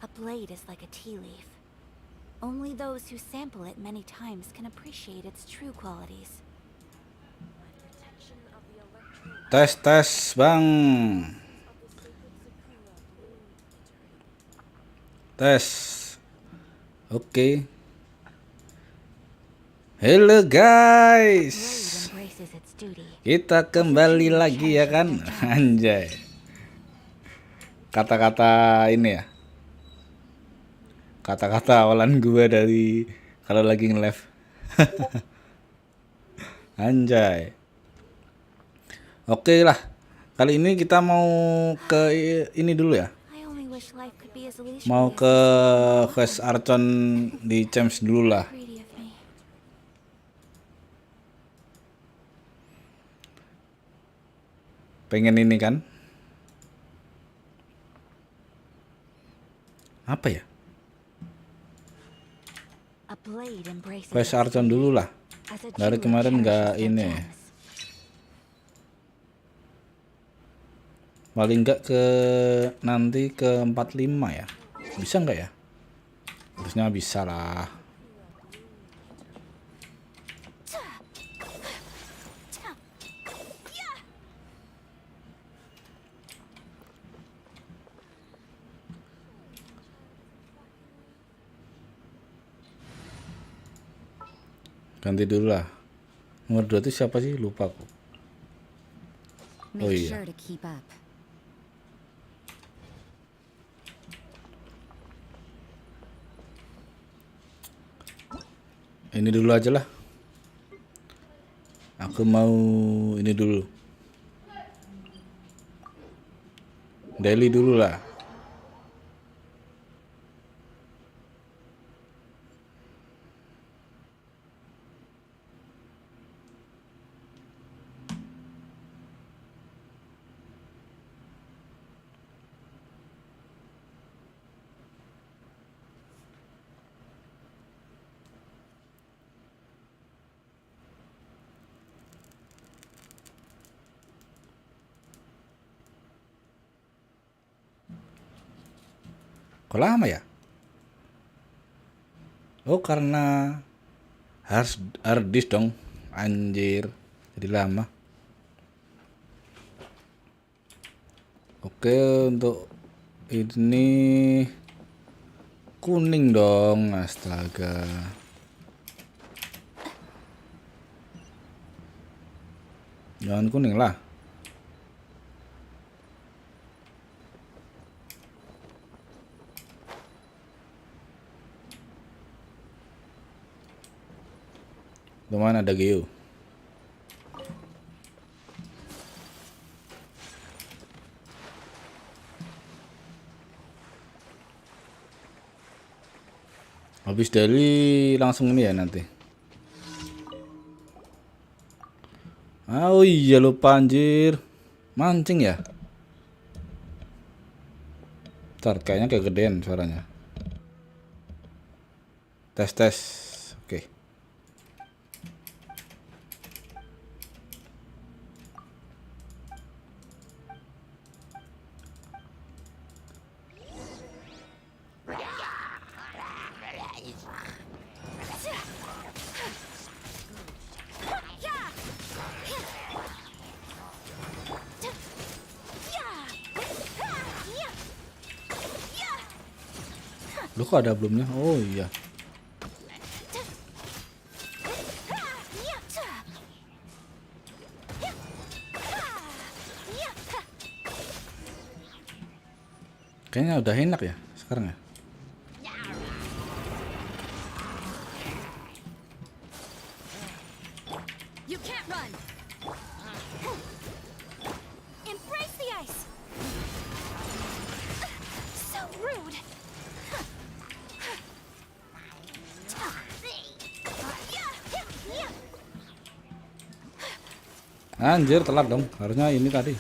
A blade is like a tea leaf. Only those who sample it many times can appreciate its true qualities. Tes bang. Tes. Oke. Halo guys. Kita kembali lagi ya kan. Anjay. Kata-kata ini ya. Kata-kata awalan gua dari kalau lagi nge-live. Anjay. Oke lah. Kali ini kita mau ke ini dulu ya. Mau ke quest Archon di Champs dulu lah. Pengen ini kan? Apa ya? Quest Archon dulu lah. Dari kemarin nggak ini. Paling nggak ke nanti ke 45 ya. Bisa nggak ya? Harusnya bisa lah. Ganti dulu lah. Nomor 2 itu siapa sih? Lupa aku. Oh iya. Ini dulu aja lah. Aku mau ini dulu. Daily dulu lah. Kok lama ya? Oh karena hard disk dong. Anjir. Jadi lama. Oke, untuk ini kuning dong. Astaga. Jangan kuning lah. Kemana ada Geo? Habis dari langsung ini ya nanti. Oh iya lupa anjir. Mancing ya? Ntar kayaknya kegedean suaranya. Tes. Oke. Lu kok ada belumnya? Oh iya. Kayaknya udah enak ya sekarang ya. Anjir telat dong. Harusnya ini tadi.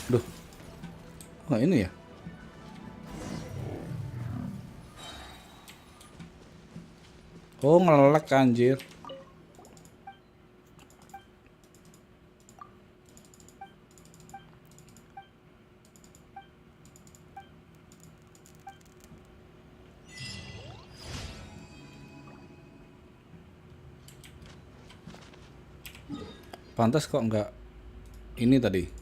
Duh. Oh, ini ya. Oh, ngelek anjir. Pantas kok nggak ini tadi.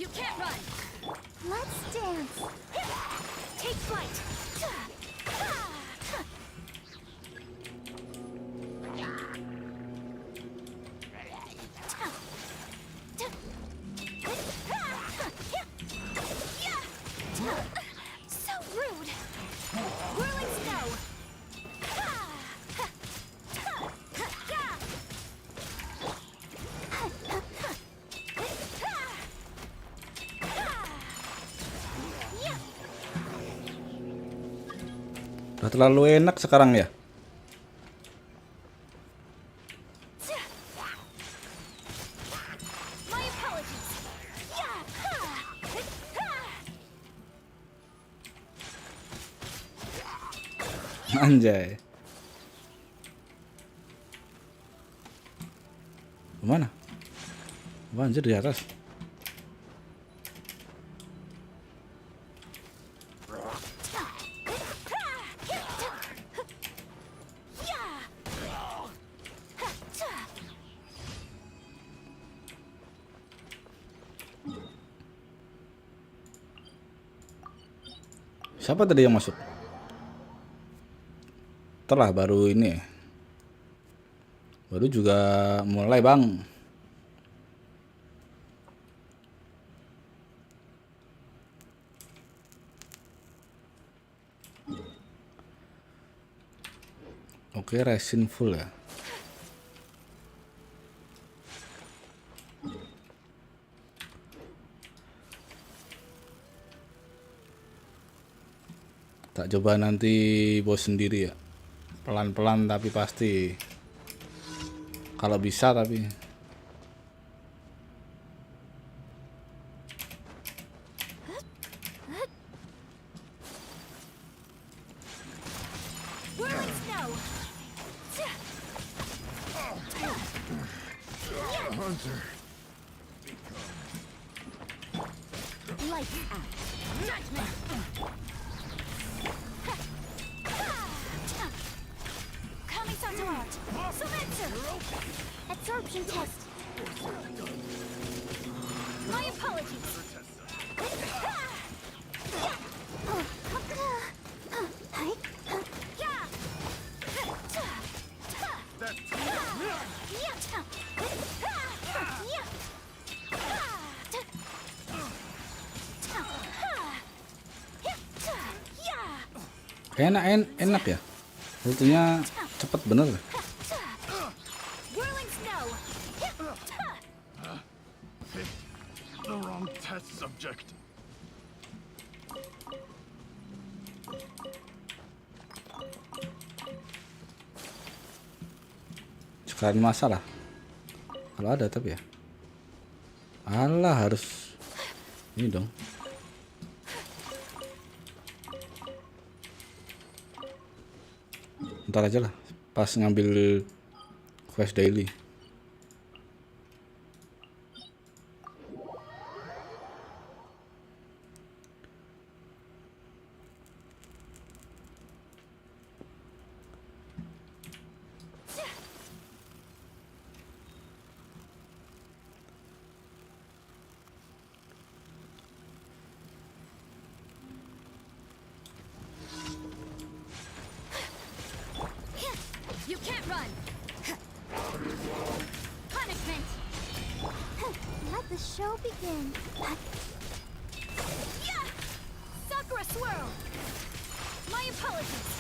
You can't run. Let's dance. Take flight. So rude. Whirling snow. Udah terlalu enak sekarang ya. My apologies. Anjay. Mana? Wah, anjir di atas. Siapa tadi yang masuk? Telah baru ini. Baru juga mulai, Bang. Oke, resin full ya. Tak coba nanti bos sendiri ya. Pelan-pelan tapi pasti. Kalau bisa tapi. Whirling snow. Hunter. Lights out. Judgment. Coming Santo Art. Surrender. Absorption test. My apologies. Enak ya. Rutenya cepet bener. Whirling snow. The wrong test subject. Sekali masalah. Kalau ada tapi ya. Alah, harus ini dong. Ntar aja lah, pas ngambil quest daily. show begins. Yeah! Sakura swirl! My apologies.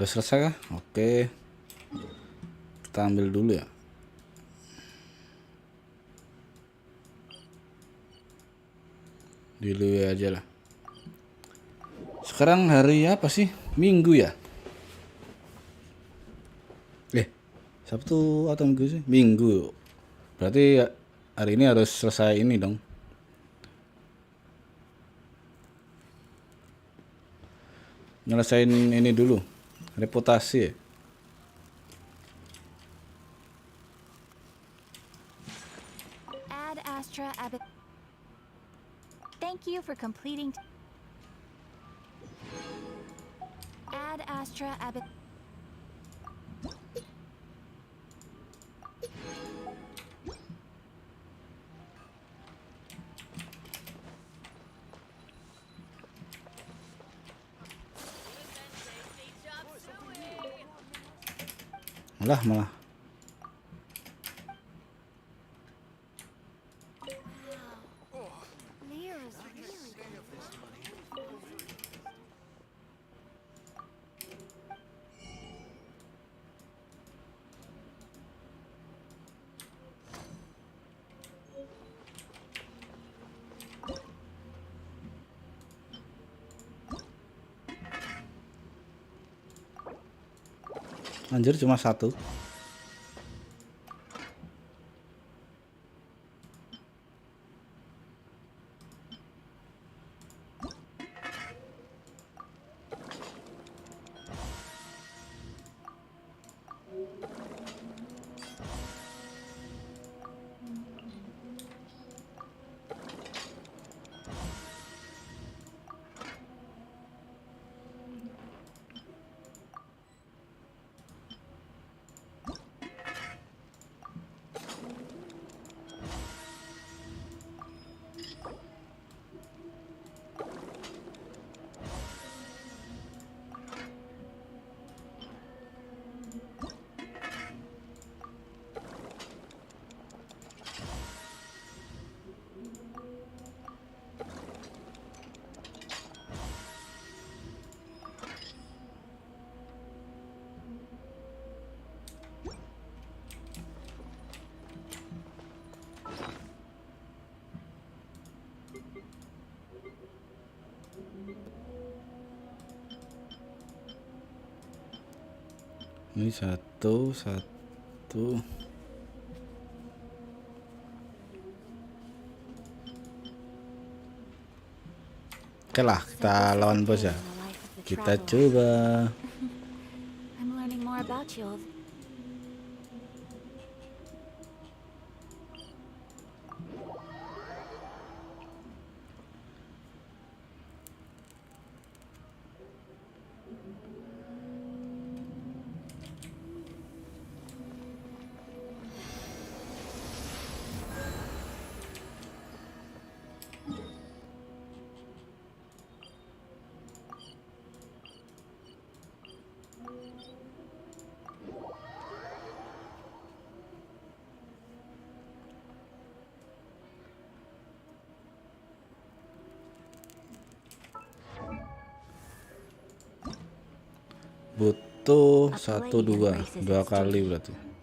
Udah selesai kah? Oke. Kita ambil dulu ya. Dulu aja lah. Sekarang hari apa sih? Minggu ya? Sabtu atau Minggu sih? Minggu. Berarti hari ini harus selesai ini dong. Nyelesain ini dulu. Reputasi ya. Ad Astra Abbot. Thank you for completing. Ad Astra Abbot. Malah. Anjir cuma satu. Ini satu. Oke lah, kita lawan bos ya. Kita coba. I'm learning more about you. Butuh 2 kali berarti.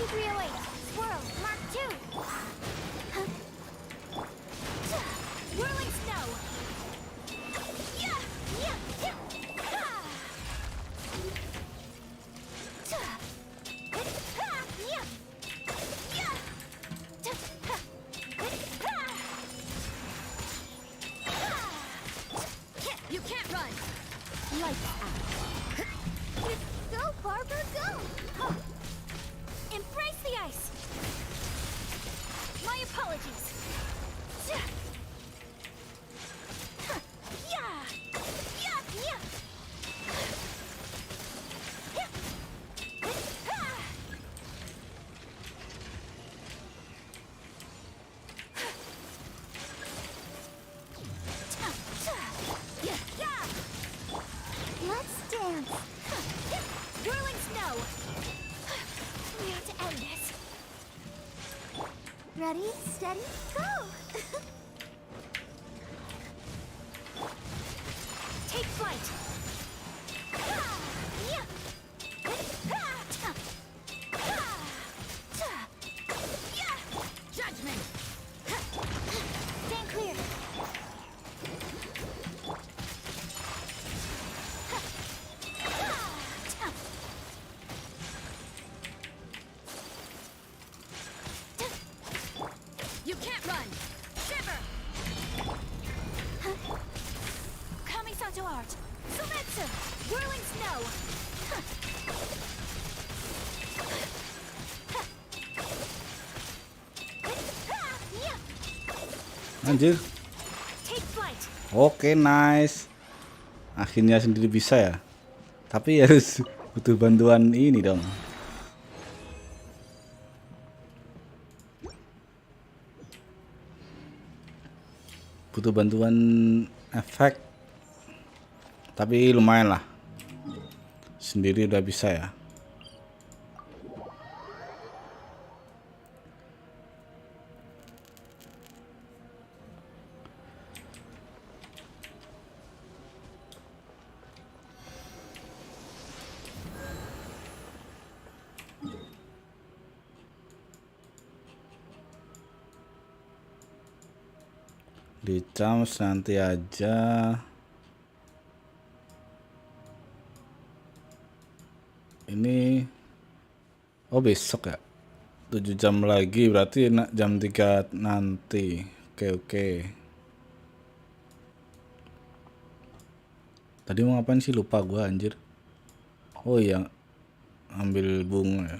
2308. Swirl. Mark 2. Whirling snow. Yeah. Yeah. Yeah. Ah. Yeah. Yeah. You can't run! Lights out. Go, Barbara, go! Embrace the ice! My apologies! Yeah! Yeah! Yeah! Let's dance! Whirling snow! We have to end this. Ready, steady, go! Take flight! Judgment! Stand clear! You can't run! Shiver! Kamisato art! Sumetsu! Whirling snow! Anjir. Take flight! Oke, nice. Akhirnya sendiri bisa ya. Tapi harus butuh bantuan ini dong. Butuh bantuan efek. Tapi lumayan lah. Sendiri udah bisa ya. Di chance nanti aja. Ini besok ya. 7 jam lagi berarti jam 3 nanti. Oke. Tadi mau ngapain sih, lupa gua anjir. Oh iya, ambil bunga ya.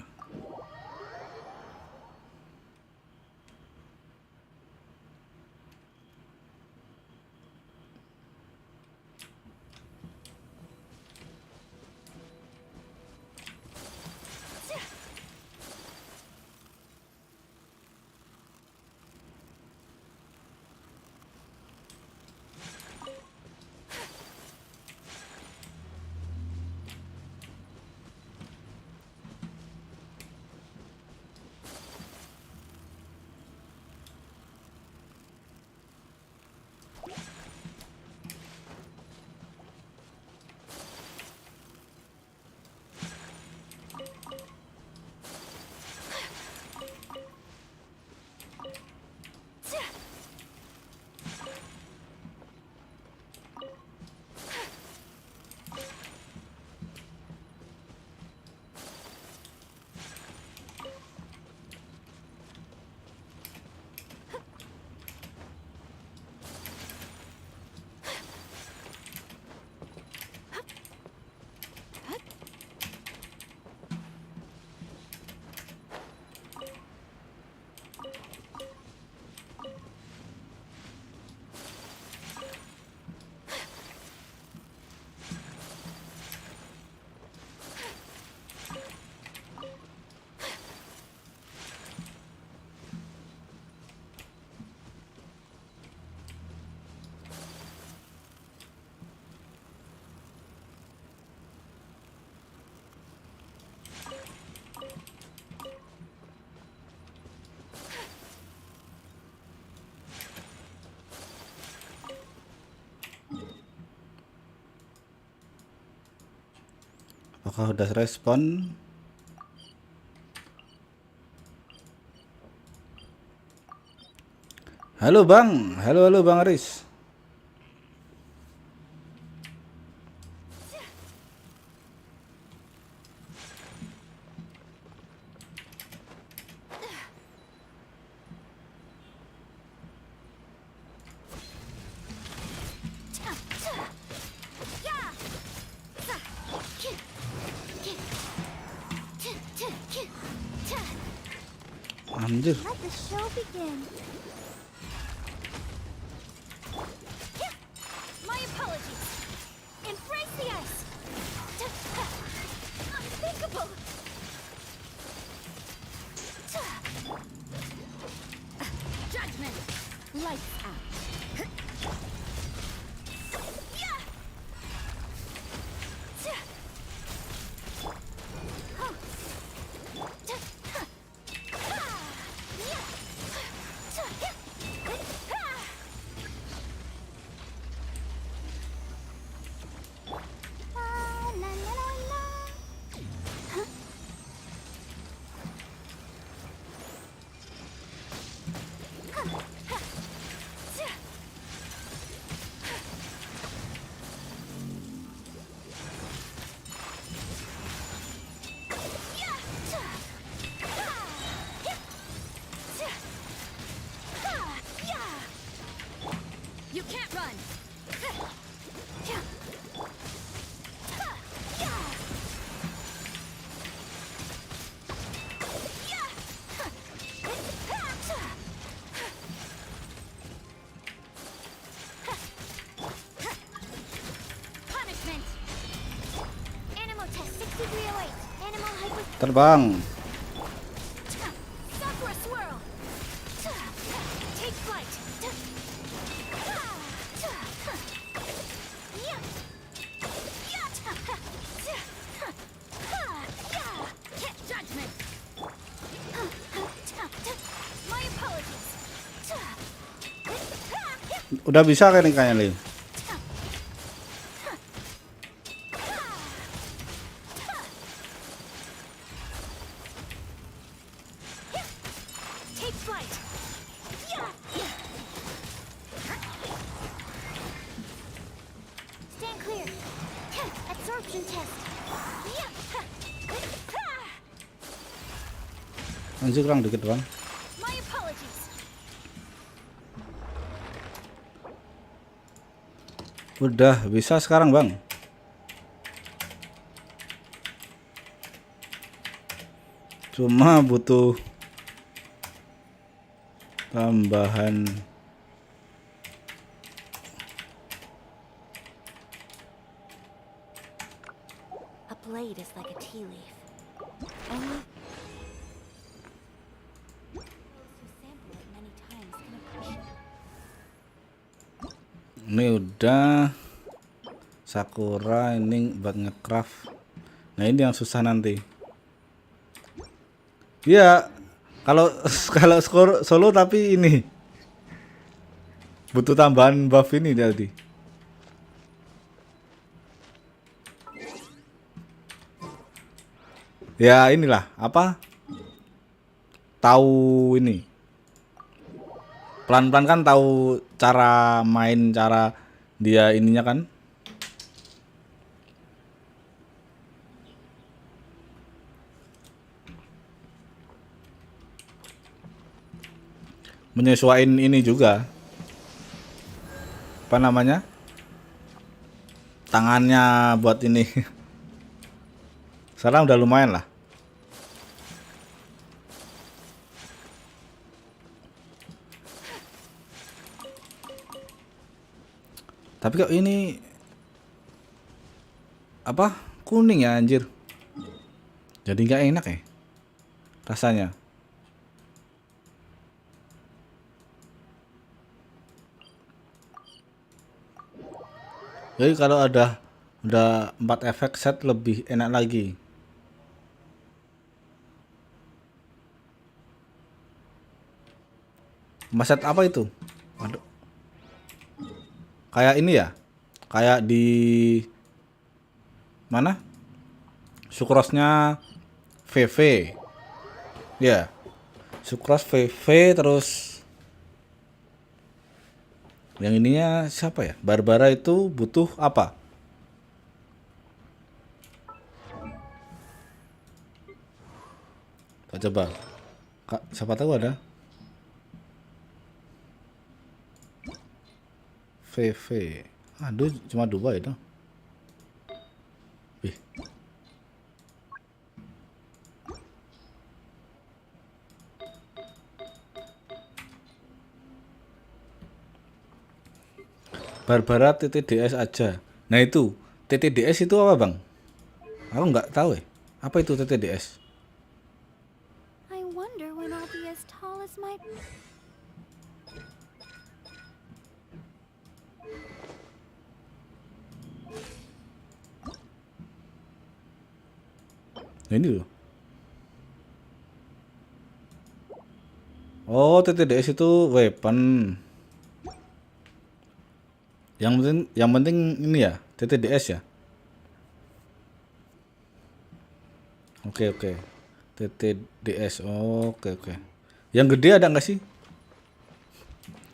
Apakah udah respon? Halo Bang, halo Bang Aris. Anjir. Let the show begin. My apologies. Embrace the ice. Unthinkable. Judgment. Lights out. La la la la. You can't run. Punishment. Animal test 6308. Animal hyper. Terbang. Sakura swirl. Take flight. Judgment. My apologies. Udah bisa kan kayaknya Lin. Take flight. Stand clear. Absorption test. Anjir kurang dikit Bang. My apologies. Udah bisa sekarang Bang. Cuma butuh tambahan. A blade is like a tea leaf. Only those who sample it many times can appreciate. Ini udah Sakura, ini buat ngecraft. Nah ini yang susah nanti. Iya, kalau solo tapi ini butuh tambahan buff ini tadi. Ya inilah apa? Tahu ini. Pelan-pelan kan tahu cara main, cara dia ininya kan. Menyesuaikan ini juga. Apa namanya? Tangannya buat ini. Sekarang udah lumayan lah. Tapi kok ini apa? Kuning ya anjir. Jadi nggak enak ya rasanya. Jadi kalau udah 4 efek set lebih enak lagi. Maset apa itu? Aduh. Kayak ini ya? Kayak di mana? Sukrosnya VV. Ya. Sukros VV terus Yang ininya siapa ya? Barbara itu butuh apa? Coba. Kak, siapa tahu ada. VV. Aduh, cuma 2 itu. Ih. Barbara TTDS aja. Nah itu, TTDS itu apa bang? Aku nggak tahu ya. Apa itu TTDS? I wonder when I'll be as tall as my... Nah ini loh. Oh, TTDS itu weapon. Yang penting ini ya, TTDS ya. Oke. TTDS. Oke. Yang gede ada nggak sih?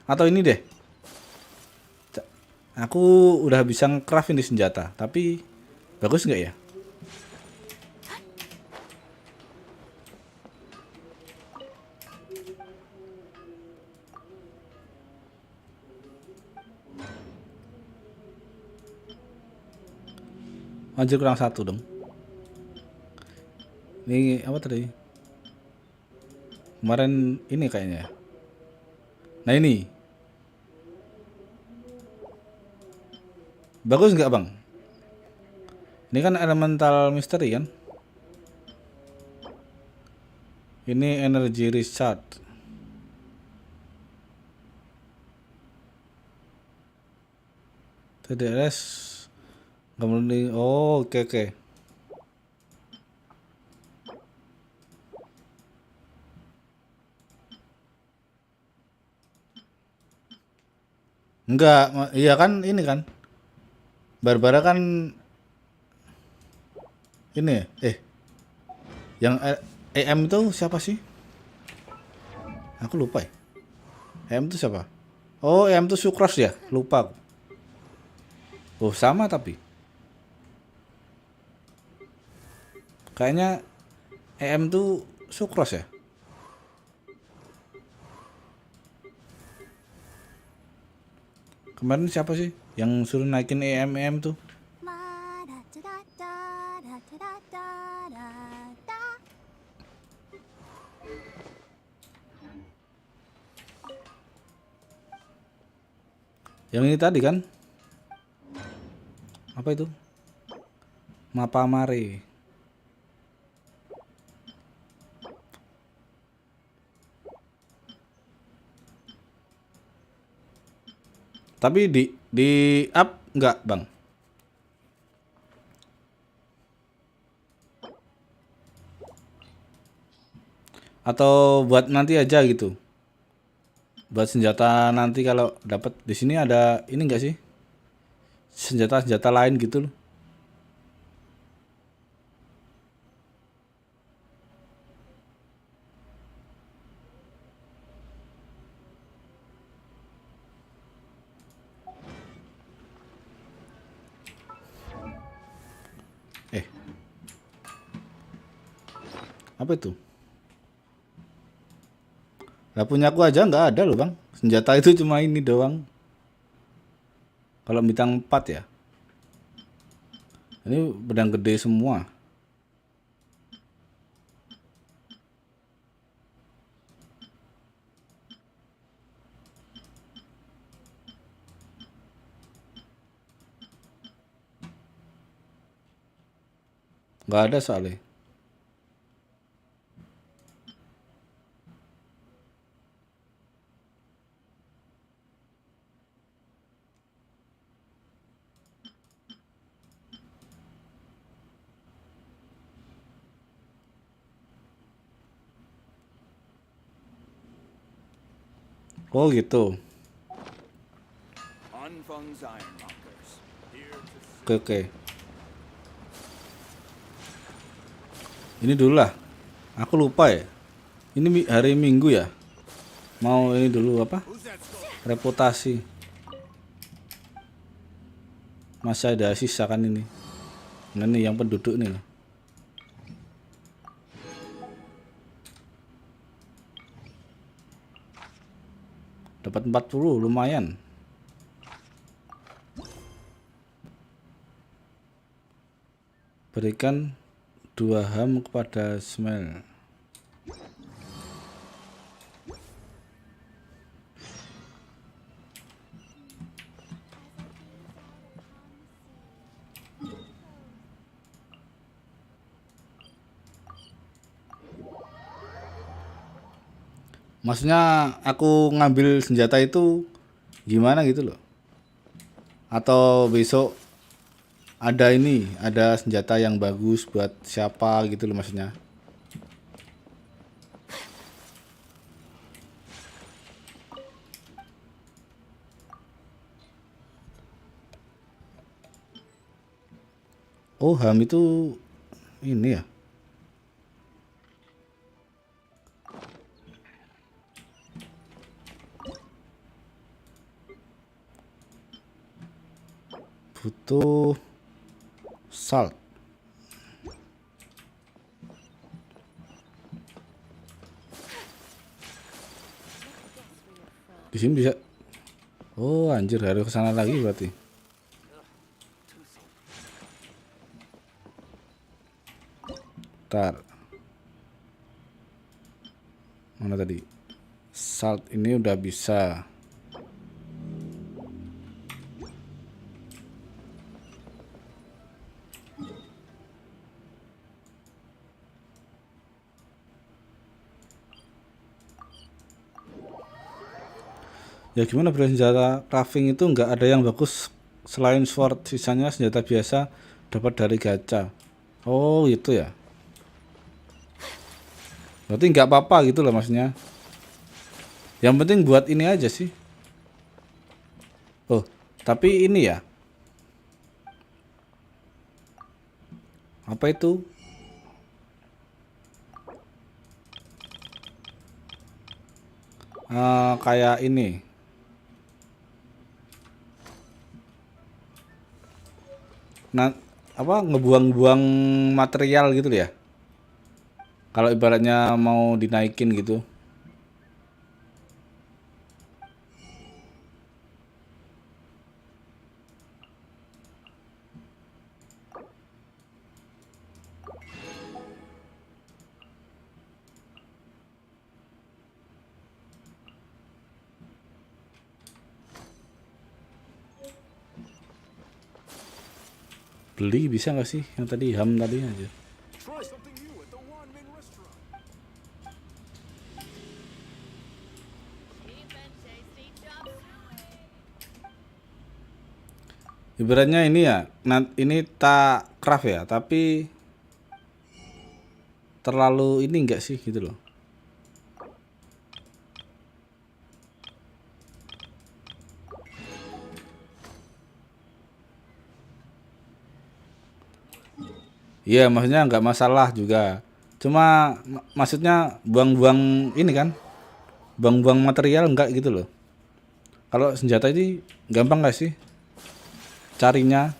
Atau ini deh. Aku udah bisa nge-craft ini senjata, tapi bagus nggak ya? Anjir kurang 1 dong. Ini apa tadi? Kemarin ini kayaknya. Nah ini. Bagus nggak bang? Ini kan elemental misteri kan? Ini energy recharge. TDS. Kemudian, oh oke. Enggak, iya kan ini kan. Barbara kan ini yang EM itu siapa sih? Aku lupa ya. EM itu siapa? Oh, EM itu Sucrose ya? Lupa aku. Oh, sama tapi. Kayaknya EM tuh Sucrose ya? Kemarin siapa sih yang suruh naikin EM tuh? Yang ini tadi kan? Apa itu? Mapa Mare. Tapi di up enggak, Bang? Atau buat nanti aja gitu? Buat senjata nanti kalau dapat di sini ada ini enggak sih? Senjata lain gitu loh. Apa itu? Lah punya aku aja nggak ada loh bang. Senjata itu cuma ini doang. Kalau bintang 4 ya. Ini pedang gede semua. Nggak ada soalnya. Oh gitu. Oke. Ini dulu lah. Aku lupa ya. Ini hari Minggu ya. Mau ini dulu apa? Reputasi. Masih ada sisa kan ini. Nah ini yang penduduk nih. Dapat 40, lumayan. Berikan 2 ham kepada Smell. Maksudnya aku ngambil senjata itu gimana gitu loh. Atau besok ada ini, ada senjata yang bagus buat siapa gitu loh maksudnya. Oh, ham itu ini ya. Butuh salt. Di sini bisa. Oh, anjir, harus ke sana lagi berarti. Ntar. Mana tadi? Salt ini udah bisa. Ya gimana bro, senjata crafting itu nggak ada yang bagus selain sword, sisanya senjata biasa dapat dari gacha. Oh gitu ya. Berarti nggak apa-apa gitu loh maksudnya. Yang penting buat ini aja sih. Oh tapi ini ya. Apa itu? Kayak ini. Nah, apa ngebuang-buang material gitu ya? Kalau ibaratnya mau dinaikin gitu. Beli bisa nggak sih yang tadi ham tadi aja? Try something new at the Wanmin restaurant. Ibaratnya ini ya, ini tak craft ya, tapi terlalu ini enggak sih gitu loh. Iya, maksudnya nggak masalah juga. Cuma maksudnya buang-buang ini kan, buang-buang material enggak gitu loh. Kalau senjata ini gampang nggak sih carinya?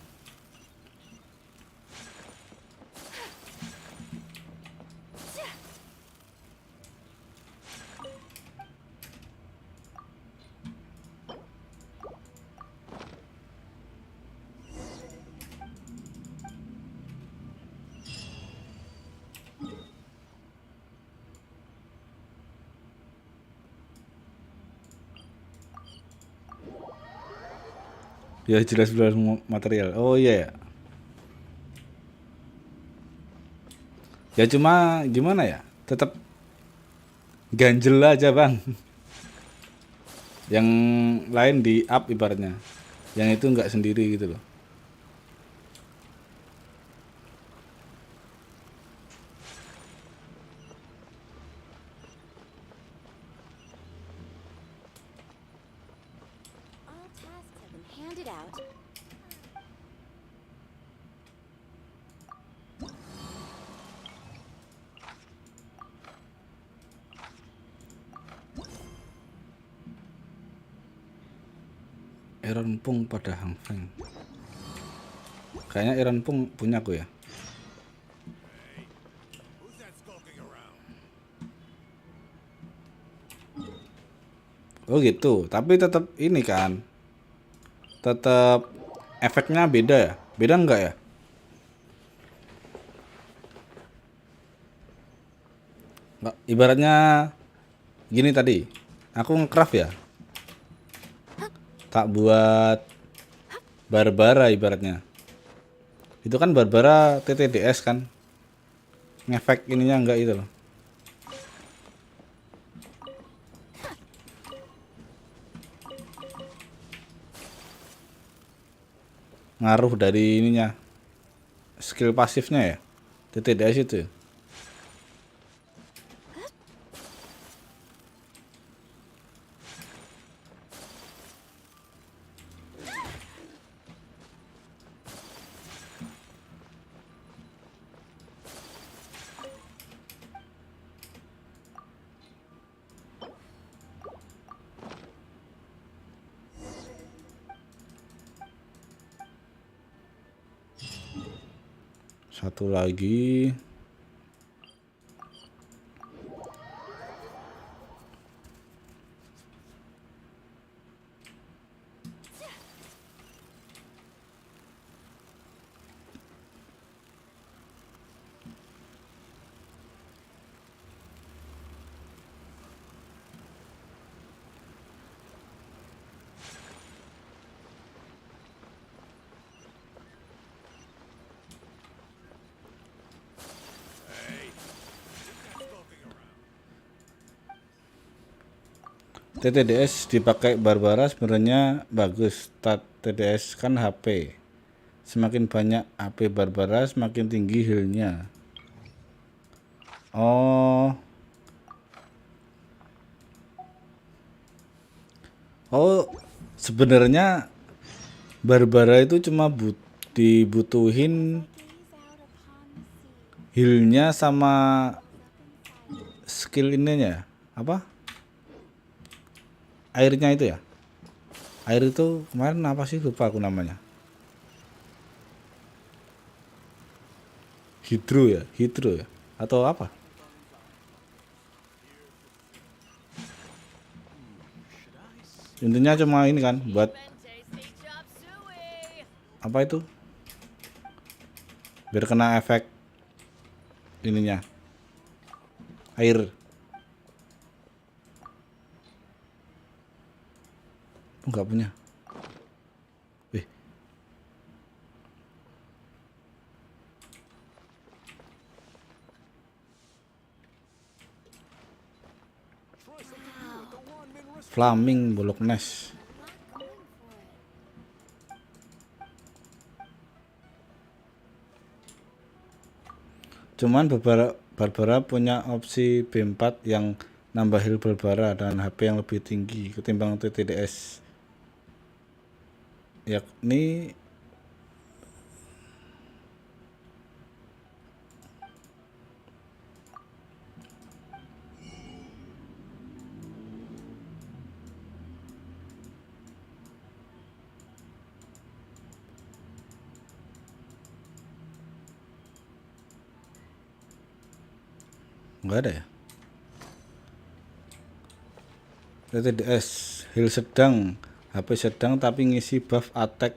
Ya jelas jelas material. Oh iya ya. Ya cuma gimana ya? Tetap ganjel aja bang. Yang lain di up ibaratnya. Yang itu nggak sendiri gitu loh. All tasks have been handed out. Error pung pada Hang Feng. Kayaknya Iron pun punya aku ya. Who's that skulking around? Oh gitu. Tapi tetap ini kan. Tetap efeknya beda ya? Beda enggak ya? Nggak, ibaratnya gini tadi. Aku nge-craft ya. Tak buat Barbara ibaratnya. Itu kan Barbara TTDS kan. Ngefek ininya enggak itu loh. Ngaruh dari ininya. Skill pasifnya ya. TTDS itu. Satu lagi. TTDS dipakai Barbara sebenarnya bagus. Stat TTDS kan HP. Semakin banyak HP Barbara semakin tinggi healnya. Oh. Oh, sebenarnya Barbara itu cuma dibutuhin healnya sama skill ininya. Apa? Airnya itu ya. Air itu kemarin apa sih, lupa aku namanya. Hidro ya, atau apa? Intinya cuma ini kan buat Tasty chop suey. apa itu? Biar kena efek ininya. Air. Enggak punya. Try something new at the one-man restaurant. Flaming Bolognese. Cuman Barbara punya opsi B4 yang nambah heal Barbara dan HP yang lebih tinggi ketimbang TTDS. Yakni enggak ada ya. TTDS heal sedang, HP sedang tapi ngisi buff attack.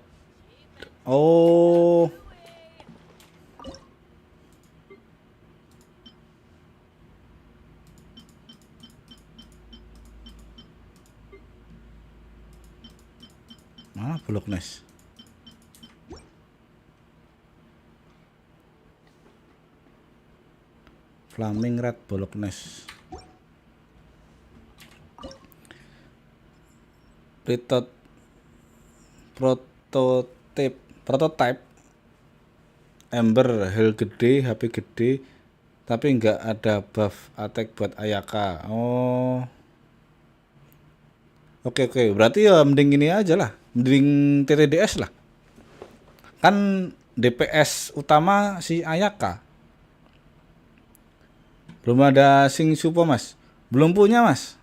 Oh, mana Bolognese? Flaming Red Bolognese. Prototype Ember heal gede, HP gede, tapi nggak ada buff attack buat Ayaka. Oh, oke, berarti ya mending ini aja lah, mending TTDS lah. Kan DPS utama si Ayaka. Belum ada Sing Supo mas, belum punya mas.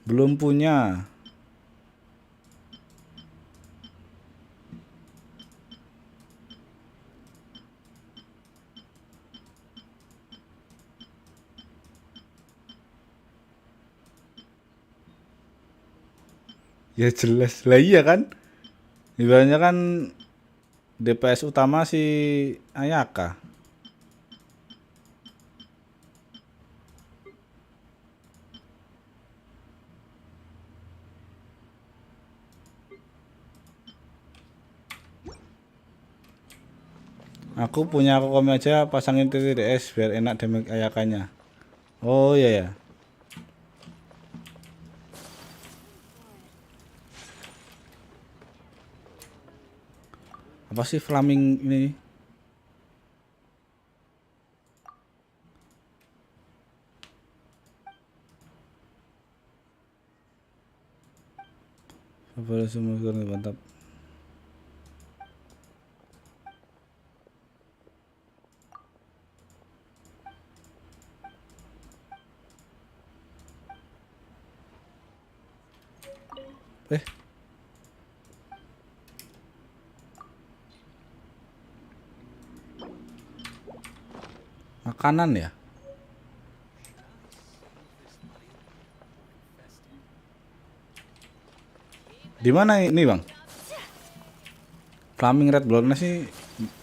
Belum punya. Ya jelas lah, iya kan, ibaratnya kan DPS utama si Ayaka. Aku punya kokomi aja, pasangin TTDS biar enak damage Ayakanya. Oh iya ya. Apa sih flaming ini? Apa semua mantap. Eh, makanan ya? Di mana ini bang? Flaming Red Bloodnya sih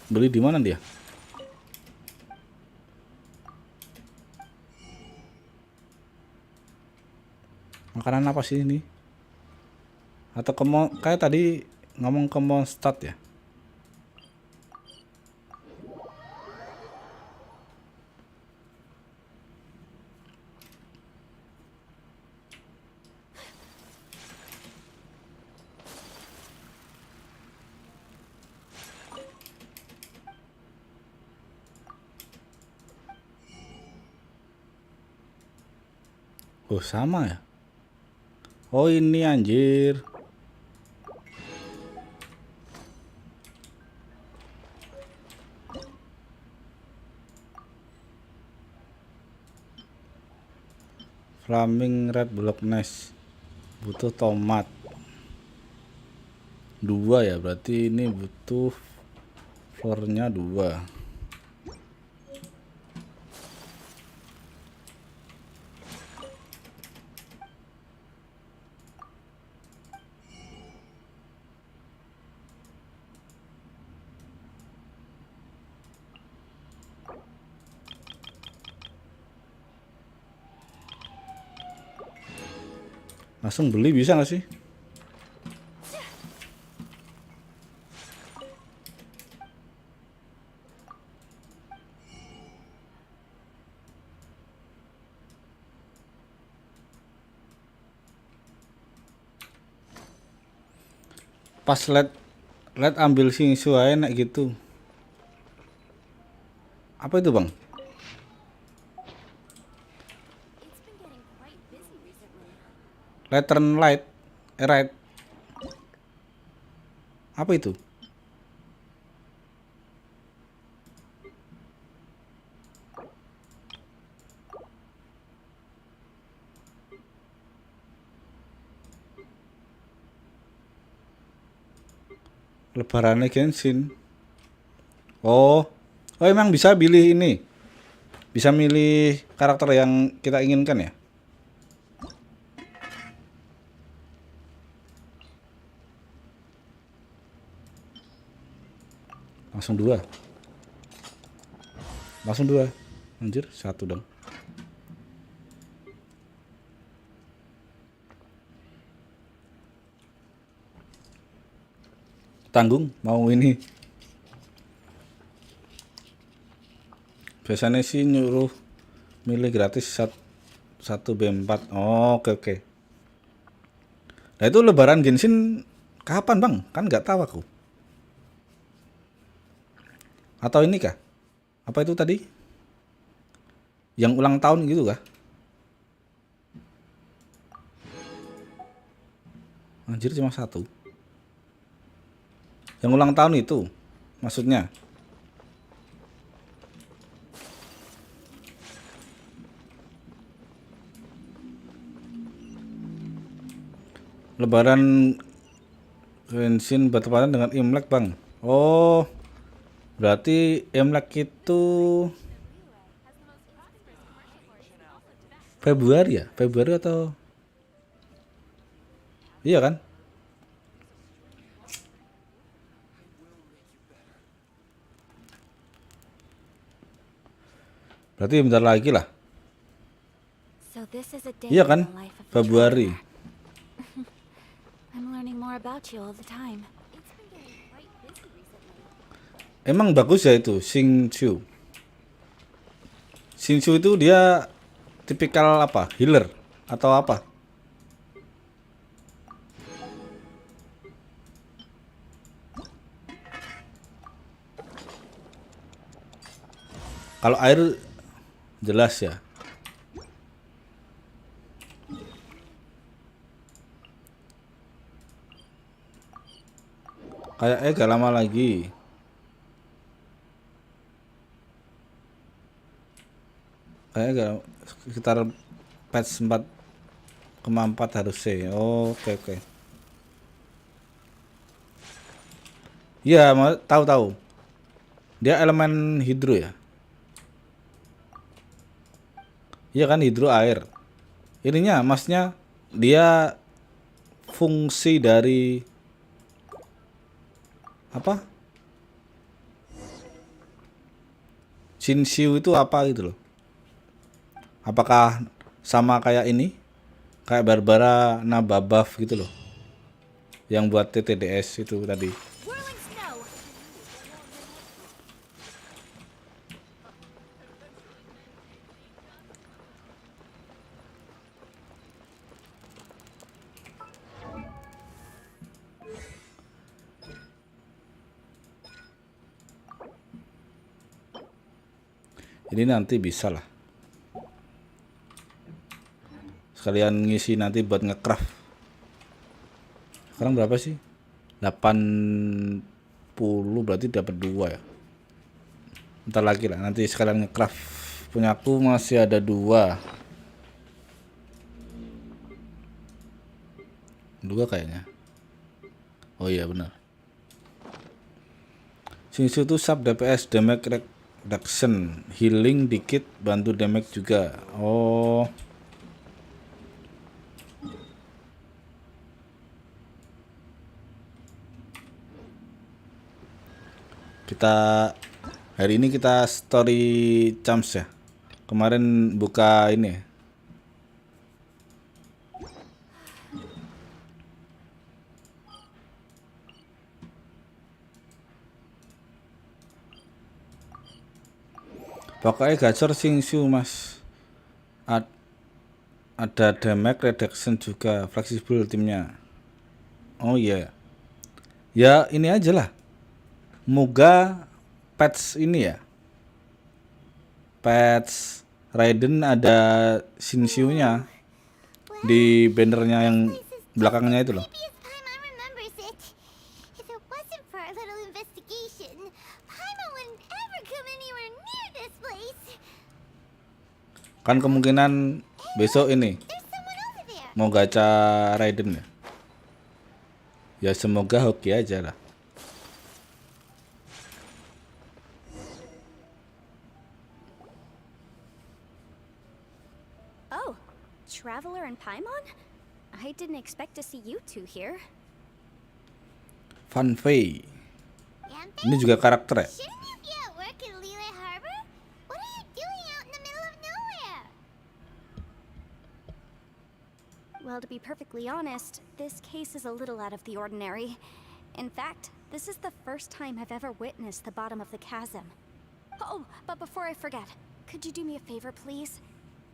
beli di mana dia? Makanan apa sih ini? Atau kayak tadi ngomong ke Mondstadt ya? Oh sama ya? Oh ini anjir. Flaming Red Block Nest. Butuh tomat. 2 ya, berarti ini butuh floornya 2. Langsung beli bisa nggak sih? Pas let ambil singsu aja enak gitu. Apa itu bang? It's been getting quite busy recently. Lantern light, right? Apa itu? Lebarannya Genshin. Oh, oh emang bisa pilih ini? Bisa milih karakter yang kita inginkan ya? Langsung 2. Langsung 2. Anjir, 1 dong. Tanggung mau ini. Biasanya sih nyuruh milih gratis 1 B4. Oh, oke oke. Nah itu lebaran Genshin kapan bang? Kan nggak tahu aku. Atau ini kah? Apa itu tadi? Yang ulang tahun gitu kah? Anjir cuma 1. Yang ulang tahun itu maksudnya. Lebaran Genshin bertepatan dengan Imlek bang. Oh, berarti Imlek itu Februari ya? Februari atau iya kan? Berarti bentar lagi lah. So this is a day Iya in kan? the life of a Februari. traveler. I'm learning more about you all the time. It's been getting quite busy recently. Emang bagus ya itu Xingqiu. Xingqiu itu dia tipikal apa? Healer atau apa? Kalau air jelas ya. Kayaknya gak lama lagi. Kayaknya gak, sekitar patch 4,4 harusnya. Oh, oke. Iya, tahu. Dia elemen hidro ya. Iya kan, hidro air. Ininya masnya dia fungsi dari apa? Shinshu itu apa gitu loh. Apakah sama kayak ini? Kayak Barbara Nababaf gitu loh. Yang buat TTDS itu tadi. Whirling snow. Ini nanti bisa lah. Sekalian ngisi nanti buat ngecraft. Sekarang berapa sih? 80 berarti dapat 2 ya. Ntar lagi lah, nanti sekalian ngecraft. Punyaku masih ada 2. 2 kayaknya. Oh iya benar. Singsu itu sub DPS damage reduction, healing dikit, bantu damage juga. Oh. Kita hari ini kita story champs ya. Kemarin buka ini. Pokoknya gacor Singsu mas. Ada damage reduction juga, fleksibel timnya. Oh iya. Ya ini aja lah. Moga patch ini ya. Patch Raiden ada Shinsu-nya di bannernya yang belakangnya itu loh. Maybe it's Paimon remembers it. If it wasn't for our little investigation, Paimon wouldn't ever come anywhere near this place. Kan kemungkinan besok ini There's someone over there. mau gacha Raiden ya. Ya semoga hoki aja lah. Oh, Traveler and Paimon? I didn't expect to see you two here. Fan Fei. Yanpei, Ini juga karakter ya. shouldn't you be at work in Liyue Harbor? What are you doing out in the middle of nowhere? Well, to be perfectly honest, this case is a little out of the ordinary. In fact, this is the first time I've ever witnessed the bottom of the chasm. Oh, but before I forget, could you do me a favor, please?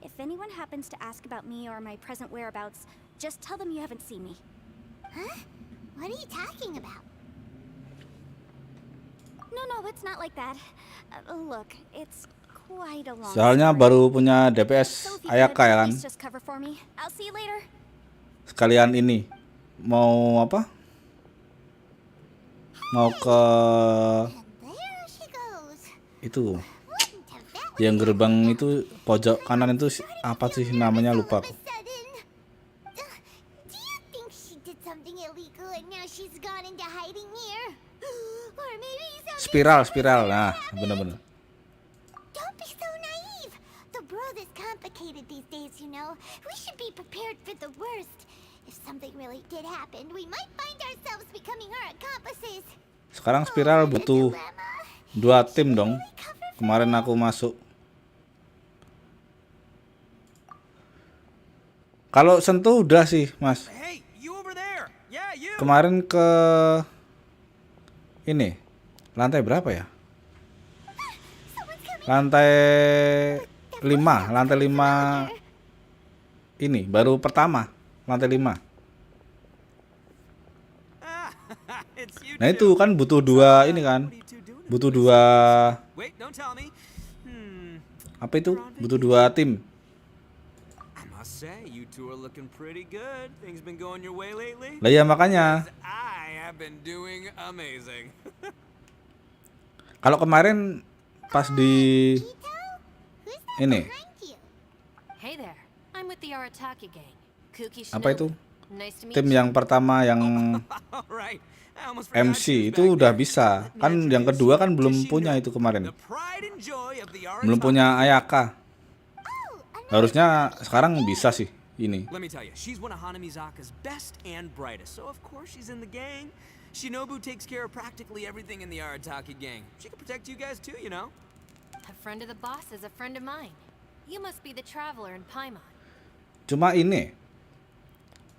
If anyone happens to ask about me or my present whereabouts, just tell them you haven't seen me. Huh? What are you talking about? No, it's not like that. Look, it's quite a long Soalnya story. baru punya DPS So if you Ayaka could ya kan. please just cover for me. I'll see you later. Sekalian ini mau apa? Mau ke And there she goes. itu What in Tibet? yang gerbang itu pojok kanan itu apa sih namanya lupa All aku. of a sudden. Do you think she did something illegal and now she's gone into hiding here? Or maybe something... Spiral. Nah, bener-bener. Don't be so naive. The world is complicated these days, you know. We should be prepared for the worst. If something really did happen, we might find ourselves becoming her accomplices. Sekarang spiral Oh, butuh the dilemma. 2 tim dong. Really cover for Kemarin aku masuk Kalau sentuh udah sih, Mas. Hey, you over there. Yeah, you. Kemarin ke ini lantai berapa ya? Lantai 5, lantai 5 ini baru pertama, lantai 5. It's you Nah itu two. kan butuh dua ini kan, What are you two doing? butuh dua Wait, don't tell me. apa itu? Butuh dua tim. I must say, you two are looking pretty good. Things been going your way lately? Lah ya makanya. I have been doing amazing. Kalau kemarin pas di Ito? Who's that ini behind you? Hey there, I'm with the Arataki gang. Kuki apa Shinobu. itu? Nice to meet Tim you. yang pertama yang All right. I almost forgot you MC was itu back udah there. bisa. Let me Kan yang introduce kedua you kan to belum Shinobu, punya itu kemarin. the pride and joy of the Belum Arataki. punya Ayaka. Oh, another Harusnya sekarang bisa sih ini. Let me tell you, she's one of Hanamizaka's best and brightest, so of course she's in the gang. Shinobu takes care of practically everything in the Arataki gang. She can protect you guys too, you know? A friend of the boss is a friend of mine. You must be the traveler in Paimon. Cuma ini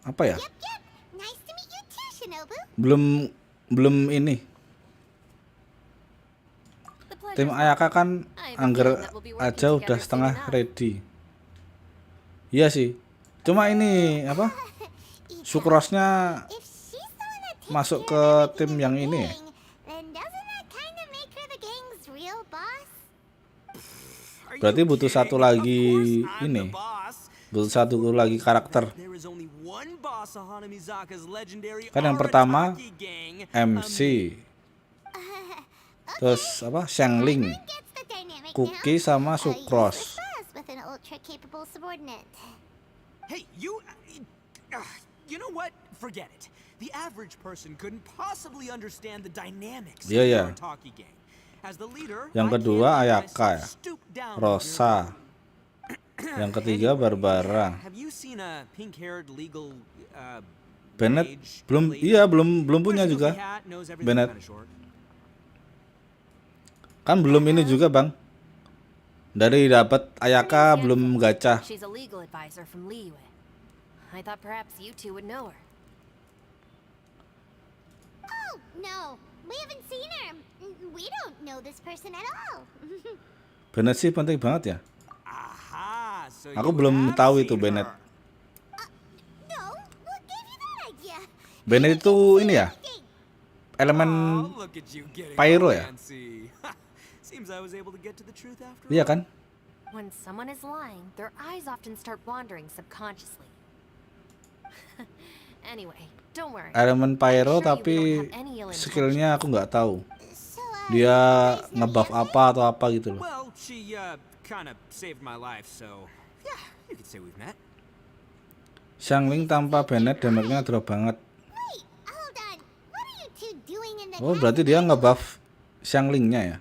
apa ya? Yep, yep. Nice to meet you too, Shinobu. Belum ini. The pleasure's Tim mine. Ayaka kan I have a angger feeling that we'll be working aja udah together soon setengah enough. ready. Iya sih. Cuma ini apa? Ito, Sukrosnya if she's the one that takes masuk care of ke everything tim in the yang ini ya? gang, then doesn't that kind of make her the gang's real boss? Are Berarti you butuh satu kidding? lagi Of course I'm ini. the boss. Butuh satu lagi karakter. There is only one boss of Hanamizaka's legendary Kan yang pertama Arataki gang. MC. Terus apa? Shangling, Gets the dynamic Cookie now. sama A Sucrose. useless boss with an ultra-capable subordinate. Hey, you know what? Forget it. The average person couldn't possibly understand the dynamics Iya, of the iya. Arataki gang. As the leader, Yang I kedua can't let Ayaka ya. myself stoop down to Rosa. Yang ketiga Anyway, Barbara. Have you seen a pink-haired legal Bennett mage belum lady? iya belum punya Wears a juga. goofy hat, knows everything Bennett. kinda short. Kan belum ini juga, Bang. Dari dapat Ayaka Her name's belum Yanko. gacha. She's a legal advisor from Liyue. I thought perhaps you two would know her. Oh, no. We haven't seen her. We don't know this person at all. Bennett sih penting banget ya. Aha, so Aku you belum have tahu seen itu Bennett. her. No? What gave you that idea? Bennett itu ini ya, Anything. elemen Oh, look at you getting Pyro all ya? fancy. Seems I was able to get to the truth after iya all. kan? When someone is lying, their eyes often start wandering subconsciously. Anyway, don't worry. Elemen Pyro I'm sure you tapi don't have any ill skillnya aku nggak tahu. So, Dia you guys know ngebuff Yanko? apa atau apa gitu loh. Well, she kind of saved my life, so yeah, you could say we've met. Shangling tanpa Bennett damage-nya drop banget. Wait, hold on. What are you two doing in the Oh, berarti dia castle? ngebuff Shanglingnya ya.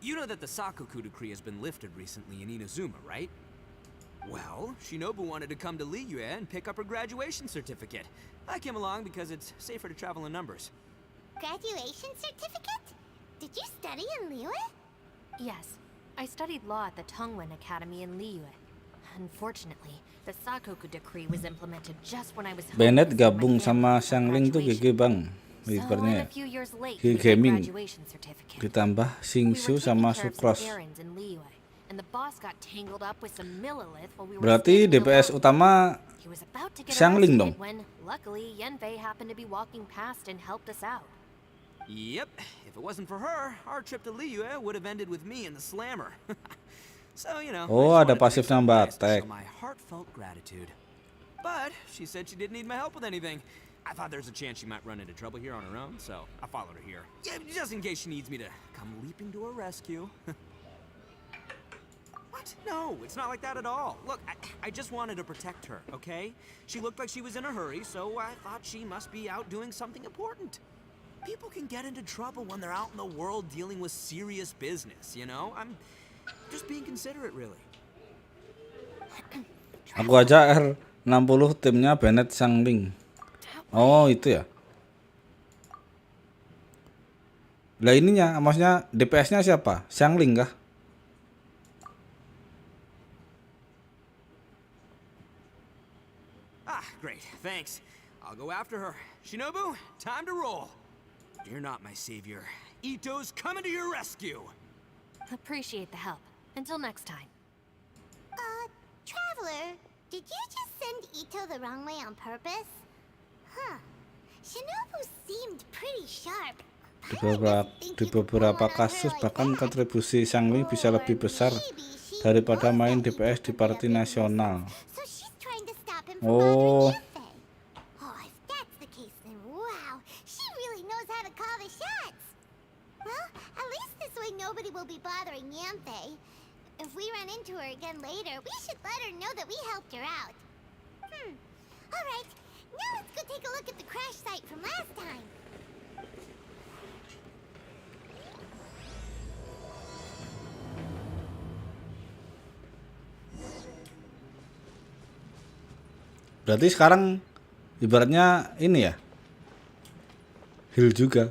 You know that the Sakoku decree has been lifted recently in Inazuma, right? Well, Shinobu wanted to come to Liyue and pick up her graduation certificate. I came along because it's safer to travel in numbers. Graduation certificate? Did you study in Liyue? Yes, I studied law at the Tongwen Academy in Liyue. Unfortunately, the Sakoku decree was implemented just when I was home Bennett visiting my gabung family sama for Shangling tuh GG graduation. bang. So I'm Givernya a ya. few years late Gil with my Gaming. graduation certificate. Ditambah We were Singsu taking sama care of some Sucrose. errands in Liyue, and the boss got tangled up with some Millilith while we were Berarti standing DPS alone. utama He was about to get Shangling arrested dong. when, luckily, Yanfei happened to be walking past and helped us out. Yep, if it wasn't for her, our trip to Liyue would have ended with me and the slammer. So, you know, Oh, I just wanted to ada do pasifnya something Mbak nice to Tek. show my heartfelt gratitude. But she said she didn't need my help with anything. I thought there's a chance she might run into trouble here on her own, so I followed her here. Yeah, just in case she needs me to come leaping to her rescue. What? No, it's not like that at all. Look, I just wanted to protect her, okay? She looked like she was in a hurry, so I thought she must be out doing something important. People can get into trouble when they're out in the world dealing with serious business, you know? I'm just being considerate, really. Aku aja R60 timnya Bennett Shangling. Oh itu ya. Lah ininya maksudnya DPS-nya siapa? Shangling kah? Great, thanks. I'll go after her. Shinobu, time to roll. You're not my savior. Ito's coming to your rescue. Appreciate the help. Until next time. Traveler, did you just send Ito the wrong way on purpose? Huh. Shinobu seemed pretty sharp. Di beberapa kasus bahkan kontribusi Sangli bisa lebih besar daripada main DPS di Parti Nasional. So she's trying to stop him from Oh, bothering Yantei. Oh, if that's the case, then wow, she really knows how to call the shots. Well, at least this way nobody will be bothering Yantei. If we run into her again later, we should let her know that we helped her out. Alright, now let's go take a look at the crash site from last time. berarti sekarang ibaratnya ini ya, heal juga.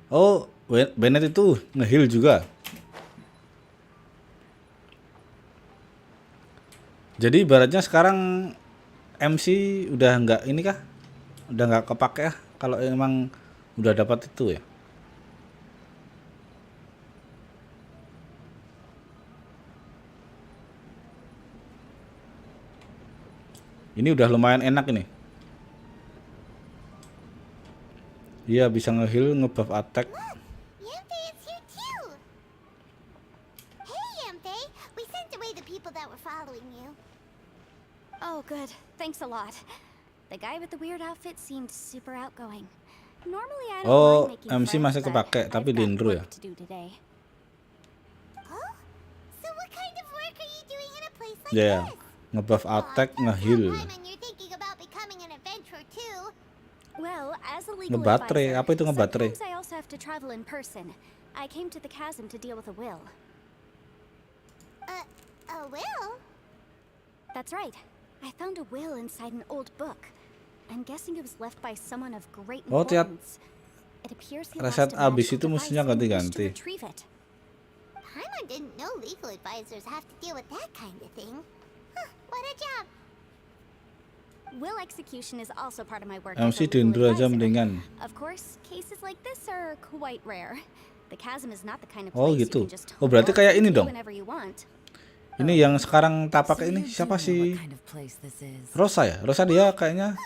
Oh, Bennett itu nge-heal juga. Jadi ibaratnya sekarang MC udah nggak ini kah? Udah nggak kepake ya kalau emang udah dapat itu ya. Ini udah lumayan enak ini. Iya bisa nge-heal, nge-buff attack. Yantei is here too! Hey, Yantei! We sent away the people that were following you. Oh, good. Thanks a lot. The guy with the weird outfit seemed super outgoing. Normally I don't Oh, mind making MC friends, masih but kepake, tapi I've got Dendro ya. work to do today. Oh? So what kind of work are you doing in a place like Ya, this? nge-buff attack, nge-heal. And you're thinking about becoming an adventurer too. Well, as a legal Ngebaterai, advisor, apa itu ngebaterai? sometimes I also have to travel in person. I came to the chasm to deal with a will. A will? That's right. I found a will inside an old book. I'm guessing it was left by someone of great Oh, tiap importance. It appears he reset lost a abis magical itu mestinya device and wished to ganti-ganti. retrieve it. Paimon didn't know legal advisors have to deal with that kind of thing. Huh, what a job. Will execution is also part of my work MC as a legal Dendro aja advisor. mendingan. Of course, cases like this are quite rare. The chasm is not the kind of Oh, place gitu. you can just Oh, berarti walk kayak ini into dong. whenever you want. Ini yang sekarang tapak ini siapa sih? Rosa ya? Rosa dia kayaknya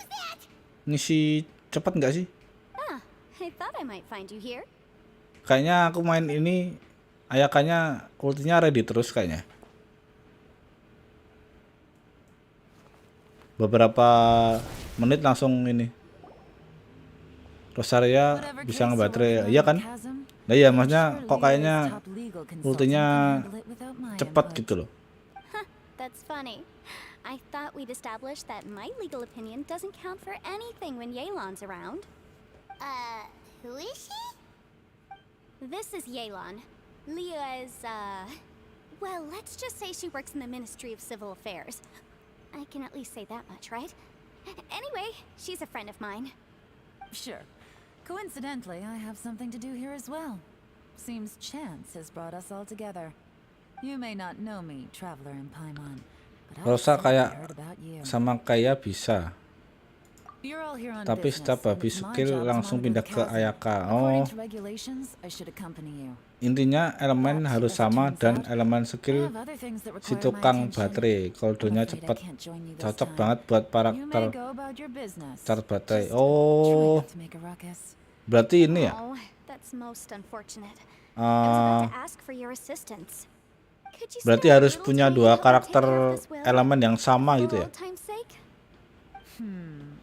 ngisi cepet nggak sih? Ah, I thought I might find you here. Kayaknya aku main ini ayakannya ultinya ready terus kayaknya. Beberapa menit langsung ini. Rosaria bisa ngebaterai, iya kan? Nah iya, maksudnya kok kayaknya ultinya cepet gitu loh. That's funny. I thought we'd established that my legal opinion doesn't count for anything when Yelan's around. Who is she? This is Yelan. Leah is, well, let's just say she works in the Ministry of Civil Affairs. I can at least say that much, right? Anyway, she's a friend of mine. Sure. Coincidentally, I have something to do here as well. Seems chance has brought us all together. You may not know me, traveler in Paimon, but I've Rosa certainly kayak heard about you. sama kayak bisa, You're all here on tapi business, setiap and habis my skill job is langsung monitor pindah the ke chasm. Ayaka. According Oh, to regulations, I should accompany you. intinya elemen harus sama dan elemen I skill have other things that si require my tukang attention. baterai. Koldenya I'm afraid I cepet, can't join you this cocok time. banget buat You may karakter go about your business. car baterai. Just try Oh, not to make a ruckus. berarti ini ya? Oh, that's most unfortunate. I was about to ask for your assistance. Could you Berarti spare a harus little punya time to dua help me take karakter care of this will elemen yang sama for gitu ya. old time's sake?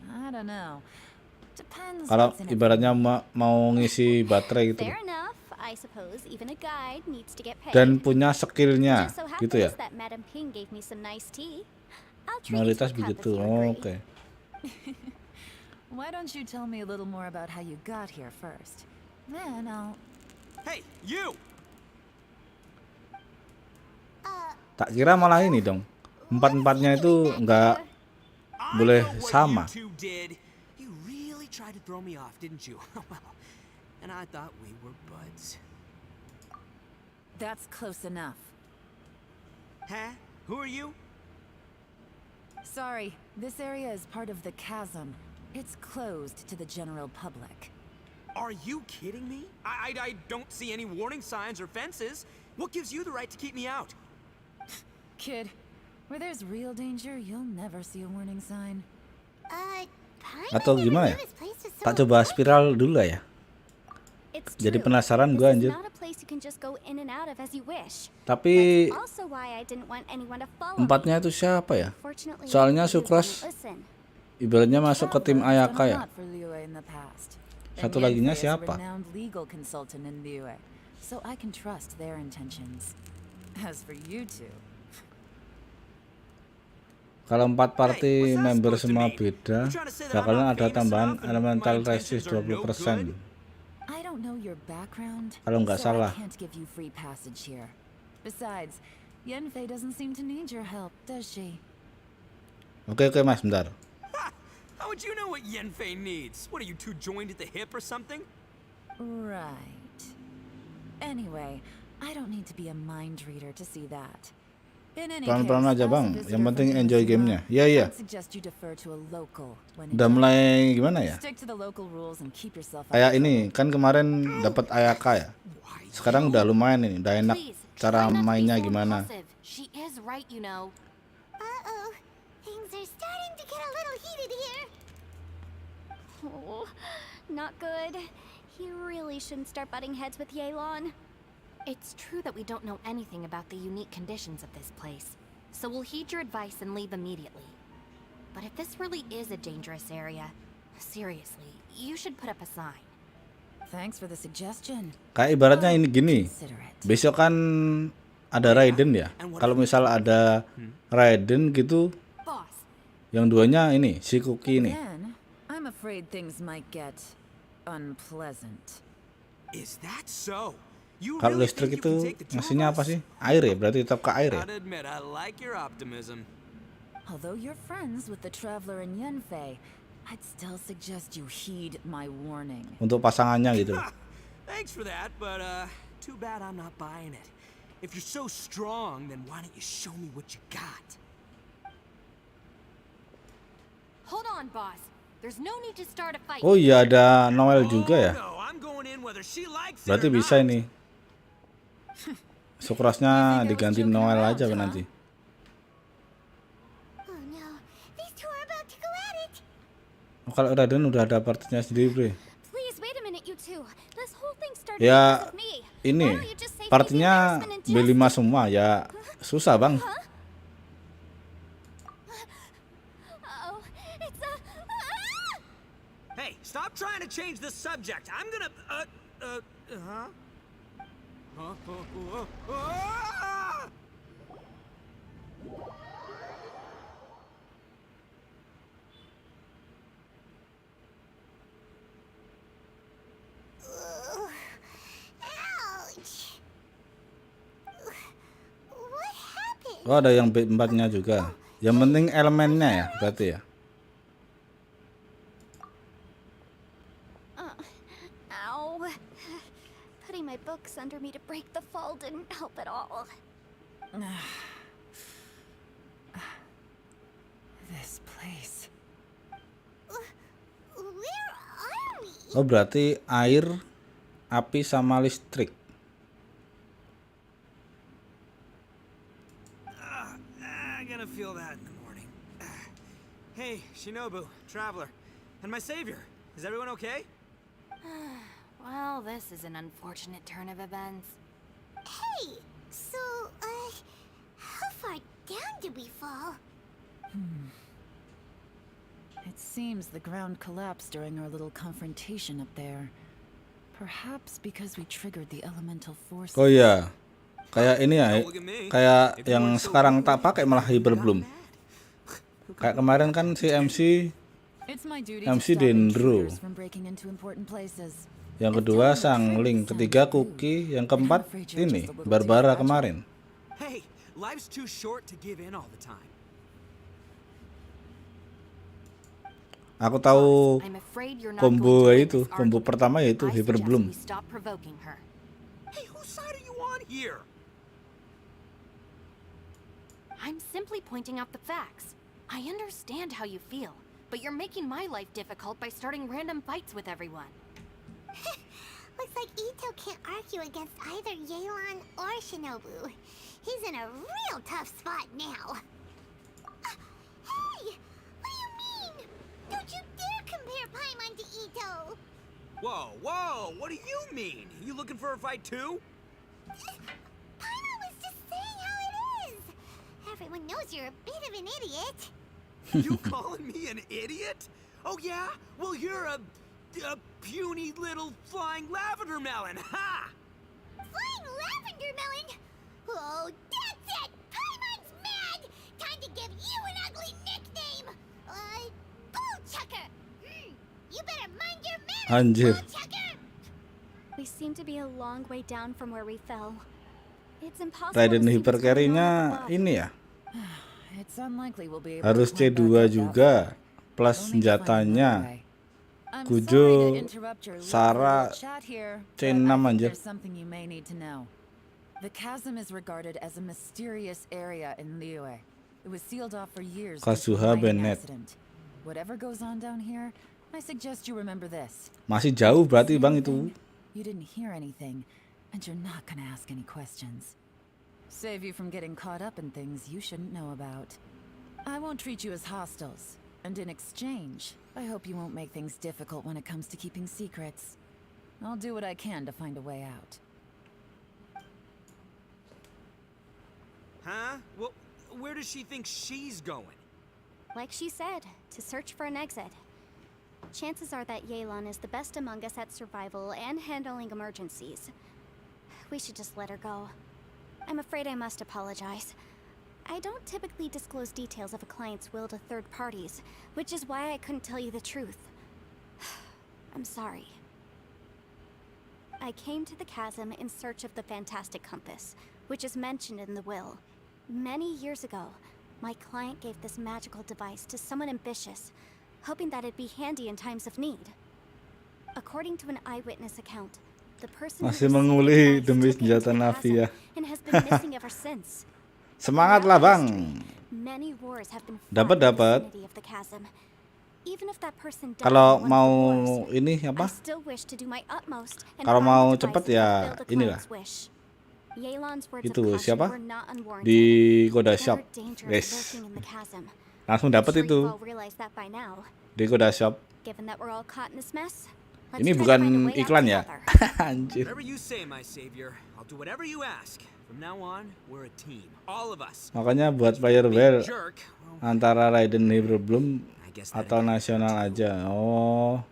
I don't know. Depends Kalau what's in it for ibaratnya me. mau ngisi baterai gitu loh. Fair enough. I suppose even a guide needs to get paid. Dan punya skillnya Just so gitu ya. happens that Madam Ping gave me some nice tea. I'll treat you to Mayoritas a cup begitu. if you Oh, agree. oke. Why don't you tell me a little more about how you got here first? Then I'll... Hey, you! Tak kira malah ini dong. Empat-empatnya itu nggak I boleh know what sama. you two did. You really tried to throw me off, didn't you? Well, and I thought we were buds. That's close enough. Huh? Who are you? Sorry, this area is part of the chasm. It's closed to the general public. Are you kidding me? I don't see any warning signs or fences. What gives you the right to keep me out? Kid, where there's real danger, you'll never see a warning sign. Paimon Atau never gimana knew ya? this place was so Tak coba important. spiral dulu lah ya. It's Jadi true. penasaran This gue is anjir. not a place you can just go in and out of as you wish. Tapi That's also why I didn't want anyone to follow empatnya me. itu siapa ya? Fortunately, Soalnya you Sukras didn't listen. ibaratnya masuk ke tim Traveler has Ayaka done a ya. lot for Liyue in the past. Satu And laginya Yanfei is a siapa? renowned legal consultant in Liyue, so I can trust their intentions. As for you two, Kalau 4 party Hey, what's that member supposed to semua mean? beda, You trying to say that I'm bakalan not ada famous tambahan enough and elemental my intentions resist are no 20%. I don't know your background, Kalau nggak so salah. I can't give you free passage here. Besides, Yanfei doesn't seem to need your help, does she? Oke Mas, bentar. Ha! How would you know what Yenfei needs? What are you, two joined at the hip or something? Right. Anyway, I don't need to be a mind reader to see that. In any Pelan-pelan case, aja as a Bang, visitor yang penting from enjoy Hiroshima, gamenya. Iya. I'd suggest you defer to a local when Udah in doubt. mulai gimana ya? Stick to the local rules and keep yourself out Kayak of ini, kan kemarin dapat Ayaka ya. Why Sekarang you? udah lumayan ini, udah enak Please, cara try not to be mainnya so gimana. impulsive. She is right, you know. Uh-oh. Things are starting to get a little heated here. Oh, not good. He really shouldn't start butting heads with Yelan. It's true that we don't know anything about the unique conditions of this place, so we'll heed your advice and leave immediately. But if this really is a dangerous area, seriously, you should put up a sign. Thanks for the suggestion. Kayak ibaratnya ini gini. Consider it. Besok kan ada Raiden ya. Kalau misal ada Raiden gitu, Boss, yang duanya ini si Kuki ini. Then, I'm afraid things might get unpleasant. Is that so? You Kalau really listrik think you itu can take the two of ngasihnya apa us? sih? Air ya, berarti tetap ke air ya. Gotta admit, I like your optimism. Although you're friends with the Traveler and Yanfei, I'd still suggest you heed my warning. Untuk pasangannya gitu. Thanks for that, but too bad I'm not buying it. If you're so strong, then why don't you show me what you got? hold on, boss. There's no need to start a fight. Oh iya, ada Noel juga ya. Oh, no, I'm going in whether she likes it Berarti or bisa not. ini. Sukrasnya diganti Noel aja nanti. Oh no, these two are about to go at it. Oh, kalau Raiden udah ada partinya sendiri, Bre. Please wait a minute, you two. This whole thing started Ya, because of me. ini Why don't you just save me the partinya embarrassment and B5 semua ya. Susah, Bang. Uh-oh, it's a... Hey, stop trying to change the subject. I'm gonna. Huh? Ah! Ugh. Ouch. What happened? Oh, ada yang B4-nya juga. Yang penting elemennya ya, berarti ya. Ow. Putting my books under me to break the fall didn't help at all. This place. Where are we? Oh, berarti air, api sama listrik. I'm gonna feel that in the morning. Hey, Shinobu, Traveler, and my savior. Is everyone okay? Well, this is an unfortunate turn of events. Hey, so, how far down did we fall? It seems the ground collapsed during our little confrontation up there. Perhaps because we triggered the elemental forces. Oh iya. Kayak ini ya, Don't look at me. kayak If you yang weren't so sekarang weak, tak pakai malah Hyper got Bloom. mad. Kayak kemarin kan si MC, It's my duty MC to stop Dendro. intruders from breaking into important places. yang kedua Sang Ling, ketiga Kuki, yang keempat ini Barbara kemarin. Hey, life's too short to give in all the time. Aku tahu I'm afraid you're not combo going to win itu, this combo argument. pertama yaitu I Hyper suggest Bloom. we stop provoking her. Hey, whose side are you on here? I'm simply pointing out the facts. I understand how you feel, but you're making my life difficult by starting random fights with everyone. Looks like Ito can't argue against either Yelan or Shinobu. He's in a real tough spot now. Hey! What do you mean? Don't you dare compare Paimon to Ito! Whoa, whoa, what do you mean? You looking for a fight too? Paimon was just saying how it is. Everyone knows you're a bit of an idiot. You calling me an idiot? Oh yeah? Well, you're a puny little flying lavender melon, ha! Flying lavender melon? Oh, that's it! Paimon's mad! Time to give you an ugly nickname! Bullchucker! You better mind your manners, Anjir. Bullchucker! We seem to be a long way down from where we fell. It's impossible Raiden to see what's going hipercarry-nya on up above. ini ya. It's unlikely we'll be able Harus to climb C2 back up that juga far. plus We'll need to find senjatanya. another way. I'm Kujo, sorry to interrupt your lovely Sarah, little chat here, C6 but I think anjir. there's something you may need to know. The chasm is regarded as a mysterious area in Liyue. It was sealed off for years due to a Kazuha mining Bennett. accident. Whatever goes on down here, I suggest you remember this. Masih jauh berarti See bang anything? itu. You didn't hear anything, and you're not gonna ask any questions. Save you from getting caught up in things you shouldn't know about. I won't treat you as hostiles, and in exchange, I hope you won't make things difficult when it comes to keeping secrets. I'll do what I can to find a way out. Huh? Well, where does she think she's going? Like she said, to search for an exit. Chances are that Yelan is the best among us at survival and handling emergencies. We should just let her go. I'm afraid I must apologize. I don't typically disclose details of a client's will to third parties, which is why I couldn't tell you the truth. I'm sorry. I came to the chasm in search of the fantastic compass, which is mentioned in the will. Many years ago, my client gave this magical device to someone ambitious, hoping that it'd be handy in times of need. According to an eyewitness account, the person who Masih received the menguli device demi took it into senjata the Navi chasm ya. and has been missing ever since. Semangat lah Throughout bang. history, many wars have been fought Dapat, in the dapat. vicinity of the chasm. Even if that person died Kalau in one of mau the wars, ini I apa? still wish to do my utmost and Kalau find mau the device cepet and ya fulfill the inilah. client's wish. Yelan's words Itu of caution siapa? were not unwarranted. Di Koda There Shop. are dangers Guys. lurking in the chasm. Langsung I'm dapat sure itu you've all realized that by now. di Koda Shop. Given that we're all caught in this mess, let's Ini try to bukan find a way out iklan ya. together. Anjir. Whatever you say, my savior. I'll do whatever you ask. From now on, we're a team. All of us. Makanya buat player Being a well jerk. Well, antara Raiden Hyperbloom I guess that atau nasional aja. Oh,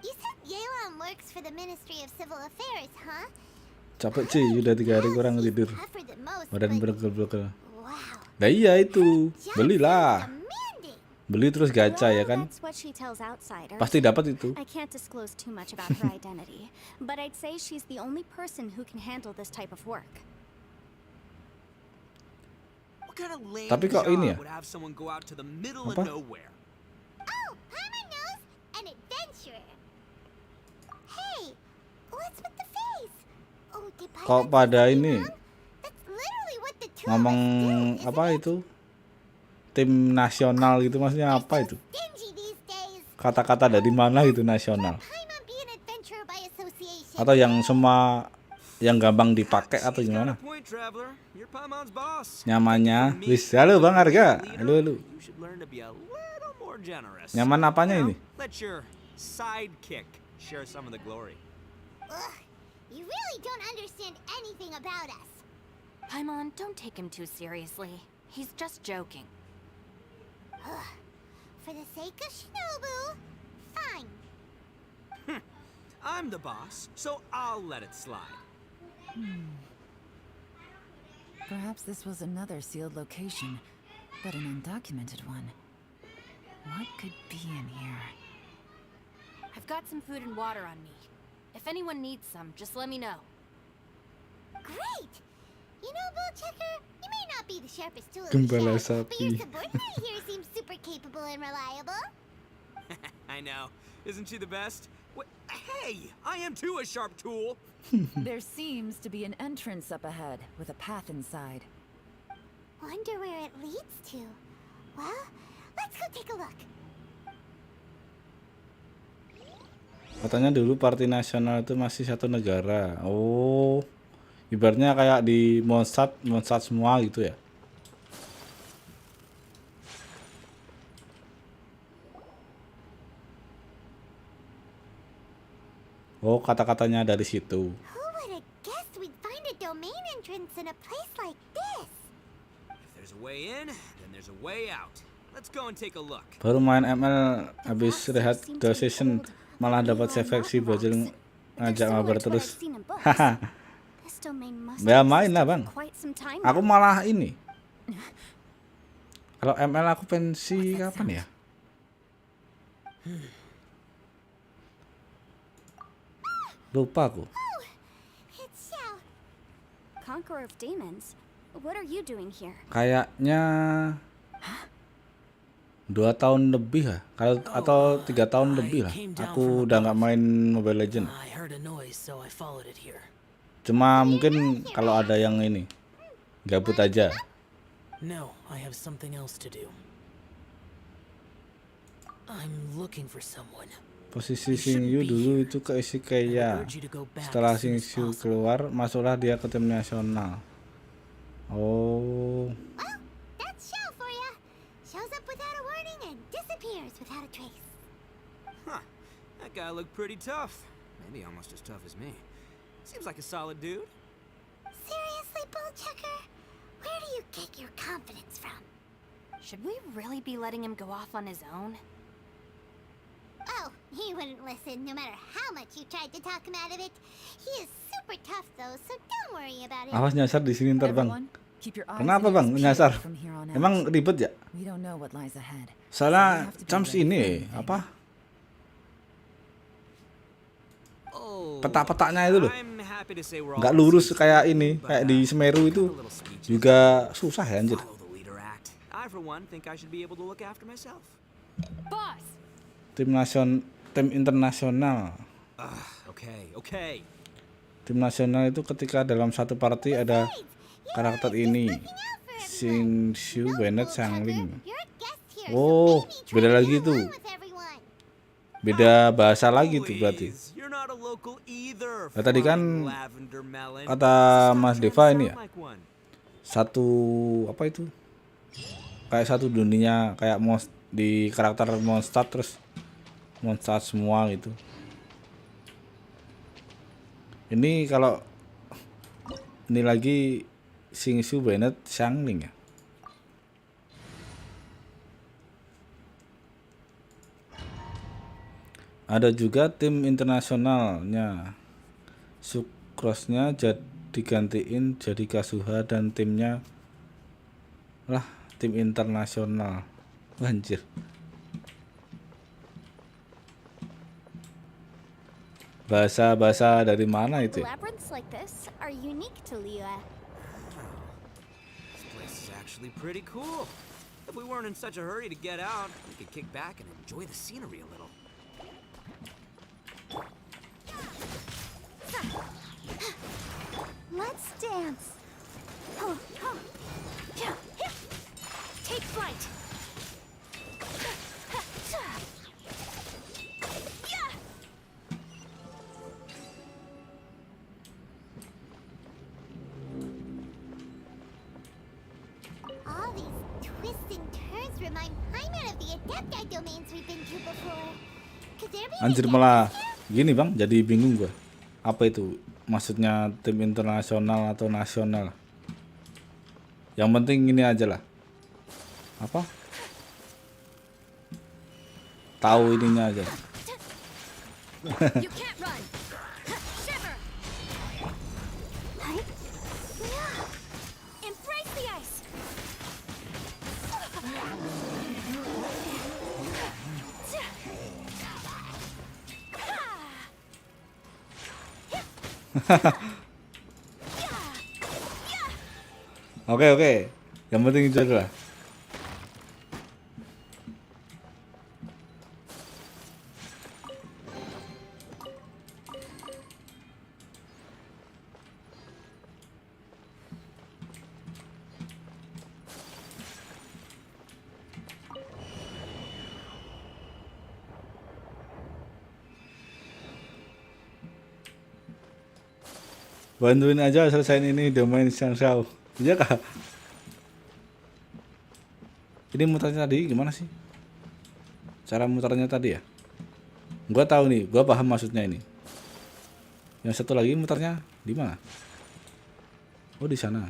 You said Yelan works for the Ministry of Civil Affairs, huh? capek sih udah 3 hari kurang He's tidur. tougher than most, Badan but beregel-beregel. wow. Nah iya itu, Job belilah. sounds demanding. Beli terus gacha ya Well, kan? that's what she tells outsiders. Pasti dapat itu. I can't disclose too much about her identity, but I'd say she's the only person who can handle this type of work. What kind of lame Tapi kok job ini ya? would have someone go out to the middle Apa? of nowhere? Oh, Paimon knows! An adventurer! Hey! What's with the face? Oh, did Paimon Kok pada say ini wrong? That's literally what the two ngomong of us do, apa isn't it? itu? Tim nasional gitu maksudnya apa itu? Stingy these days. Kata-kata dari mana gitu nasional? Paimon be an adventurer by association. Atau yang semua yang gampang dipakai atau She's got gimana? a point, traveler. You're Paimon's boss. Nyamannya, For me, wis halo Bang Harga. leader, Halo halo. You should learn to be a little more generous. Nyaman apanya You know, ini? Let your sidekick share some of the glory. Ugh, you really don't understand anything about us. Paimon, don't take him too seriously. He's just joking. For the sake of Shinobu, fine. I'm the boss, so I'll let it slide. Perhaps this was another sealed location, but an undocumented one. What could be in here? I've got some food and water on me. If anyone needs some, just let me know. Great! You know, Bullchecker, you may not be the sharpest tool in Gembala the shed, but your sapi. subordinate here seems super capable and reliable. I know. Isn't she the best? Hey, I am too a sharp tool. There seems to be an entrance up ahead with a path inside. Wonder where it leads to. Well, let's go take a look. Katanya dulu partai nasional itu masih satu negara. Oh, ibaratnya kayak di Mondstadt semua gitu ya. Oh, kata-katanya dari situ. Who would have guessed we'd find a domain entrance in a place like this? If there's a way in, then there's a way out. Let's go and take a look. Baru main ML habis rehat 2 session malah dapat seleksi belajar ngajak ngabar terus. Haha. Ya main lah bang. Aku malah ini. Kalau ML aku pensi kapan ya? Lupa aku. It's Xiao. Conqueror of Demons? What are you doing here? Kayaknya 2 tahun lebih ya, atau 3 tahun lebih lah. Aku udah nggak main Mobile Legend. I heard a noise, so I followed it here. Cuma mungkin kalau ada yang ini gabut aja. No, I have something else to do. I'm looking for someone. Posisi Xingyu dulu itu keisi kayak setelah Xingyu keluar, masuklah dia ke tim nasional. Oh, Well, that's Xiao for ya. Shows up without a warning and disappears without a trace. Huh. That guy looked pretty tough. Maybe almost as tough as me. Seems like a solid dude. Seriously, Bullchecker? Where do you get your confidence from? Should we really be letting him go off on his own? Oh, he wouldn't listen no matter how much you tried to talk him out of it. He is super tough though, so don't worry about it. awas nyasar di sini ntar bang. Everyone, keep your eyes Kenapa and bang ears nyasar? peeled from here on out. Emang ribet ya? We don't know what lies ahead. Soalnya Chams ini apa? Oh. Peta-petanya itu loh. I'm happy to say we're all Nggak on the lurus same kayak page, ini, but, kayak di Semeru itu a little speechy. juga susah ya anjir. Follow the leader act. I for one think I should be able to look after myself. Boss! Tim internasional. Okay. Tim nasional itu ketika dalam satu party ada karakter ini, Xingyu Bennett Shangling. You're a guest here, Oh, so maybe beda try to lagi get tuh. along with everyone. Beda bahasa lagi tuh berarti. Please, you're not a local either, Nah, tadi kan flying lavender melon. kata Stop Mas trying to Deva ini sound ya, like one. satu apa itu? Kayak satu dunia, kayak di karakter Mondstadt terus Mondstadt semua gitu. Ini kalau ini lagi Xingyu Bennett Shangling ya. Ada juga tim internasionalnya. Sukrosnya digantiin jadi Kazuha dan timnya lah tim internasional. Anjir. Bahasa dari mana itu ya? Labyrinths like this are unique to Liyue. This place is actually pretty cool. If we weren't in such a hurry to get out, we could kick back and enjoy the scenery a little. Let's dance. Take flight. All these twists and turns remind Paimon of the Adepti domains we've been to before. Could there be an Anjir Adepti malah here? gini bang, jadi bingung gua. Apa itu? Maksudnya tim internasional atau nasional? Yang penting ini aja lah. Apa? Tahu ininya aja. You can't run. Shiver. Embrace the ice. Oke. Yang penting itu adalah. Bantuin aja selesain ini domain Xiao. Iya kah? Ini muternya tadi gimana sih? Cara muternya tadi ya? Gua tahu nih, gua paham maksudnya ini. Yang satu lagi muternya di mana? Oh, di sana.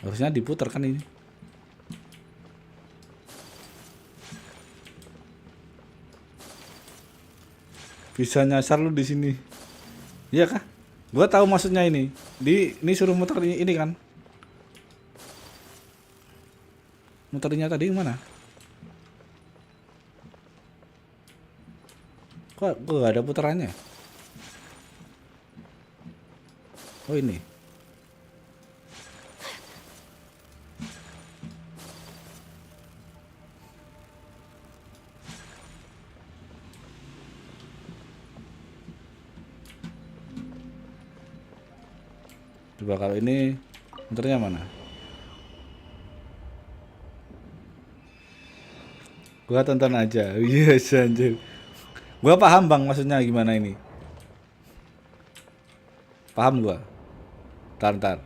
Harusnya diputar kan ini. Bisa nyasar lu di sini. Iya kah? Gua tahu maksudnya ini. Ini suruh muter ini kan. Muternya tadi mana? Kok gak ada putarannya? Oh, ini. Coba kalau ini muternya mana? Gua tonton aja. Yes, anjir. Gua paham bang maksudnya gimana ini. Paham gua. Ntar.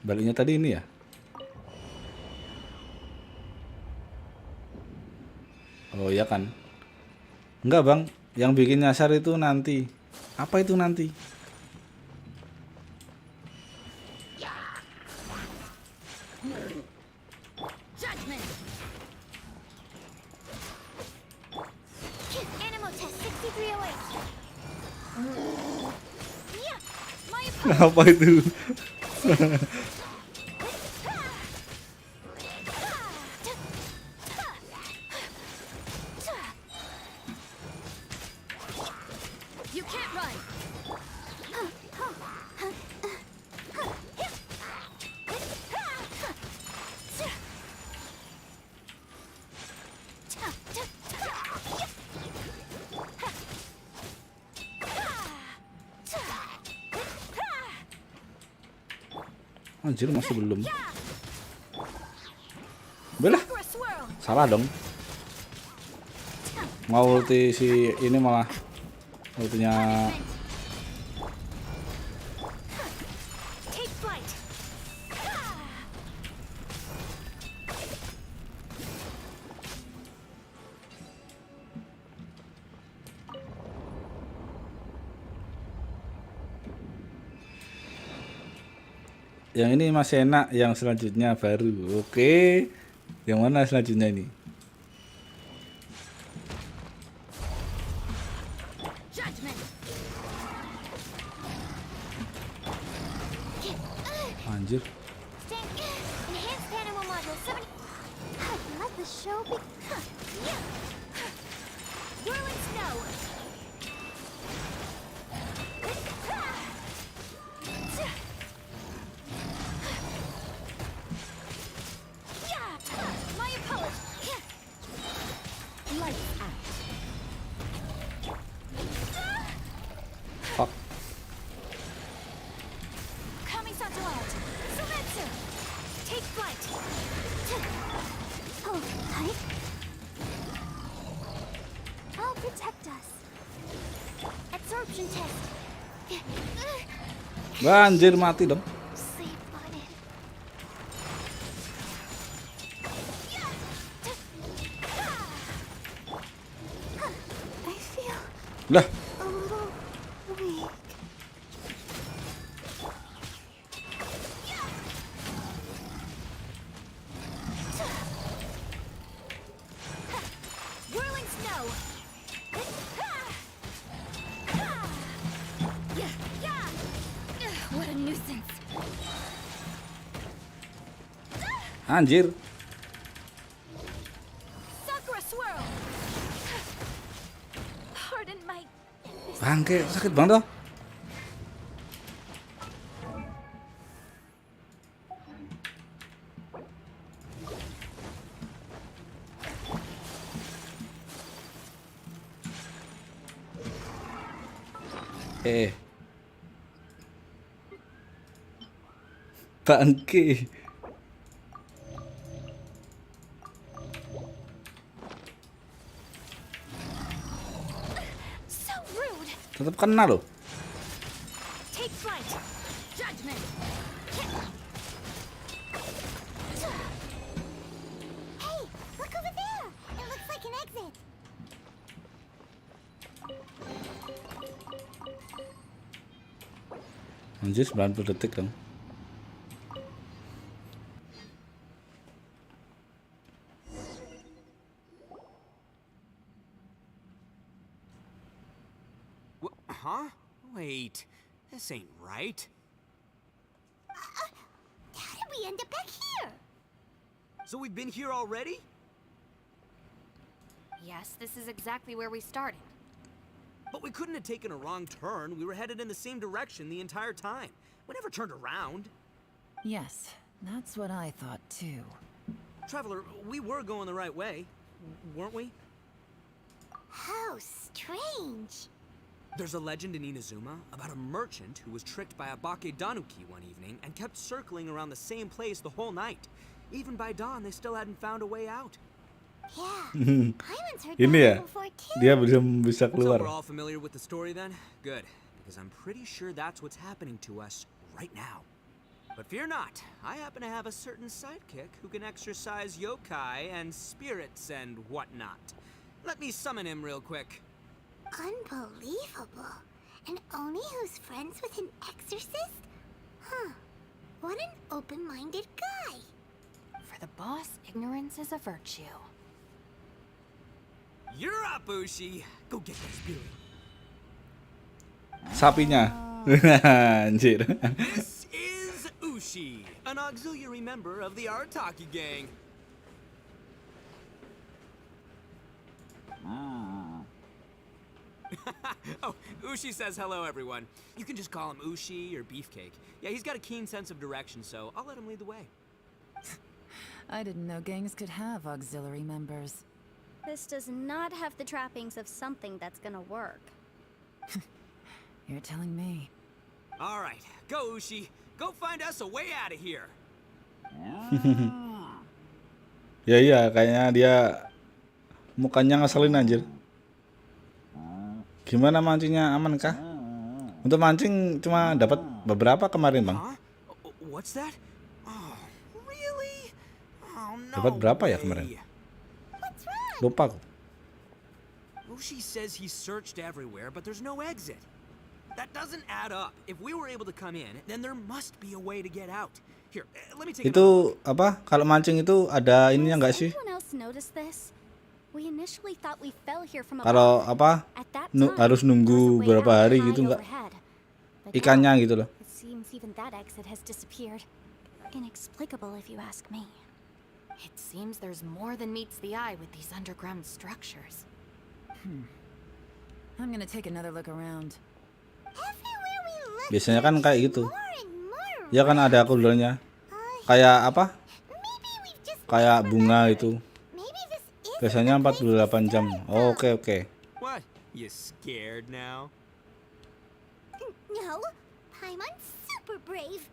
Baliknya tadi ini ya? Oh iya kan? Enggak bang, yang bikin nyasar itu nanti. Apa itu nanti? Animal test 6308. Yeah, my Apa itu? You can't run. Anjir masih belum. Belah. Salah dong. Mau ulti si ini malah ultinya take flight. yang ini masih enak, yang selanjutnya baru. Oke. Yang mana selanjutnya ini? Anjir. Enhanced animal module 70. Let the show be. Yeah. Whirling snow. My apologies. Lights out. Fuck. Kamisato out. Sumetsu. Take flight. Oh, hi. I'll protect us. Absorption test. Anjir mati dong. Sleep on it. I feel Lah, a little weak. Whirling snow. What a nuisance. anjir. Sakura swirl. Pardon my. Bangke, sakit banget toh. Eh. Bangke. So rude! Tetap kena loh. Take flight! Judgment! Hey, look over there! It looks like an exit. Anjir 90 detik dong. Huh? Wait, this ain't right. How did we end up back here? So we've been here already? Yes, this is exactly where we started. But we couldn't have taken a wrong turn. We were headed in the same direction the entire time. We never turned around. Yes, that's what I thought too. Traveler, we were going the right way, weren't we? How strange. There's a legend in Inazuma about a merchant who was tricked by a Bakedanuki one evening and kept circling around the same place the whole night. Even by dawn, they still hadn't found a way out. Yeah, Paimon's heard Ini ya, that before too. dia bisa So we're keluar. all familiar with the story then? Good, because I'm pretty sure that's what's happening to us right now. But fear not, I happen to have a certain sidekick who can exercise yokai and spirits and whatnot. Let me summon him real quick. Unbelievable. An Oni who's friends with an exorcist? Huh. What an open-minded guy. For the boss, ignorance is a virtue. You're up, Ushi. Go get that spirit. Sapinya. Anjir. This is Ushi, an auxiliary member of the Arataki gang. Oh, Ushi says hello, everyone. You can just call him Ushi or Beefcake. Yeah, he's got a keen sense of direction, so I'll let him lead the way. I didn't know gangs could have auxiliary members. This does not have the trappings of something that's gonna work. You're telling me. All right, go, Ushi. Go find us a way out of here. Ya iya, kayaknya dia mukanya ngeselin anjir. Gimana mancingnya, aman kah? Untuk mancing cuma dapat beberapa kemarin, Bang. Huh? What's that? Oh, really? Oh, no Dapat berapa ya way. kemarin? What's wrong? Lupa aku. Ushi says he searched everywhere, but there's no exit. That doesn't add up. If we were able to come in, then there must be a way to get out. Here, let me take Itu apa? Kalau mancing itu ada ininya enggak sih? Anyone else notice this? We initially thought we fell here from Kalau above. apa? At that Harus time, nunggu there was a way berapa out hari high gitu enggak? overhead. But Ikannya now, gitu loh. it seems even that exit has disappeared. Inexplicable if you ask me. It seems there's more than meets the eye with these underground structures. I'm gonna take another look around. Everywhere we look, Biasanya kan kayak gitu. more and more Ya kan ada koridornya. Kayak apa? Maybe we've just Kayak missed bunga remembering. itu. Maybe this isn't Biasanya the place we 48 jam. started Oh, from. oke. What? You scared now? No, Paimon's super brave.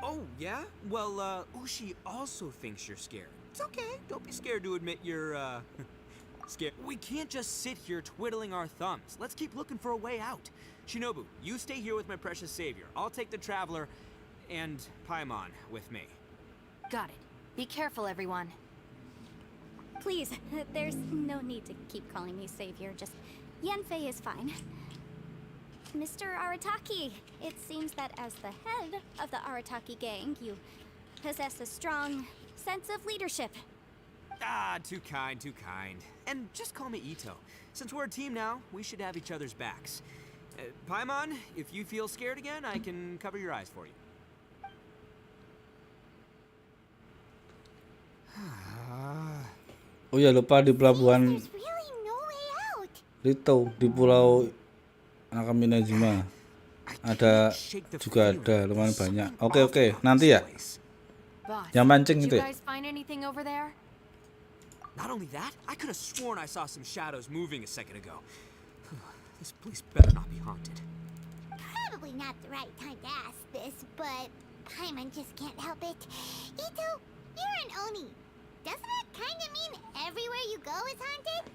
Oh, yeah? Well, Ushi also thinks you're scared. It's okay. Don't be scared to admit you're, scared. We can't just sit here twiddling our thumbs. Let's keep looking for a way out. Shinobu, you stay here with my precious savior. I'll take the Traveler and Paimon with me. Got it. Be careful, everyone. Please, there's no need to keep calling me savior. Just Yanfei is fine. Mr. Arataki, it seems that as the head of the Arataki gang, you possess a strong sense of leadership. Ah, too kind, too kind. And just call me Ito. Since we're a team now, we should have each other's backs. Paimon, if you feel scared again, I can cover your eyes for you. Oh ya lupa di pelabuhan There's really no way out. Rito di pulau Nakaminajima ada juga ada lumayan banyak. Oke, nanti ya. Boss, Yang mancing did itu you ya? guys find anything over there? Not only that, I could have sworn I saw some shadows moving a second ago. This place better not be haunted. Probably not the right time to ask this, but Paimon just can't help it. Ito, you're an Oni. Doesn't that kind of mean everywhere you go is haunted?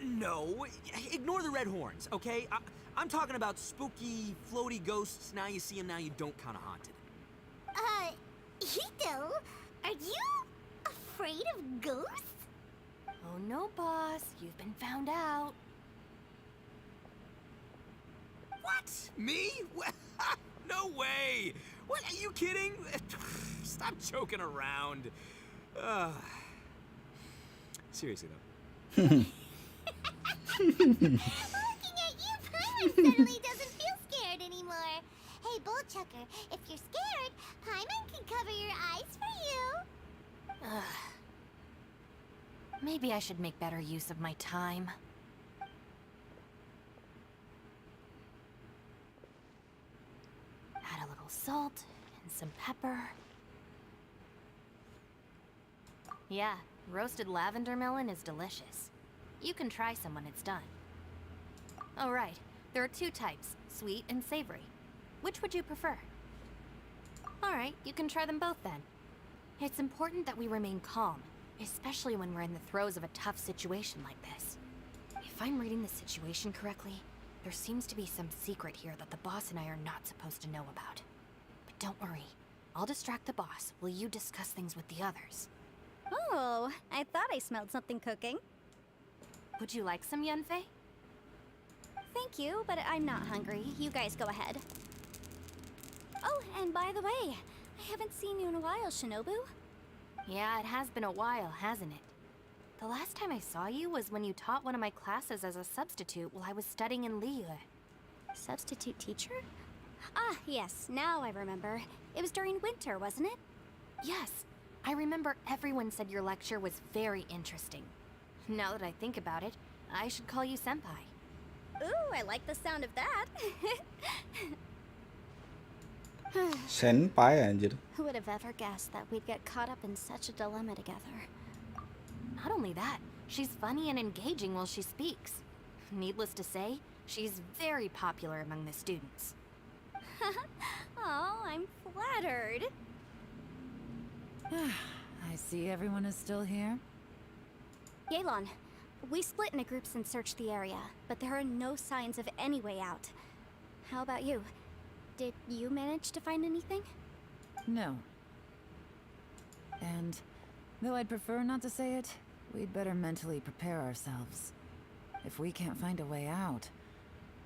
No, ignore the red horns, okay? I'm talking about spooky, floaty ghosts. Now you see them, now you don't kind of haunted. Ito, are you afraid of ghosts? Oh no, boss. You've been found out. What? Me? No way! What, are you kidding? Stop joking around. Seriously, though. Looking at you, Paimon suddenly doesn't feel scared anymore. Hey, Bullchucker, if you're scared, Paimon can cover your eyes for you. Maybe I should make better use of my time. Add a little salt and some pepper. Yeah, roasted lavender melon is delicious. You can try some when it's done. Oh right, there are two types, sweet and savory. Which would you prefer? Alright, you can try them both then. It's important that we remain calm, especially when we're in the throes of a tough situation like this. If I'm reading the situation correctly, there seems to be some secret here that the boss and I are not supposed to know about. But don't worry, I'll distract the boss while you discuss things with the others. Oh, I thought I smelled something cooking. Would you like some Yunfei? Thank you, but I'm not hungry. You guys go ahead. Oh, and by the way, I haven't seen you in a while, Shinobu. Yeah, it has been a while, hasn't it? The last time I saw you was when you taught one of my classes as a substitute while I was studying in Liyue. Substitute teacher? Ah, yes, now I remember. It was during winter, wasn't it? Yes, I remember everyone said your lecture was very interesting. Now that I think about it, I should call you senpai. Ooh, I like the sound of that. Senpai anjir. Who would have ever guessed that we'd get caught up in such a dilemma together? Not only that, she's funny and engaging while she speaks. Needless to say, she's very popular among the students. Oh, I'm flattered. I see everyone is still here. Yelan, we split into groups and searched the area, but there are no signs of any way out. How about you? Did you manage to find anything? No. And though I'd prefer not to say it, we'd better mentally prepare ourselves. If we can't find a way out,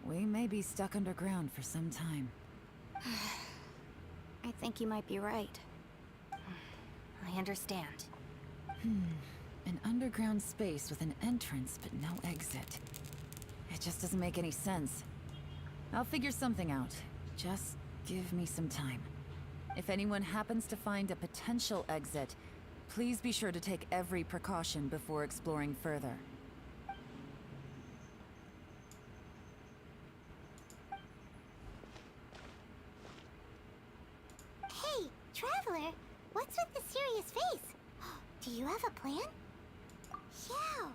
we may be stuck underground for some time. I think you might be right. I understand. An underground space with an entrance but no exit. It just doesn't make any sense. I'll figure something out. Just give me some time. If anyone happens to find a potential exit, please be sure to take every precaution before exploring further. Hey, Traveler, what's with the serious face? Do you have a plan? Yeah.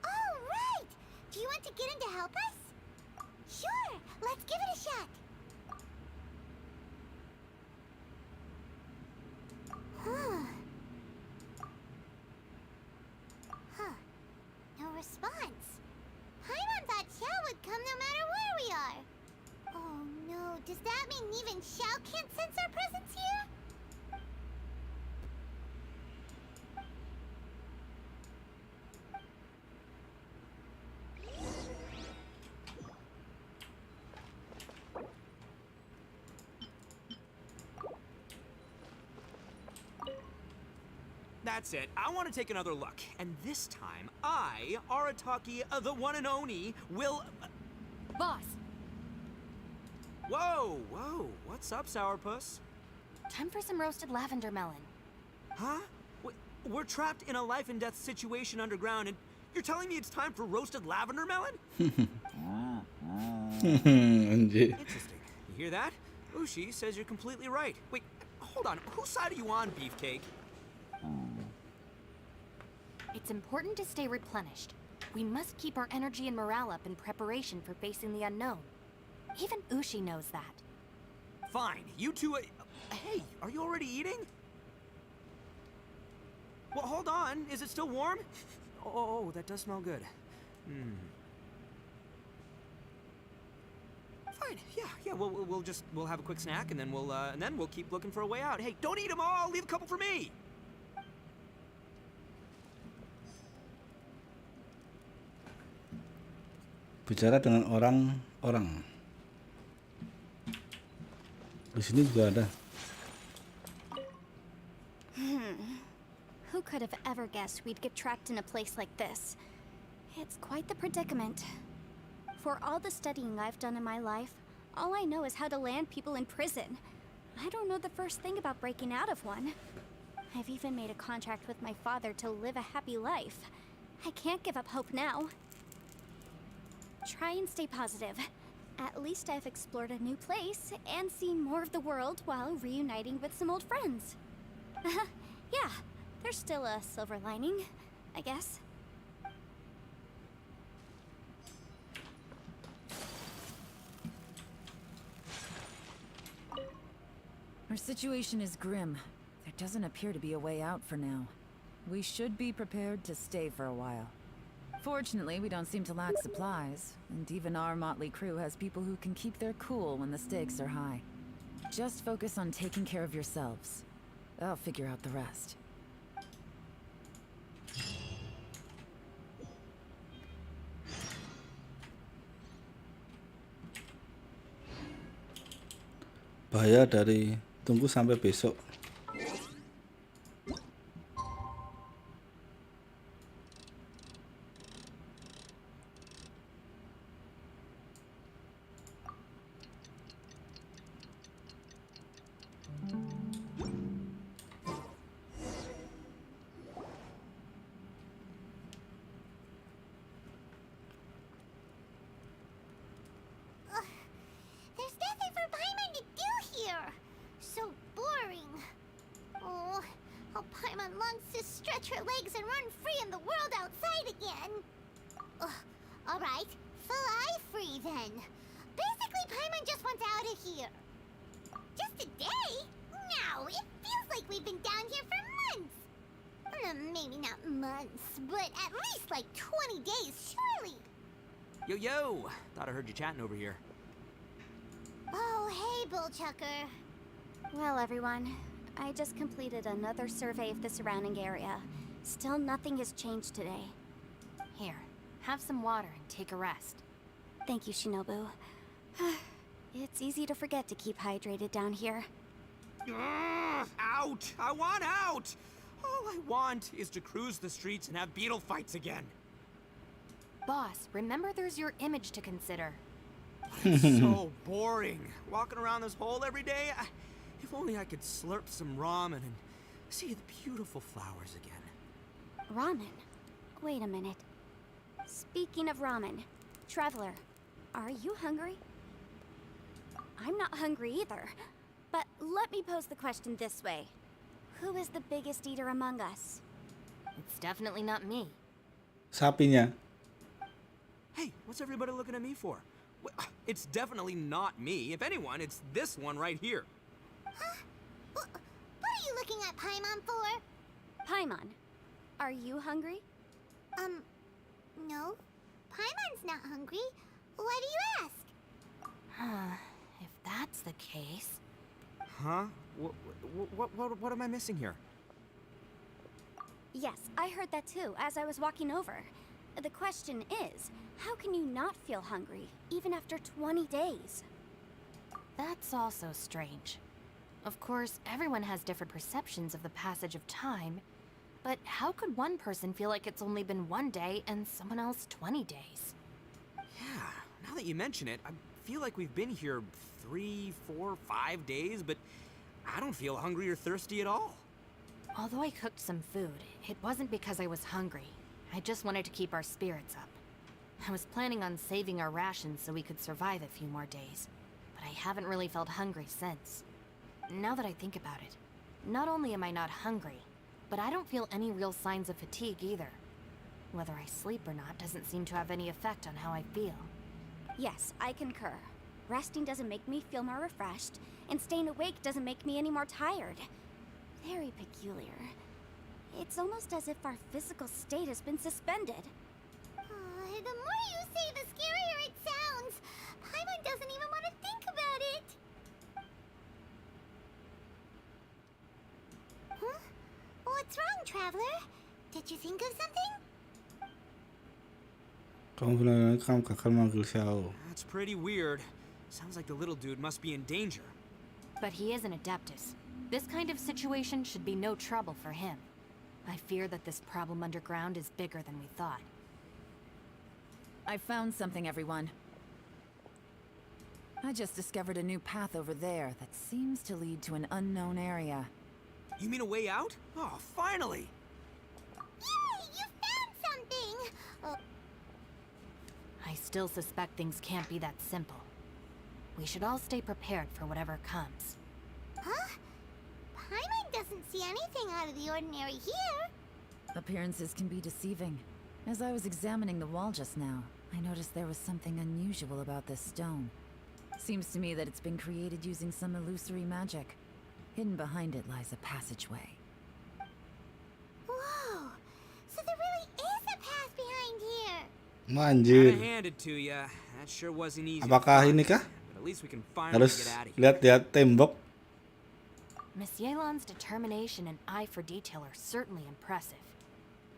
Oh, right! Do you want to get in to help us? Sure, let's give it a shot. Huh. No response. Paimon thought Xiao would come no matter where we are. Oh no, does that mean even Xiao can't sense our presence here? That's it. I want to take another look. And this time, I, Arataki, the one and only, will... Boss, Whoa, whoa. What's up, Sourpuss? time for some roasted lavender melon. Huh? We're trapped in a life and death situation underground, and you're telling me it's time for roasted lavender melon? Anjir. Interesting. You hear that? Ushi says you're completely right. Wait, hold on. Whose side are you on, Beefcake? It It's important to stay replenished. We must keep our energy and morale up in preparation for facing the unknown. Even Ushi knows that. Fine, you two. Hey, are you already eating? Well, hold on. Is it still warm? Oh, that does smell good. Fine. Yeah. We'll have a quick snack, and then we'll keep looking for a way out. Hey, don't eat them all. Leave a couple for me. Bicara dengan orang-orang. Di sini juga ada. Who could have ever guessed we'd get trapped in a place like this? It's quite the predicament. For all the studying I've done in my life, all I know is how to land people in prison. I don't know the first thing about breaking out of one. I've even made a contract with my father to live a happy life. I can't give up hope now. Try and stay positive. At least I've explored a new place and seen more of the world while reuniting with some old friends. Yeah, there's still a silver lining, I guess. Our situation is grim. There doesn't appear to be a way out for now. We should be prepared to stay for a while. Fortunately, we don't seem to lack supplies, and even our motley crew has people who can keep their cool when the stakes are high. Just focus on taking care of yourselves. I'll figure out the rest. Bahaya dari tunggu sampai besok. There's nothing for Paimon to do here. So boring. Oh, how Paimon longs to stretch her legs and run free in the world outside again. Alright, fly free then. Basically, Paimon just wants out of here. Just a day? No, it feels like we've been down here for months. Maybe not months, but at least like 20 days, surely. Yo. Thought I heard you chatting over here. Oh, hey, Bullchucker. Well, everyone, I just completed another survey of the surrounding area. Still nothing has changed today. Here, have some water and take a rest. Thank you, Shinobu. It's easy to forget to keep hydrated down here. Out! I want out! All I want is to cruise the streets and have beetle fights again. Boss, remember there's your image to consider. So boring. Walking around this hole every day. If only I could slurp some ramen and see the beautiful flowers again. Ramen? Wait a minute. Speaking of ramen, Traveler, are you hungry? I'm not hungry either. But let me pose the question this way. Who is the biggest eater among us? It's definitely not me. Sapinya. Hey, what's everybody looking at me for? It's definitely not me. If anyone, it's this one right here. Huh? What are you looking at Paimon for? Paimon, are you hungry? No. Paimon's not hungry. Why do you ask? If that's the case... Huh? What am I missing here? Yes, I heard that too, as I was walking over. The question is, how can you not feel hungry, even after 20 days? That's also strange. Of course, everyone has different perceptions of the passage of time, but how could one person feel like it's only been 1 day and someone else 20 days? Yeah, now that you mention it, I feel like we've been here 3, 4, 5 days, but I don't feel hungry or thirsty at all. Although I cooked some food, it wasn't because I was hungry. I just wanted to keep our spirits up. I was planning on saving our rations so we could survive a few more days, but I haven't really felt hungry since. Now that I think about it, not only am I not hungry, but I don't feel any real signs of fatigue either. Whether I sleep or not doesn't seem to have any effect on how I feel. Yes, I concur. Resting doesn't make me feel more refreshed, and staying awake doesn't make me any more tired. Very peculiar. It's almost as if our physical state has been suspended. The more you say, the scarier it sounds. Paimon doesn't even want to think about it. Huh? What's wrong, Traveler? Did you think of something? Kamu bilang kamu kakak manggil Xiao. That's pretty weird. Sounds like the little dude must be in danger. But he is an Adeptus. This kind of situation should be no trouble for him. I fear that this problem underground is bigger than we thought. I found something, everyone. I just discovered a new path over there that seems to lead to an unknown area. You mean a way out? Oh, finally! Yay! You found something! I still suspect things can't be that simple. We should all stay prepared for whatever comes. Huh? Paimon doesn't see anything out of the ordinary here. Appearances can be deceiving. As I was examining the wall just now, I noticed there was something unusual about this stone. Seems to me that it's been created using some illusory magic. Hidden behind it lies a passageway. Whoa! So there really is a path behind here. Gotta Anjir. hand it to ya. That sure wasn't easy. to Apakah find, ini kah? But at least we can finally Harus get out of here. lihat-lihat tembok. Miss Yelan's determination and eye for detail are certainly impressive.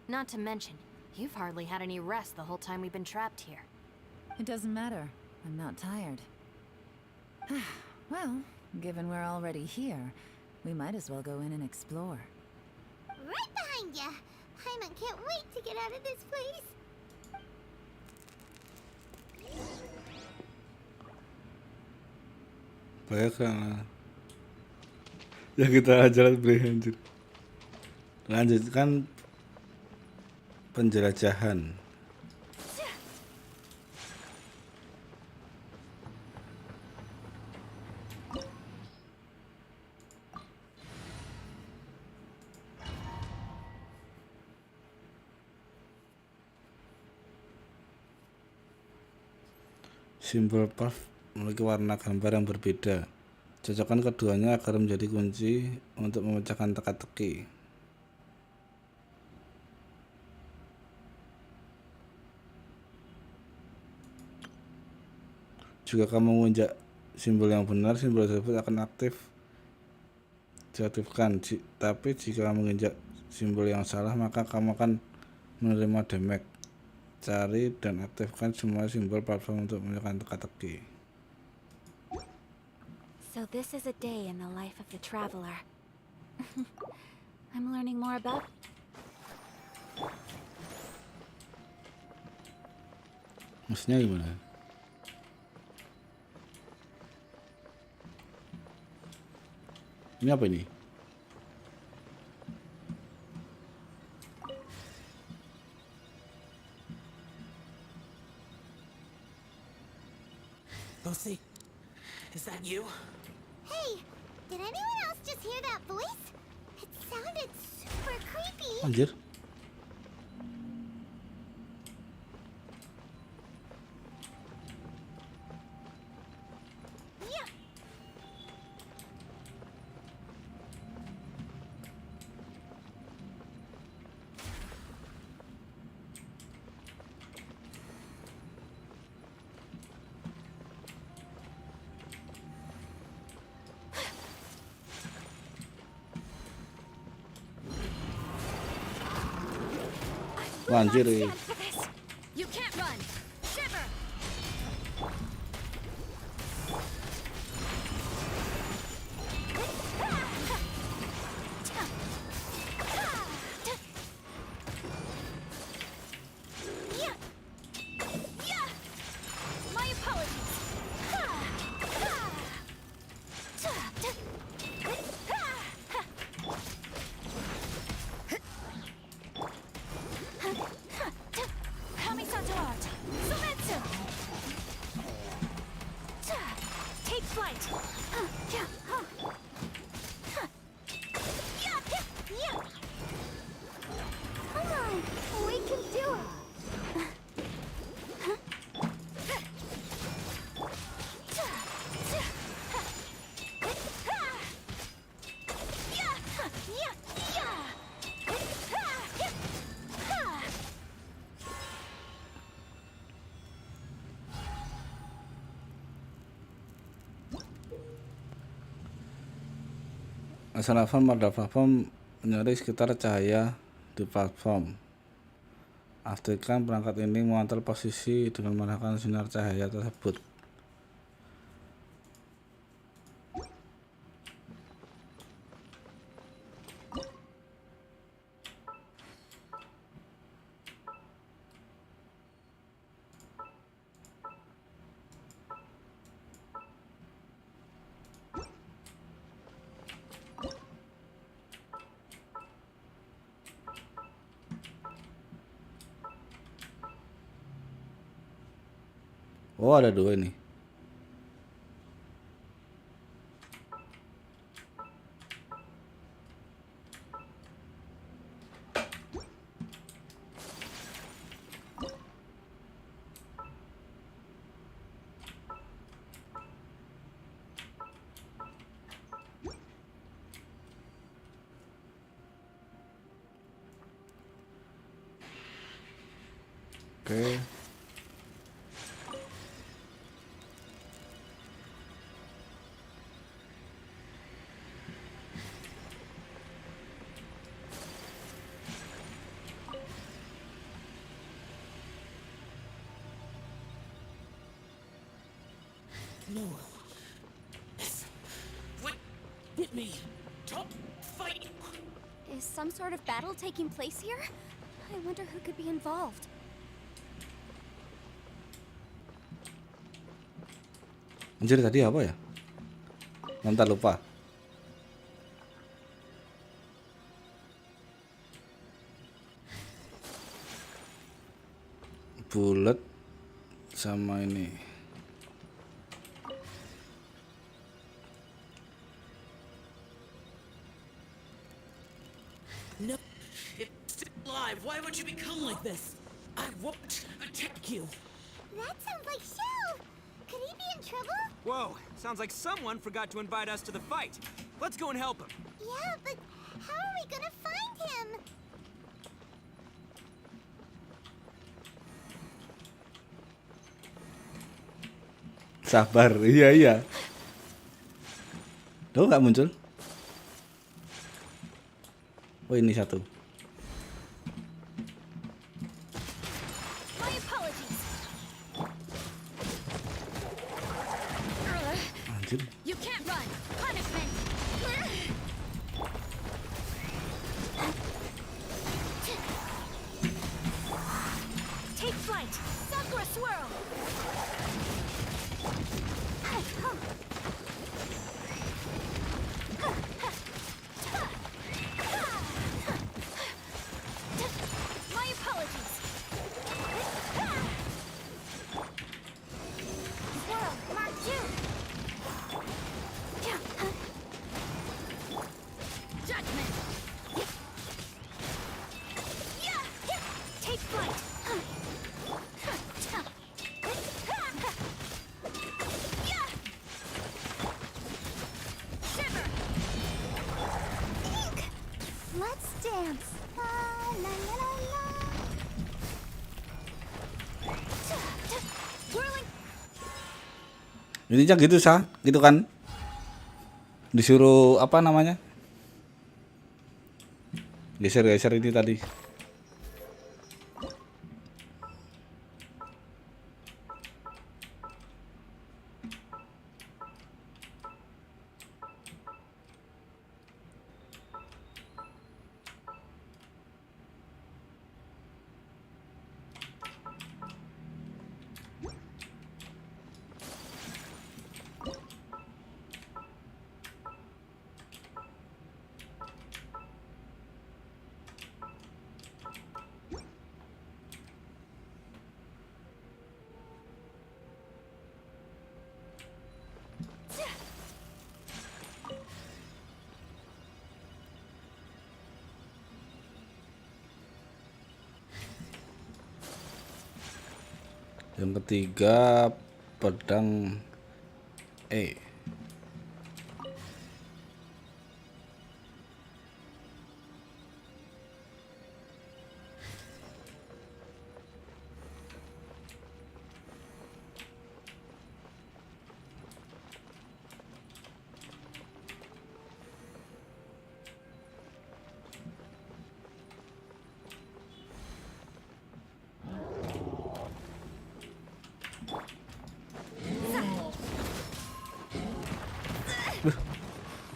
Not to mention, you've hardly had any rest the whole time we've been trapped here. It doesn't matter. I'm not tired. Well, given we're already here, we might as well go in and explore. Right behind ya. Paimon can't wait to get out of this place. Banyak kan. Ya kita jalan beri anjir. Lanjutkan penjelajahan. Simbol puff memiliki warna gambar yang berbeda. Cocokkan keduanya agar menjadi kunci untuk memecahkan teka-teki. Jika kamu menginjak simbol yang benar, simbol tersebut akan diaktifkan. Tapi jika kamu menginjak simbol yang salah, maka kamu akan menerima damage. Cari dan aktifkan semua simbol platform untuk menekan teka-teki. So this is a day in the life of the traveler. I'm learning more about... Maksudnya gimana? Ini apa ini? Lucy, is that you? Hey, did anyone else just hear that voice? It sounded super creepy. Anjir. Yeah. Wah, anjir. Stand for this. You can't run. Shiver. My apologies. Kami Santo Art. Asal platform pada platform menyaring sekitar cahaya di platform. Pastikan perangkat ini mengatur posisi dengan mengarahkan sinar cahaya tersebut. Oh, ada dua ini. Oke. No. Yes. What? Hit me. Don't fight. Is some sort of battle taking place here? I wonder who could be involved. Anjir tadi apa ya? Bentar lupa. Bullet sama ini. No. It's still alive. Why would you become like this? I won't attack you. That sounds like Shell. Could he be in trouble? Whoa, sounds like someone forgot to invite us to the fight. Let's go and help him. Yeah, but how are we gonna find him? Sabar, iya. Loh, nggak muncul? Oh, ini satu. My apologies. Anjir. You can't run. Punishment. Take flight. Sakura swirl. My apologies. Swirl, Mark 2. Judgment. Take flight. Shiver. Ink! Let's dance. La la la la la. Whirling. Ininya gitu gitu kan? Disuruh apa namanya? Geser ini tadi. Yang ketiga pedang E.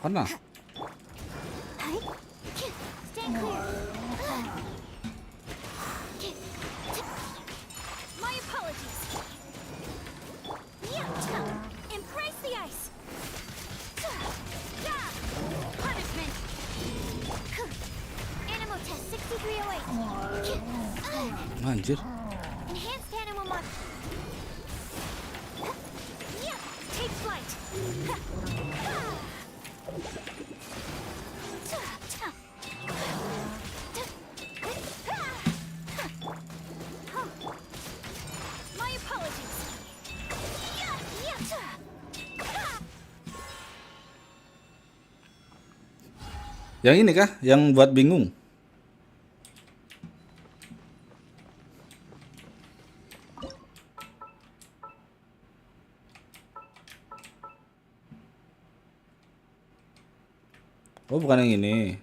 Pernah. Stand clear. My apologies. Embrace the ice. Punishment. Animal test 6308. Anjir. Enhanced animal mod. Take flight. My apologies. Yang ini kah? Yang buat bingung. Oh, bukan yang ini.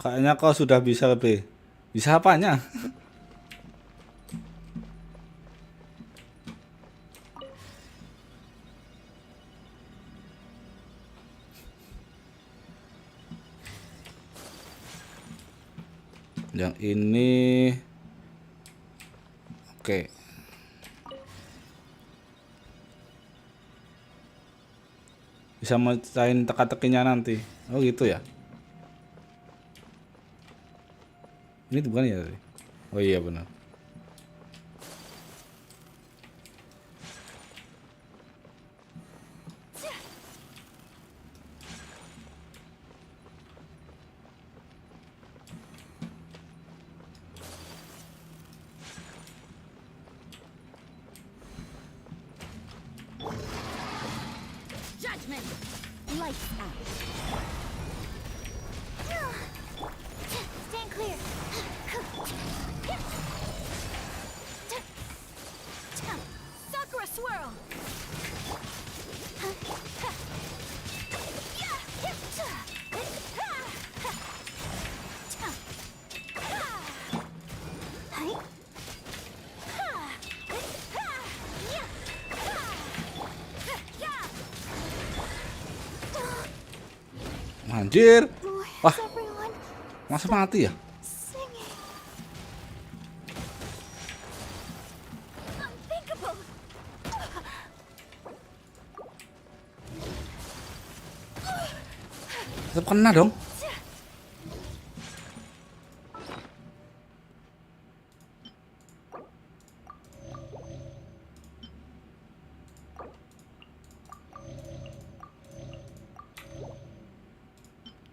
Kayaknya kau sudah bisa lebih. Bisa apanya? Yang ini. Oke. Bisa mecahin teka-tekinya nanti. Oh gitu ya. Ini tuh bukan ya tadi? Oh iya benar. Judgment. Lights out. Stand clear. Sakura swirl. Anjir. Wah, Everyone masa mati ya? singing. Unthinkable. Tetap kena dong.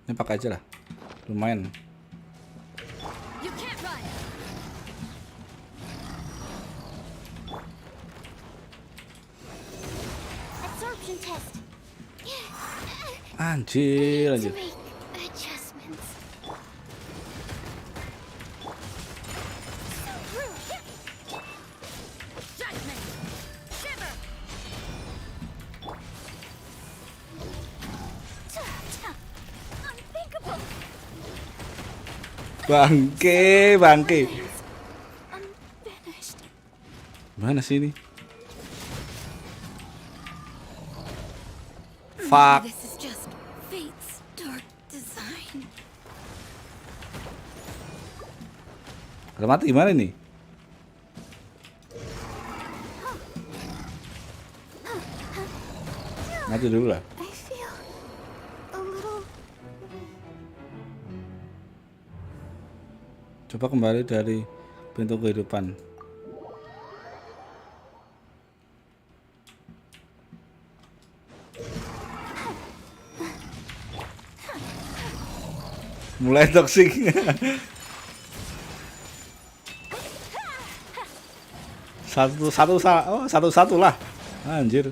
Ini pakai aja lah. Lumayan. You can't run. Absorption test. Anjir, To anjir. make adjustments. Judgment. Shiver. Unthinkable. Bangke, bangke. Unfinished. Mana sih ini? Fuck. This is just fate's dark design. Udah mati gimana nih? Mati dulu lah. I feel a little. Coba kembali dari pintu kehidupan. Mulai toksik. Satu lah. Anjir.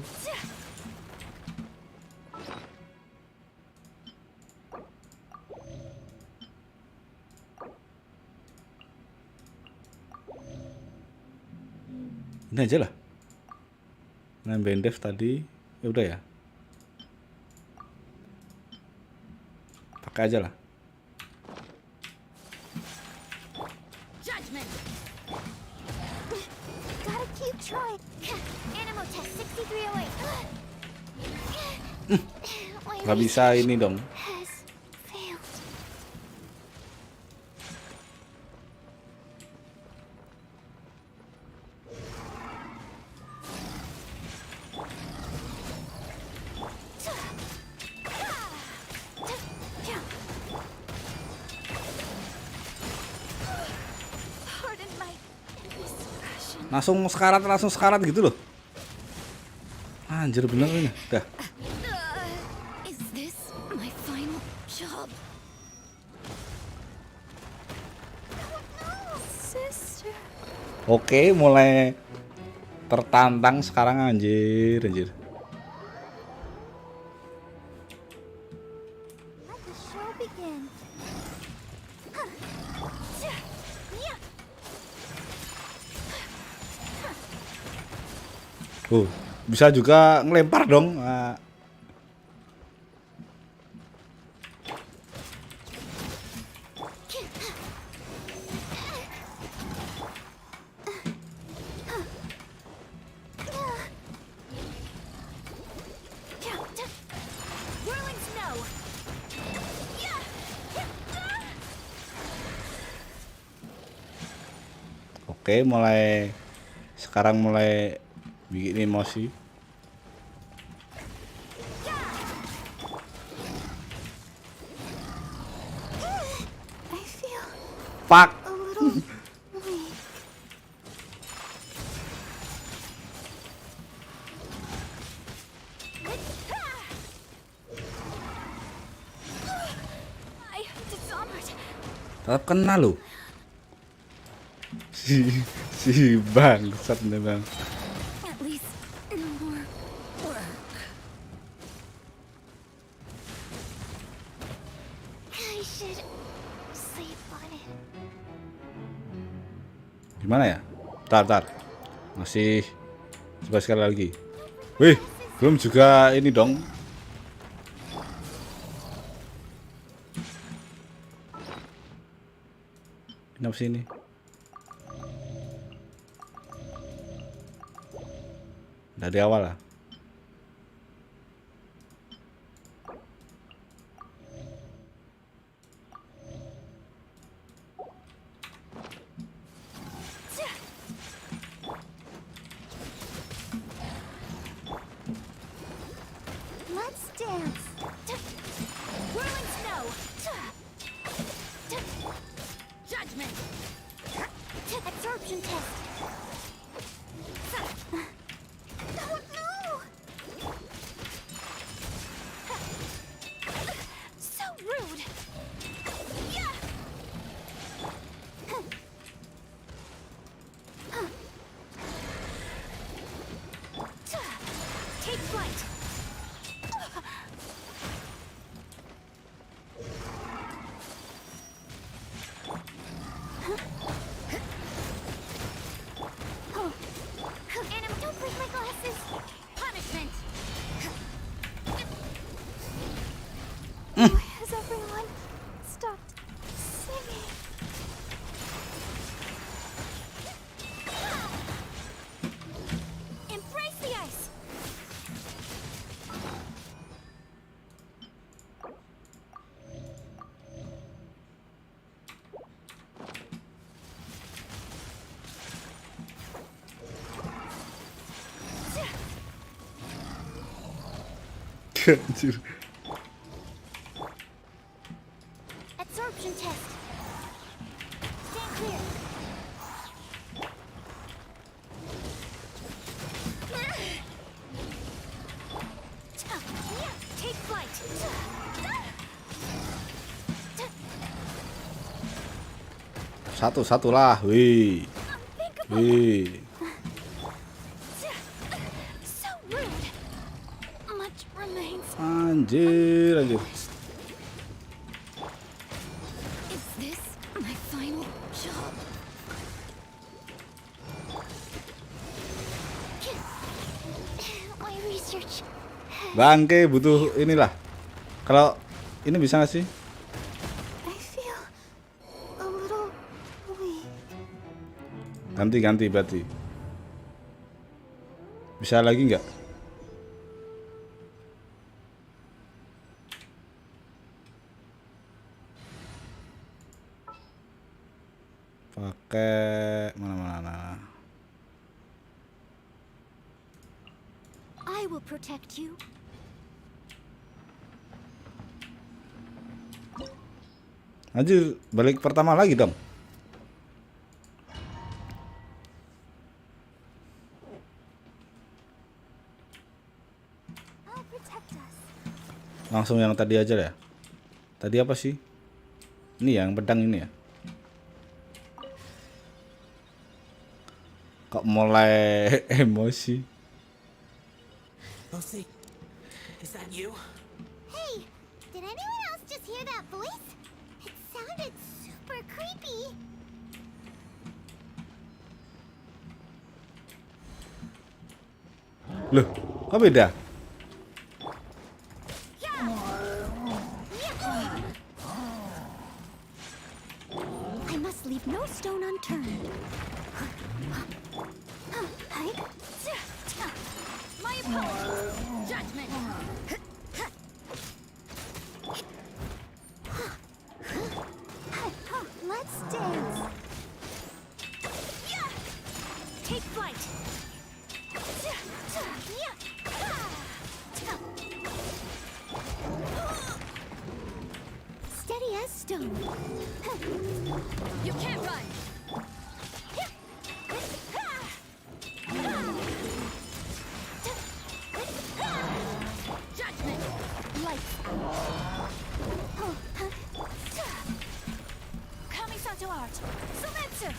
Ini aja lah. Nambahin dev tadi, ya udah ya. Pakai aja lah. try. Animal test 6308. My Nggak bisa ini dong. has failed. Pardon my indiscretion. Langsung sekarat gitu loh. Anjir bener ini. Dah. Is this my final job? Sister. Oke, mulai tertantang sekarang anjir. Let the show begin. Bisa juga ngelempar dong. Whirling snow. Oke, sekarang mulai bikin emosi. I feel Pak. a little weak. I dishonored. Tetap kena lo. Si bangsat nih bang. At least no more work. I should sleep on it. Gimana ya? Tar. Masih coba sekali lagi. Wih, belum juga ini dong. Kenapa sih ini? Dari awal lah. Let's dance. Whirling snow. Judgment! Absorption test. Oh no! So rude. Take flight! Animal, don't break my glasses. Punishment! Why has everyone stopped singing? Embrace the ice. Anjir. Absorption test. Stand clear. Take flight! Satu lah. Wih. So rude. Much remains. Anjir. Is this my final job? My research. Bangke butuh inilah. Kalau ini bisa nggak sih? I feel a little weak. Ganti berarti. Bisa lagi nggak? Pakai mana. I will protect you. Anjir, balik pertama lagi dong. I'll protect us. Langsung yang tadi aja ya. Tadi apa sih? Ini yang pedang ini ya. Kok mulai emosi? Lucy, is that you? Hey, did anyone else just hear that voice? It sounded super creepy. Loh, kok beda? I must leave no stone unturned. My apologies. Judgment. Let's dance. Take flight. Steady as stone. You can't run. Judgment. Lights out. Kamisato art. Sumetsu.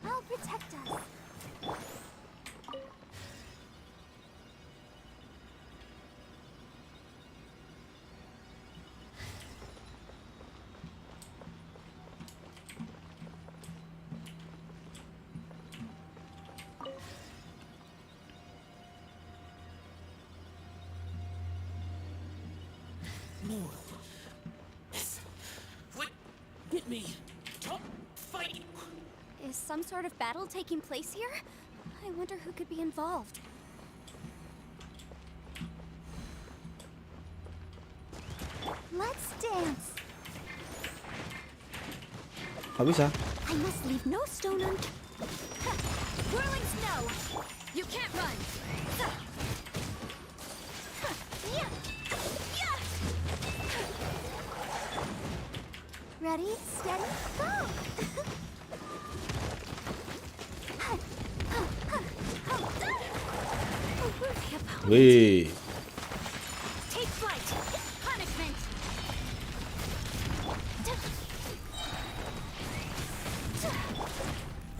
I'll protect us. No. Yes. What? Hit me. Don't fight. Is some sort of battle taking place here? I wonder who could be involved. Let's dance. Nggak bisa. I must leave no stone unturned. Whirling snow. You can't run. Ready, steady, go! Wih, Take flight. Punishment.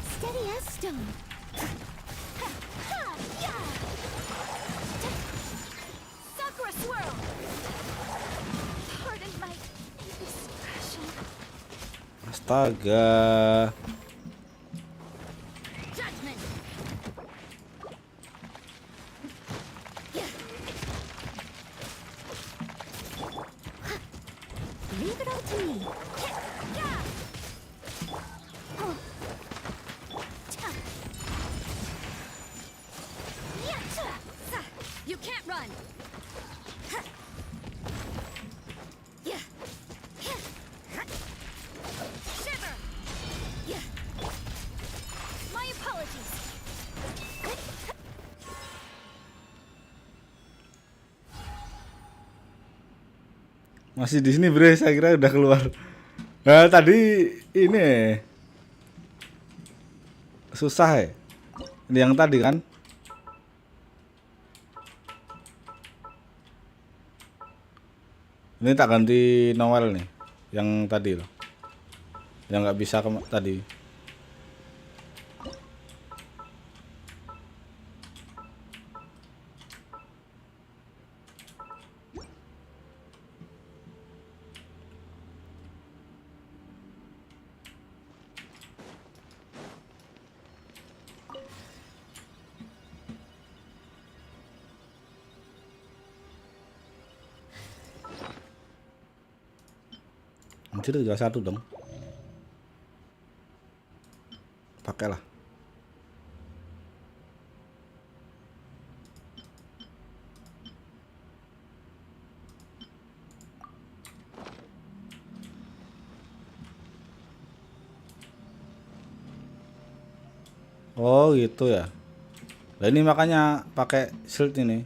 Steady as stone. Sakura swirl. Pardon my indiscretion. astaga. Judgment. Leave it all to me. You can't run. Shiver. My apologies. Masih di sini, Bre. Saya kira udah keluar. Nah, tadi ini susah ya. Ini yang tadi kan Ini tak ganti Noel nih, yang tadi loh, yang nggak bisa tadi. Anjir, tinggal satu dong. Pakailah. Oh gitu ya. Nah ini makanya pakai shield ini.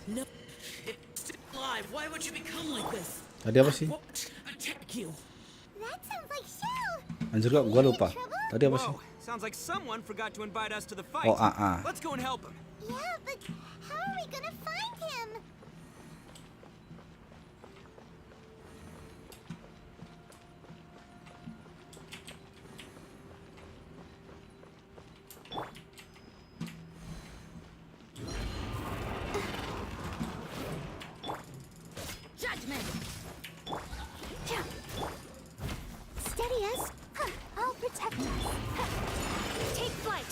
No, it's still alive. Why would you become like this? Tadi apa sih? I won't attack you. That sounds like Shell. Anjir kok gua lupa. Tadi apa sih? Whoa, sounds like someone forgot to invite us to the fight. Oh, AA. Let's go and help him. Yeah, but how are we gonna find him? Judgment! Steady us. I'll protect us. Take flight!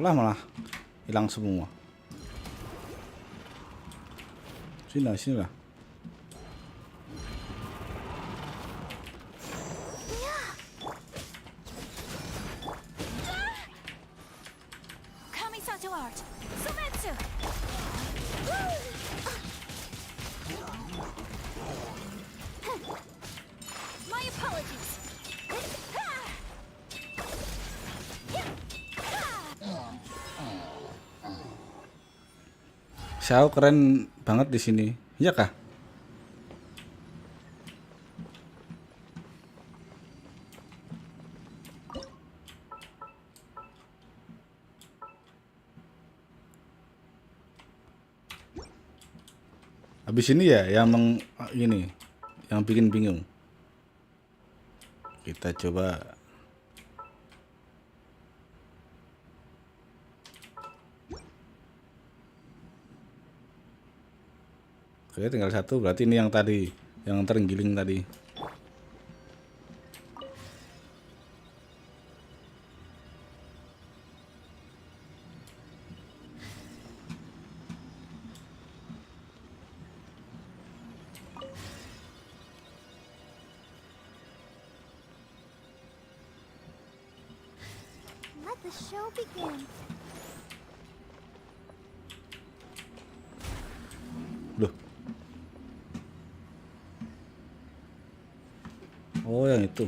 Malah hilang semua. Sini lah. Kamisato art! Sumetsu! My apologies! Xiao keren banget di sini. Iya kah? Habis ini ya yang ini yang bikin bingung. Kita coba. Oke, tinggal satu. Berarti ini yang tadi, yang terenggiling tadi. Let the show begin. Loh. Oh, yang itu.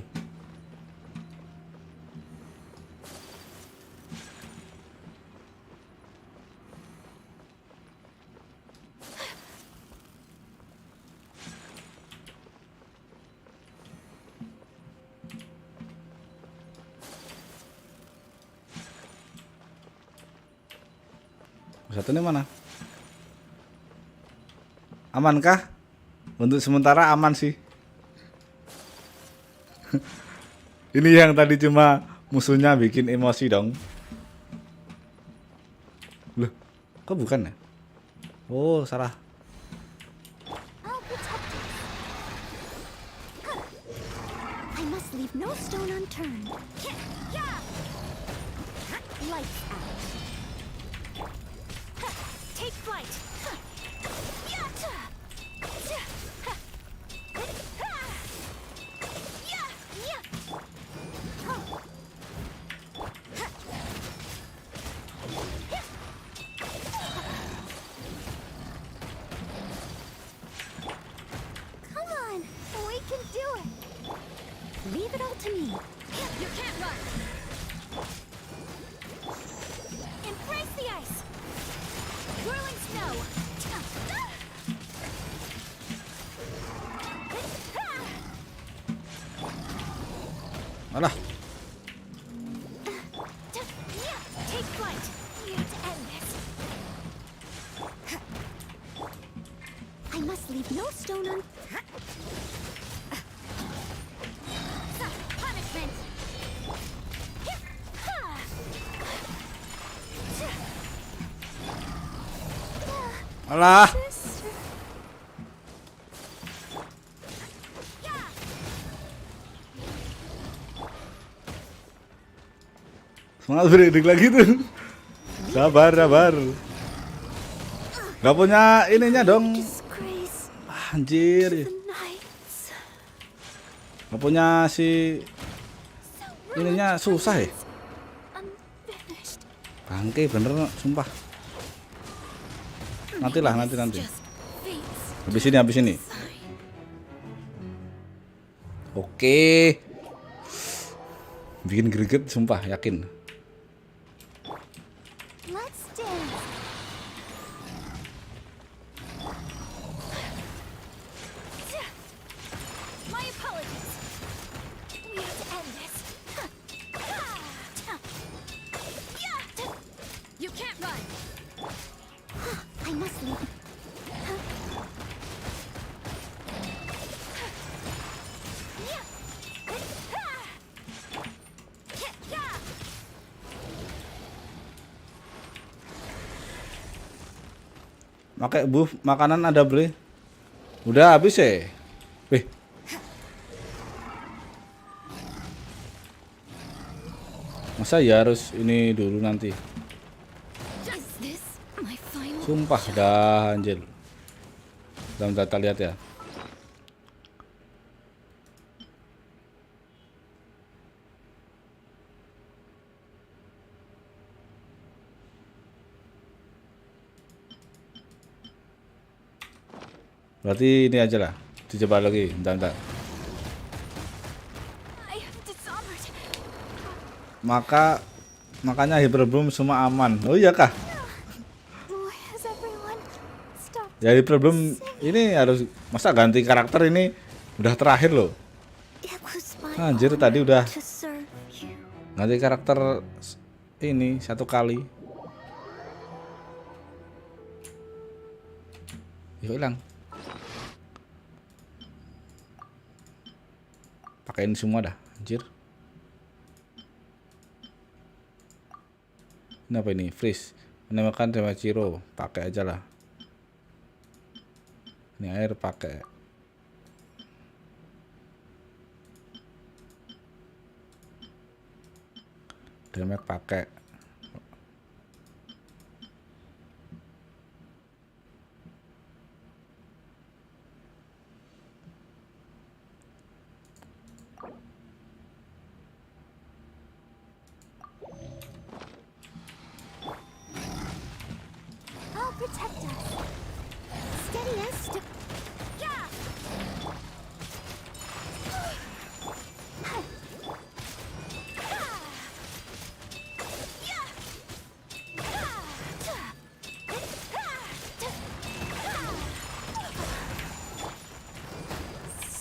Satunya mana? Amankah? Untuk sementara aman sih. Ini yang tadi cuma musuhnya bikin emosi dong. Loh, kok bukan ya? Oh, salah. I'll protect us. I must leave no stone unturned. Lights out. Take flight! Come on, we can do it. Leave it all to me. You can't run! Embrace the ice! Whirling snow! Alah. Take flight. We have to end this. I must leave no stone punishment. Alah. Semangat break lagi tuh. Sabar, sabar. Gak punya ininya dong. Disgrace Anjir. the knights. Gak punya si ininya susah ya. Unfinished. Bangke bener sumpah. Nantilah nanti. Just fates. Habis ini. Oke. Bikin greget sumpah yakin. Let's dance. My apologies. We have to end this. You can't run! I must leave. Pakai buff makanan ada bre. Udah habis ya. Wih. Masa ya harus ini dulu nanti. Is this my final? Sumpah dah anjir. Bentar kita lihat ya. Berarti ini aja lah. Dicoba lagi, bentar. I have dishonored. Makanya Hyperbloom semua aman. Oh iya kah? Why has everyone stopped? Ya Hyperbloom ini harus masa ganti karakter ini udah terakhir loh. It was my Anjir tadi udah to serve you. ganti karakter ini satu kali. Yuk hilang. Pakein semua dah, anjir. Ini apa ini? Freeze. Menembakkan tema Ciro, pakai aja lah. Ini air pakai. Damage pakai. I'll protect us. Steady as yeah.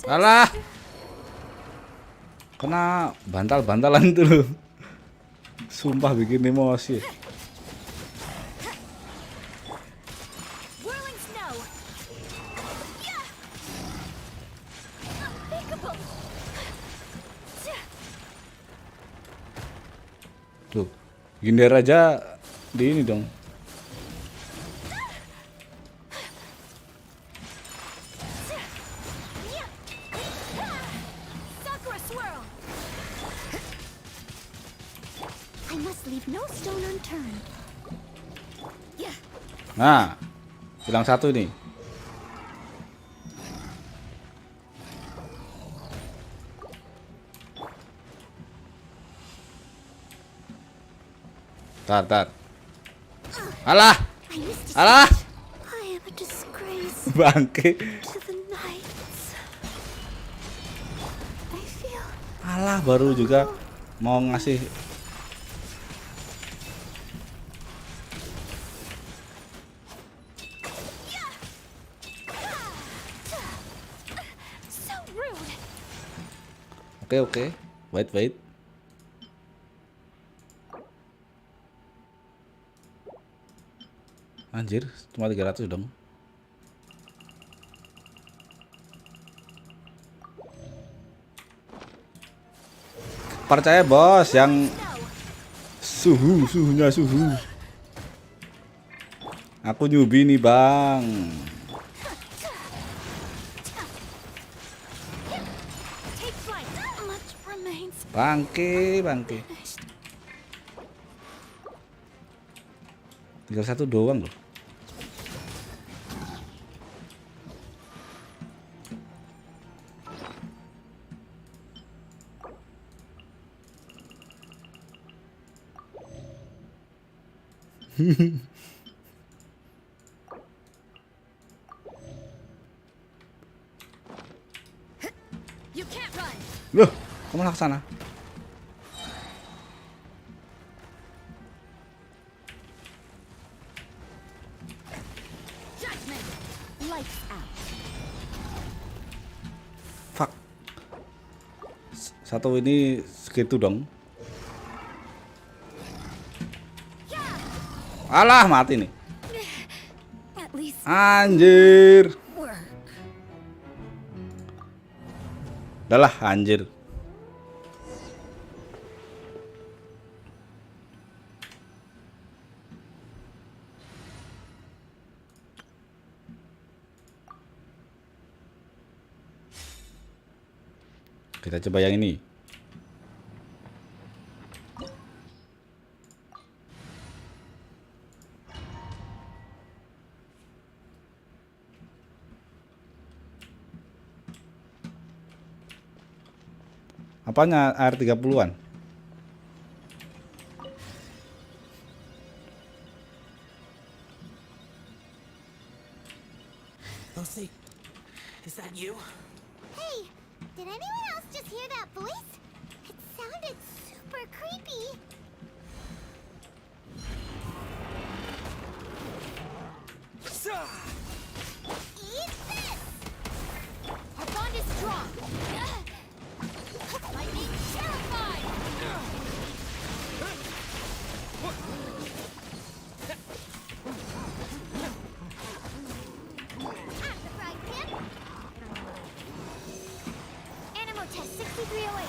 Alah. Kena bantal-bantalan itu loh. Sumpah bikin emosi. Whirling snow. Yeah. Unthinkable. Tuh. Ginder aja di ini dong. Sakura swirl. I must leave no stone unturned. Yeah. Nah. Hilang satu nih. Tar. Alah. I missed it. Alah. I am a disgrace Bangke. to the knights. I feel Alah baru juga mau ngasih. so rude. Oke. Wait. Anjir, cuma 300 dong. Percaya bos, yang suhunya suhu. Aku newbie nih bang. Take flight. Much remains. Bangke. Tinggal 1 doang loh. You can't run. Loh, kamu malah kesana? Judgment. Lights out. Fuck. Satu ini segitu dong. Alah, mati nih. At least Anjir. work. Udahlah, anjir. Kita coba yang ini. Apanya air 30-an? Lucy, is that you? Hey, did anyone else just hear that voice? It sounded super creepy. Eat this! Our bond is strong. Lightning terrified. I'm the frying pan. Animal test 6308.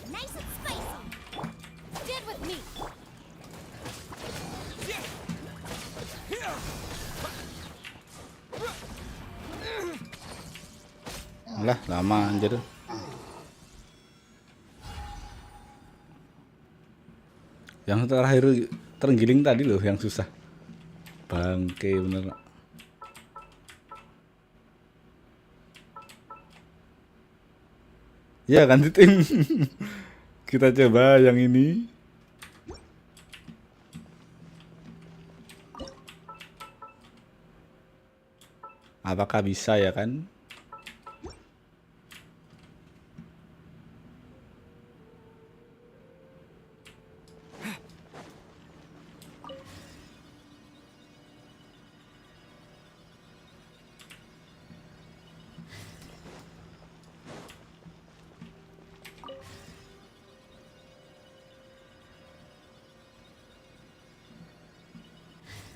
Nice and spicy. Stand with me. Alah, lama anjir. Yang terakhir terenggiling tadi loh yang susah. Bangke bener. Ya ganti tim. Kita coba yang ini. Apakah bisa ya kan?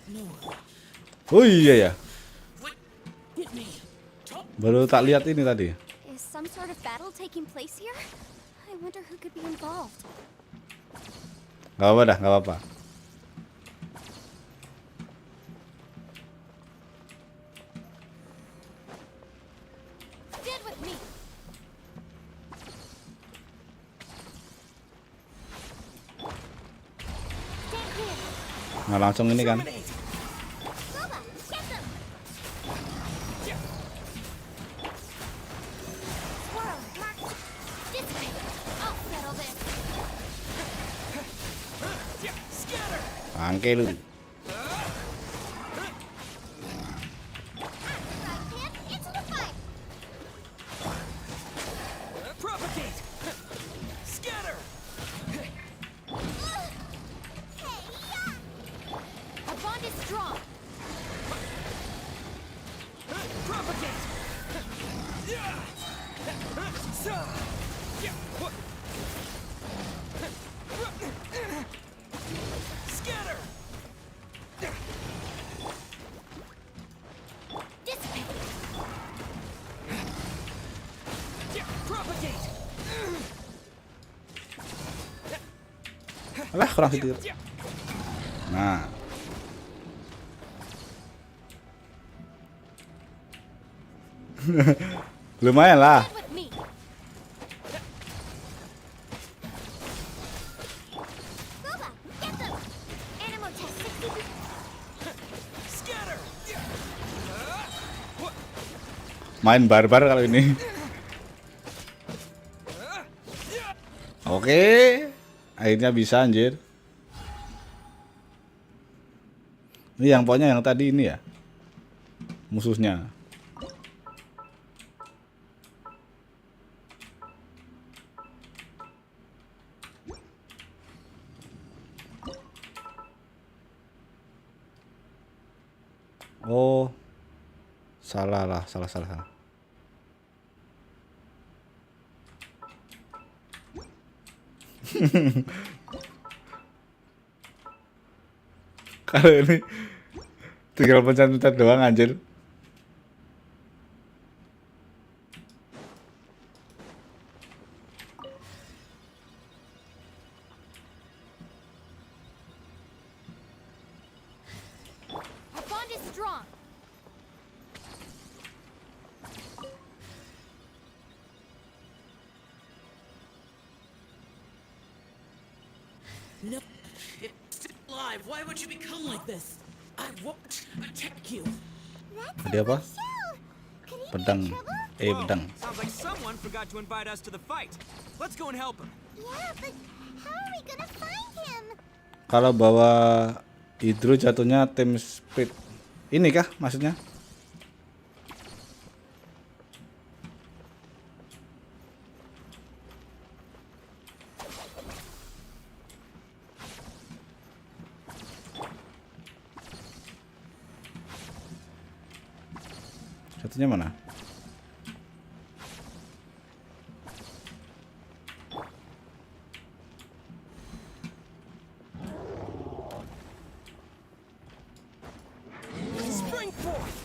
No. Oh iya ya. What? Hit me. Talk. Baru tak lihat ini tadi. Is some sort of battle taking place here? I wonder who could be involved. Gak apa-apa dah, gak apa-apa. Stand with me. Stand clear. Nah langsung ini kan. Terminate. Boba, get them! Squirrel, mark. This way. I'll settle this. Bangke lu. Scatter! Propagate! Alah, kurang sedikit. Nah. Lumayan lah. With me. Boba, get them! Animal test 63. Scatter! Main barbar kalau ini. Oke. Akhirnya bisa anjir. Ini yang pokoknya yang tadi ini ya. Musuhnya. Oh. Salah lah, salah. Kalau ini tinggal pencet-pencet doang anjir. Our bond is strong. No, it's still alive. Why would you become like this? I won't attack you. Tadi apa? Could he Pedang. be in trouble? Pedang. Sounds like someone forgot to invite us to the fight. Let's go and help him. Yeah, but how are we gonna find him? Kalau bawa hidro jatuhnya tim speed. Ini kah maksudnya? Jatuhnya mana? Spring forth!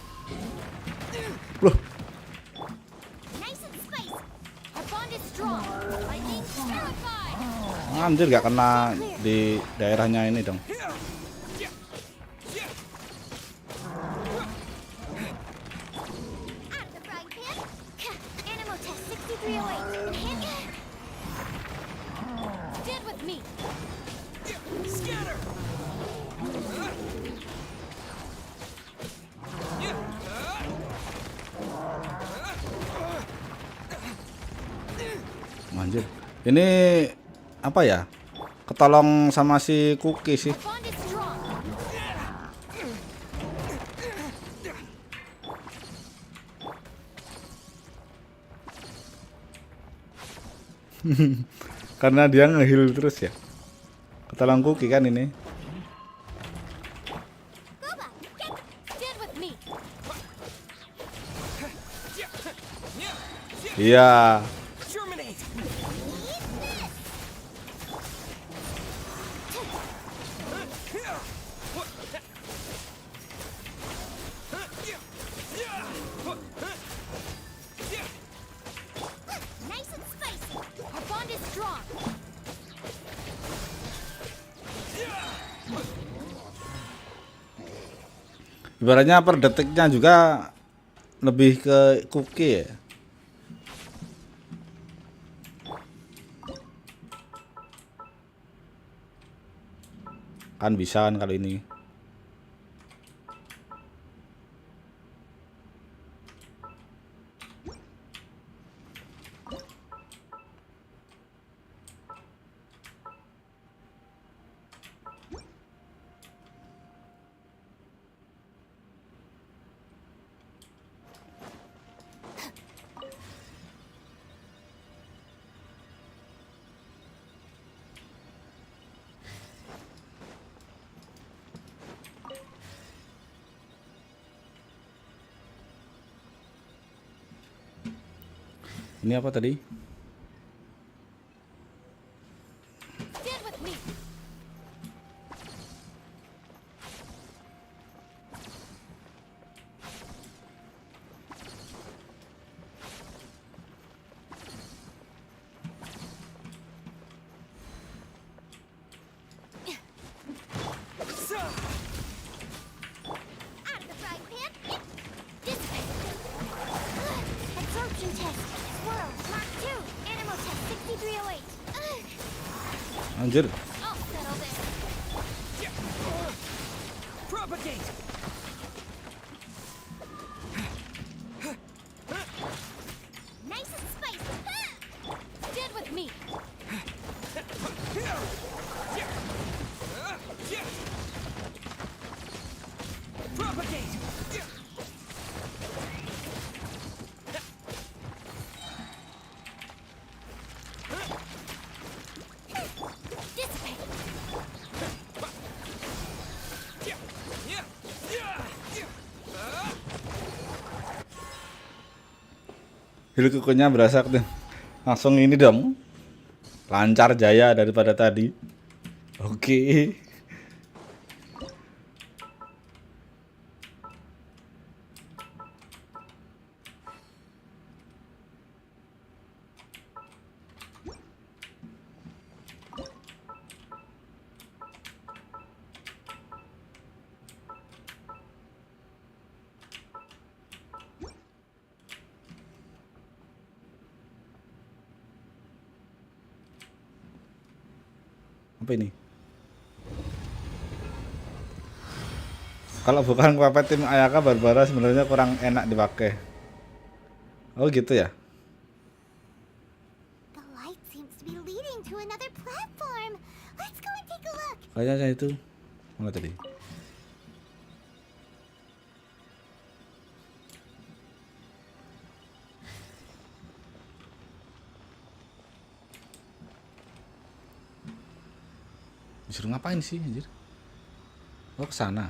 Loh, Nice and spicy. Our bond is strong. Lightning terrified. anjir gak kena di daerahnya ini dong. Out of the frying pan. Animal test 6308. Stand with me. Scatter! Anjir. Ini apa ya? Ketolong sama si Cookie sih. Our bond is strong. Karena dia nge-heal terus ya. Ketolong Cookie kan ini. Boba, get Stand with me. Iya. Germinate! nice and spicy. Our bond is strong. Ibaratnya per detiknya juga lebih ke Cookie ya. Kan bisa kan kalau ini. Ini apa tadi? Fusion test. Swirl. Mark 2. Animal test 6308. Anjir. I'll settle this. Propagate! Nice and spicy. Stand with me. Propagate! Dissipate. Heal kukunya berasa tuh. Langsung ini dong. Lancar jaya daripada tadi. Oke. Apa ini? Kalau bukan puppet tim Ayaka, Barbara sebenarnya kurang enak dipakai. Oh gitu ya. The light seems to be leading to another platform. Let's go and take a look. Kayaknya itu mana tadi? Disuruh ngapain sih anjir? Oh ke sana.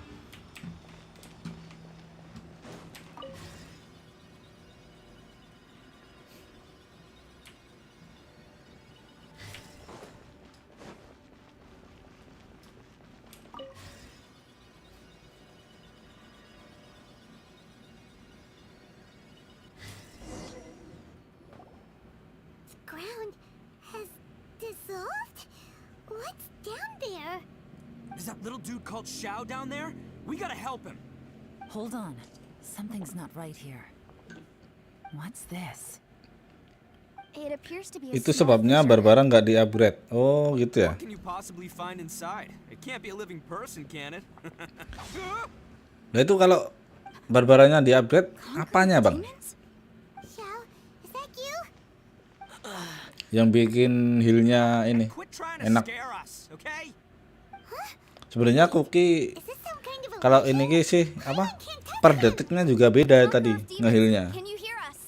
The ground has dissolved? What's down there? Is that little dude called Xiao down there? We gotta help him. Hold on. Something's not right here. What's this? It appears to be a Itu small sebabnya fissure. Barbara nggak di-upgrade. Oh gitu ya. What can you possibly find inside? It can't be a living person, can it? Nah itu kalau Barbaranya di-upgrade, apanya bang? Demons? Xiao, is that you? Yang bikin healnya ini Quit trying to enak. scare us, okay? Sebenarnya Cookie Is this some kind of kalau illusion? ini sih apa? Per detiknya juga beda tadi Demons, ngehealnya Can you hear us?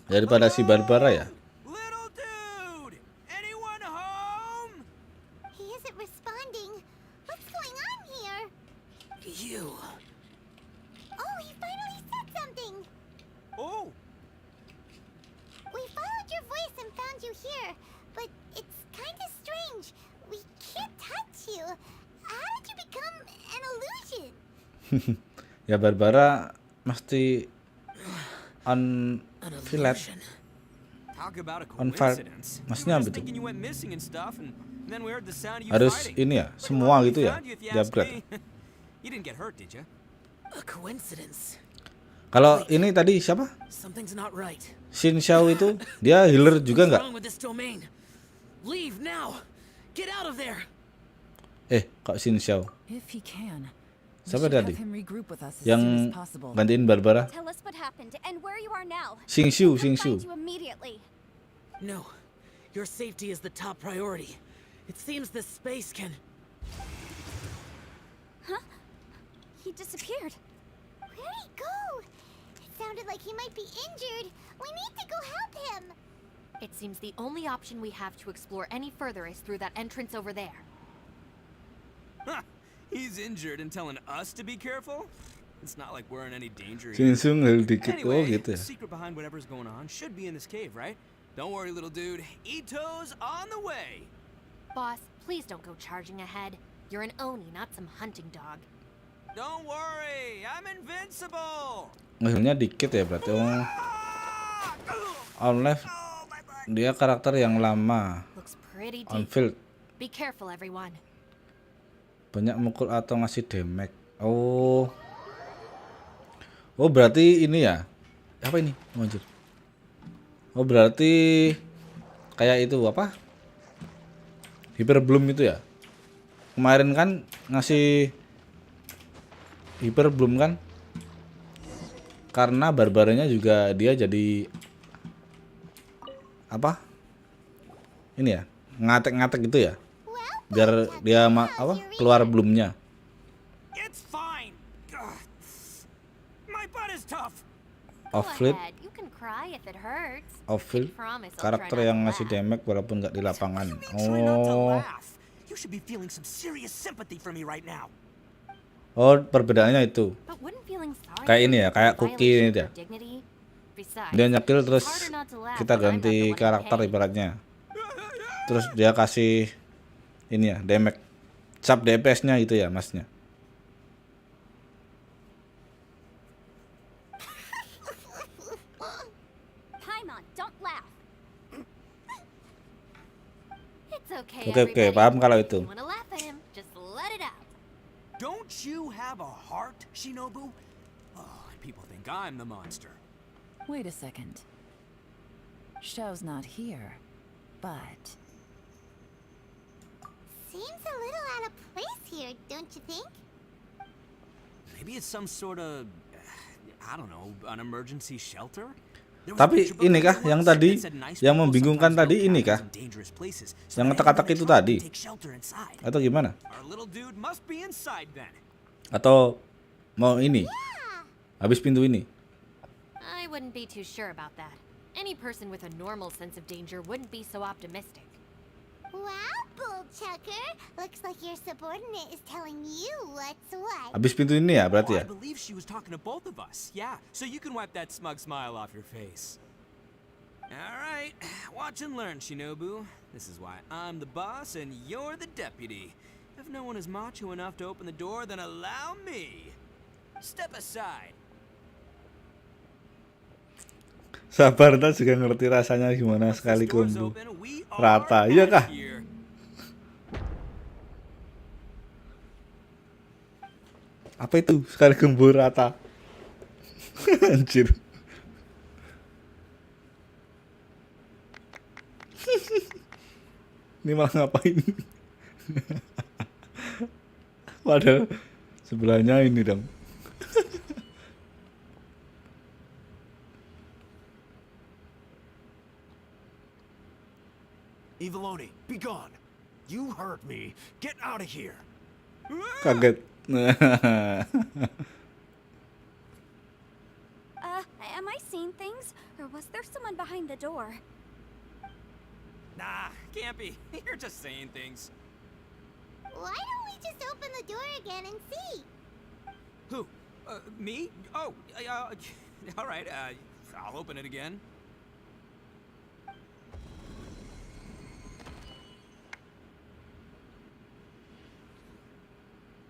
daripada si Barbara ya. Little dude! Anyone home? He isn't responding. What's going on here? You. Oh, he finally said something. Oh, We followed your voice and found you here, but it's kind of strange. We can't touch you. How did you become an illusion? Ya Barbara mesti on An Village. illusion. talk about a On fire. coincidence. Maksudnya We were apa just itu? thinking you went missing and stuff, and then we heard the sound of you Harus fighting. ini ya, Pretty semua lucky gitu we ya, found you, if you ask di-upgrade. me. You didn't get hurt, did you? A coincidence. Kalau ini tadi siapa? Something's not right. Xin Xiao itu dia healer juga What's nggak? wrong with this domain? Leave now. Get out of there. Kok Xin Xiao? If he can. We Siapa should tadi? have him regroup with us as Yang soon as possible. gantiin Barbara? Tell us what happened and where you are now. Xing Xiu, We'll Xing find Xiu. you immediately. No. Your safety is the top priority. It seems this space can... He disappeared. Where'd he go? It sounded like he might be injured. We need to go help him. It seems the only option we have to explore any further is through that entrance over there. Huh. He's injured and telling us to be careful? It's not like we're in any danger Xin here. Xiu heal dikit. Oh Anyway, gitu the ya. secret behind whatever's going on should be in this cave, right? Don't worry, little dude. Ito's on the way. Boss, please don't go charging ahead. You're an Oni, not some hunting dog. Don't worry, I'm invincible. Healnya dikit ya berarti. Oh, on left Oh, my butt. dia karakter yang lama. Looks pretty On deep. field Be careful, everyone. banyak mukul atau ngasih damage. Oh berarti ini ya Apa ini? Oh, anjir. Oh, berarti kayak itu apa? Hyper Bloom itu ya. Kemarin kan ngasih Hyper Bloom kan? Karena barbarnya juga dia jadi apa? Ini ya, ngatek-ngatek gitu ya. Biar dia keluar bloomnya. It's fine. Ugh. My butt is tough. Off Go flip, ahead, you can cry if it hurts. off flip. Promise I'll Karakter try not yang to ngasih laugh. damage walaupun nggak di lapangan. Try not to Oh, laugh. You should be feeling some serious sympathy for me right now. oh perbedaannya itu. But wouldn't feeling sorry Kayak for ini you ya, be a kayak Cookie violation ini of dia. your dignity? Besides, Dia nyekil terus it's harder not to laugh kita when I'm not the ganti one in karakter pain. ibaratnya. Terus dia kasih ini ya, damage. Sub DPS-nya itu ya, masnya. Paimon, don't laugh. It's okay, Oke, everybody. paham kalau If itu. you wanna laugh at him, just let it out. Don't you have a heart, Shinobu? Oh, people think I'm the monster. Wait a second. Xiao's not here, but Seems a little out of place here, don't you think? Maybe it's some sort of, I don't know, an emergency shelter? There was a Tapi picture book ini kah once yang tadi, that said nice yang people membingungkan sometimes tadi build ini cabins kah? in dangerous places so Yang that ngetak-ngetak anyone itu in trouble tadi? can take shelter inside. Atau gimana? Our little dude must be inside then. Atau mau ini? Habis pintu ini. I wouldn't be too sure about that. Any person with a normal sense of danger wouldn't be so optimistic. Wow, Bullchucker! Looks like your subordinate is telling you what's what. Habis pintu ini ya berarti Oh, ya? I believe she was talking to both of us. Yeah, so you can wipe that smug smile off your face. All right, watch and learn, Shinobu. This is why I'm the boss and you're the deputy. If no one is macho enough to open the door, then allow me. Step aside. Sabar, ntar juga ngerti rasanya gimana Once sekali this door's combo. open, we Rata, are iya outta kah? here. Apa itu? Sekali combo rata. Anjir. Ini malah ngapain? Padahal sebelahnya ini dong. Eviloni, be gone. You heard me. Get out of here. Kaget. Am I seeing things? Or was there someone behind the door? Nah, can't be. You're just saying things. Why don't we just open the door again and see? Who? Me? Oh, all right. I'll open it again.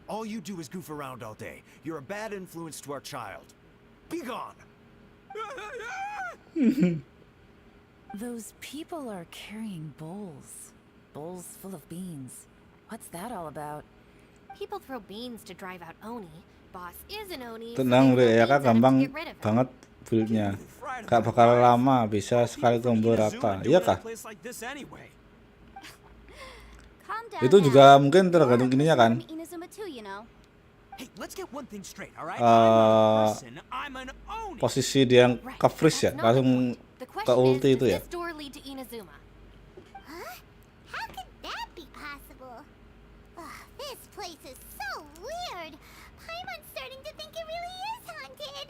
All you do is goof around all day. You're a bad influence to our child. Be gone. those people are carrying bowls. Bowls full of beans. What's that all about? People throw beans to drive out Oni. Boss is an Oni. so Tenang they udah ya throw kak, beans at him to gampang get rid of him. banget build-nya. Gak bakal lama, bisa sekali combo rata. Iya kah? Place like this anyway. Calm down Itu now. juga mungkin tergantung ininya kan. I'm Inazuma too, you know. Hey, let's get one thing straight, all right? Uh, I'm not a person, I'm an Oni. Posisi dia yang Right, ke freeze ya, that's not the langsung point. The ke question ulti is, itu does ya. this door lead to Inazuma? Huh? How could that be possible? Ugh, this place is so weird. Paimon's starting to think it really is haunted.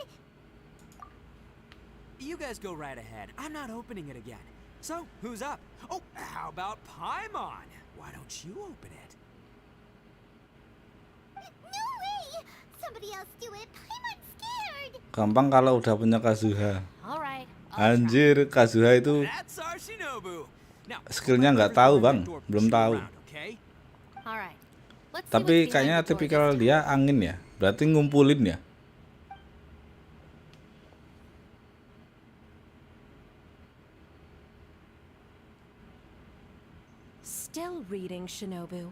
You guys go right ahead. I'm not opening it again. So, who's up? Oh, how about Paimon? Why don't you open it? No way! Somebody else do it. Paimon's scared. Gampang kalau udah punya Kazuha. Alright, I'll try. Anjir, Kazuha itu That's our Shinobu. Now, skillnya don't let nggak tahu, everyone Bang. at that door Belum push you tahu. around, okay? Alright. Let's see Tapi what's behind kayaknya the door tipikal this time. dia angin ya. Berarti ngumpulin ya. Still reading, Shinobu.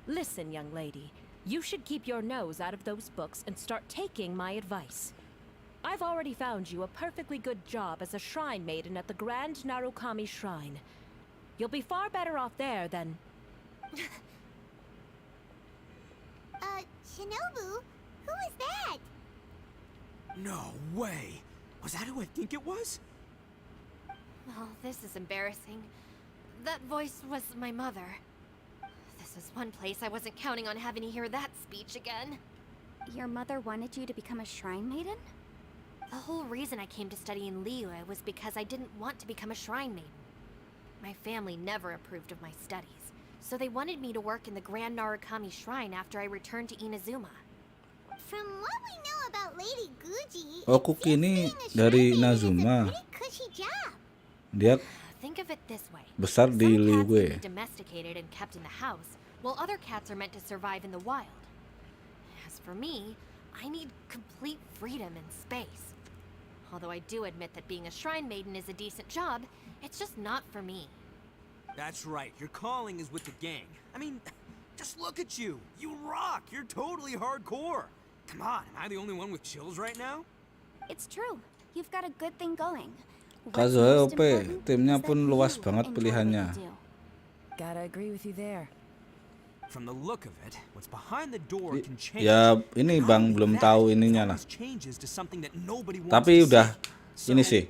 Listen, young lady. You should keep your nose out of those books and start taking my advice. I've already found you a perfectly good job as a shrine maiden at the Grand Narukami Shrine. You'll be far better off there than... Shinobu? Who is that? No way! Was that who I think it was? Oh, this is embarrassing. That voice was my mother. This is one place I wasn't counting on having to hear that speech again. Your mother wanted you to become a shrine maiden? The whole reason I came to study in Liyue was because I didn't want to become a shrine maiden. My family never approved of my studies, so they wanted me to work in the Grand Narukami Shrine after I returned to Inazuma. From what we know about Lady Guji, Oh, Kuki ini dari Inazuma. pretty cushy job. Dia Think of it this way. besar di Some cats can Liyue. be domesticated and kept in the house, while other cats are meant to survive in the wild. As for me, I need complete freedom and space. Although I do admit that being a shrine maiden is a decent job, it's just not for me. That's right, your calling is with the gang. I mean, just look at you. You rock. You're totally hardcore. Come on, am I the only one with chills right now? It's true. You've got a good thing going. What's Kazuha most OP, important timnya is that pun luas you banget enjoy what pilihannya. you do. Gotta agree with you there. From the look of it, what's behind the door can change. Ya ini And Bang not belum only tahu that, it ininya lah. always changes to something that nobody wants Tapi to udah see. ini So, sih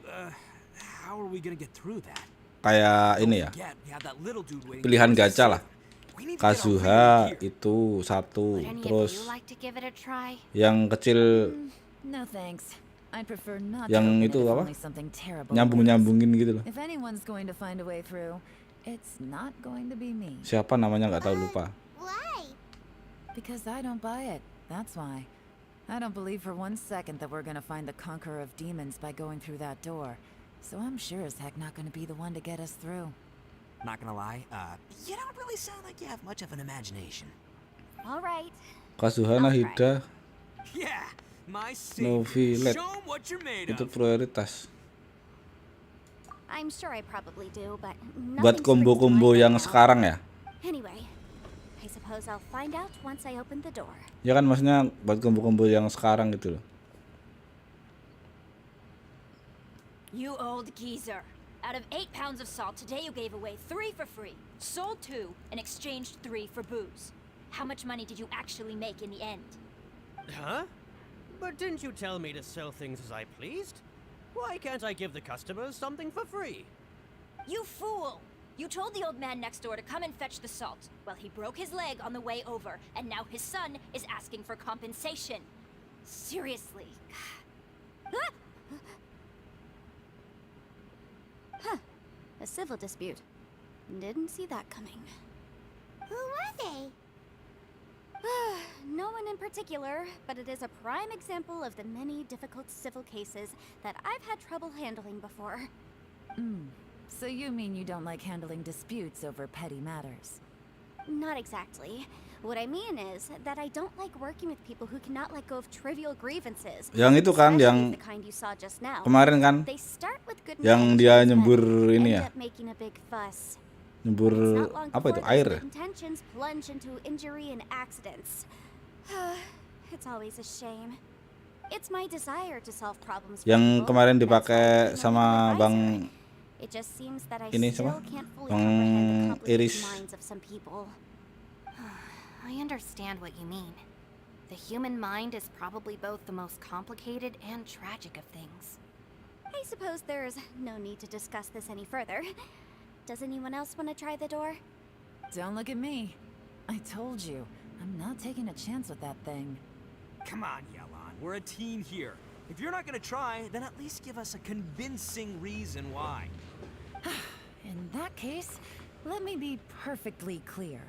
how are we gonna get through that? kayak Don't ini ya. forget, we have that little dude waiting Pilihan for us to gacha lah. save. We need to get our Kazuha regular gear. itu satu, Would any of terus you like to give it a try? yang kecil No thanks. I'd prefer not Yang to open itu it if apa? only something terrible. nyambung-nyambungin gitu loh. If anyone's going to find a way through, it's not going to be me. Siapa namanya nggak tahu, lupa. Why? Because I don't buy it. That's why. I don't believe for one second that we're gonna find the conqueror of demons by going through that door. So I'm sure as heck not gonna be the one to get us through. Not gonna lie, you don't really sound like you have much of an imagination. All right. Kazuha Nahida Yeah, my No savior. Villette. Show 'em what you're made itu of. prioritas. I'm sure I probably do, but Buat nothing springs to combo-combo mind yang right now. sekarang ya. Anyway, I suppose I'll find out once I open the door. Ya kan maksudnya buat combo-combo yang sekarang gitu loh. You old geezer. Out of 8 pounds of salt, today you gave away 3 for free, sold 2, and exchanged 3 for booze. How much money did you actually make in the end? Huh? But didn't you tell me to sell things as I pleased? Why can't I give the customers something for free? You fool! You told the old man next door to come and fetch the salt. Well, he broke his leg on the way over, and now his son is asking for compensation. Seriously. A civil dispute. Didn't see that coming. Who were they? No one in particular, but it is a prime example of the many difficult civil cases that I've had trouble handling before. So you mean you don't like handling disputes over petty matters? Not exactly. What I mean is that I don't like working with people who cannot let go of trivial grievances. Yang itu kan, especially yang the kind you saw just now. kemarin kan, They start with good yang dia intentions, nyembur but ini end ya, up making a big fuss. nyembur It's not long apa itu, before air those ya? good intentions plunge into injury and accidents. It's always a shame. It's my desire to solve problems for Yang people. kemarin That's why dipakai I'm an sama advisor. Bang It just seems that I ini still siapa? can't fully Bang comprehend the complicated Iris. minds of some people. I understand what you mean. The human mind is probably both the most complicated and tragic of things. I suppose there's no need to discuss this any further. Does anyone else want to try the door? Don't look at me. I told you, I'm not taking a chance with that thing. Come on, Yelan. We're a team here. If you're not gonna try, then at least give us a convincing reason why. In that case, let me be perfectly clear.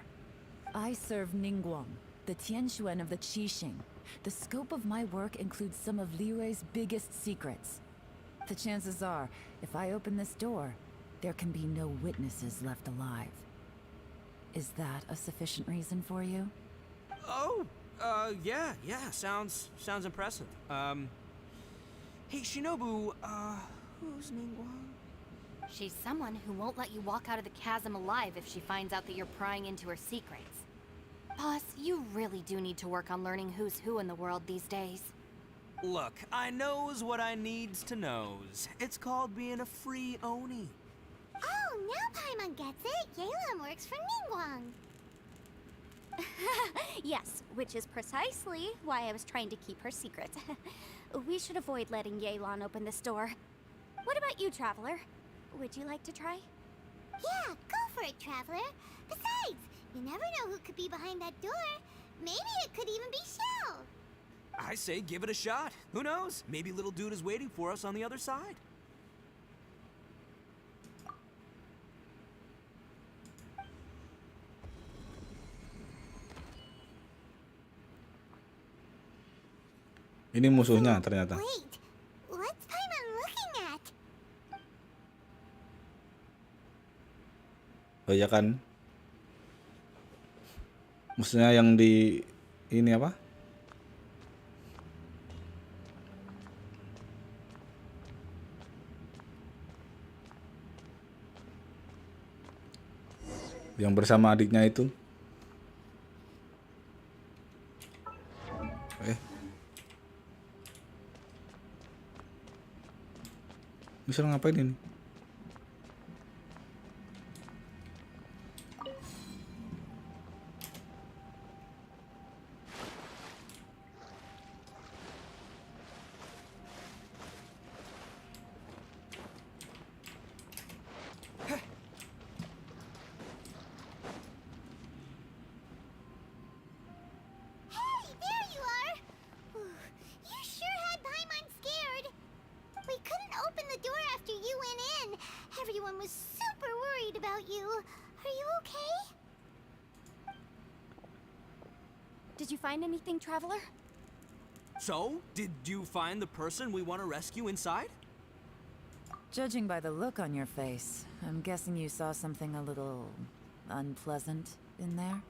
I serve Ningguang, the Tianxuan of the Qixing. The scope of my work includes some of Liyue's biggest secrets. The chances are, if I open this door, there can be no witnesses left alive. Is that a sufficient reason for you? Oh, yeah, sounds impressive. Hey, Shinobu, who's Ningguang? She's someone who won't let you walk out of the chasm alive if she finds out that you're prying into her secrets. Boss, you really do need to work on learning who's who in the world these days. Look, I knows what I needs to knows. It's called being a free Oni. Oh, now Paimon gets it. Yelan works for Ningguang. Yes, which is precisely why I was trying to keep her secret. We should avoid letting Yelan open this door. What about you, Traveler? Would you like to try? Yeah, go for it, Traveler. Besides, you never know who could be behind that door. Maybe it could even be Shell. I say give it a shot. Who knows? Maybe little dude is waiting for us on the other side. Ini musuhnya ternyata. Wait, what's Paimon looking at? Oh ya kan. Maksudnya yang di ini apa? Yang bersama adiknya itu. Bisa ngapain ini? Hey, there you are! You sure had Paimon scared. We couldn't open the door after you went in. Everyone was super worried about you. Are you okay? Did you find anything, Traveler? So, did you find the person we want to rescue inside? Judging by the look on your face, I'm guessing you saw something a little unpleasant in there?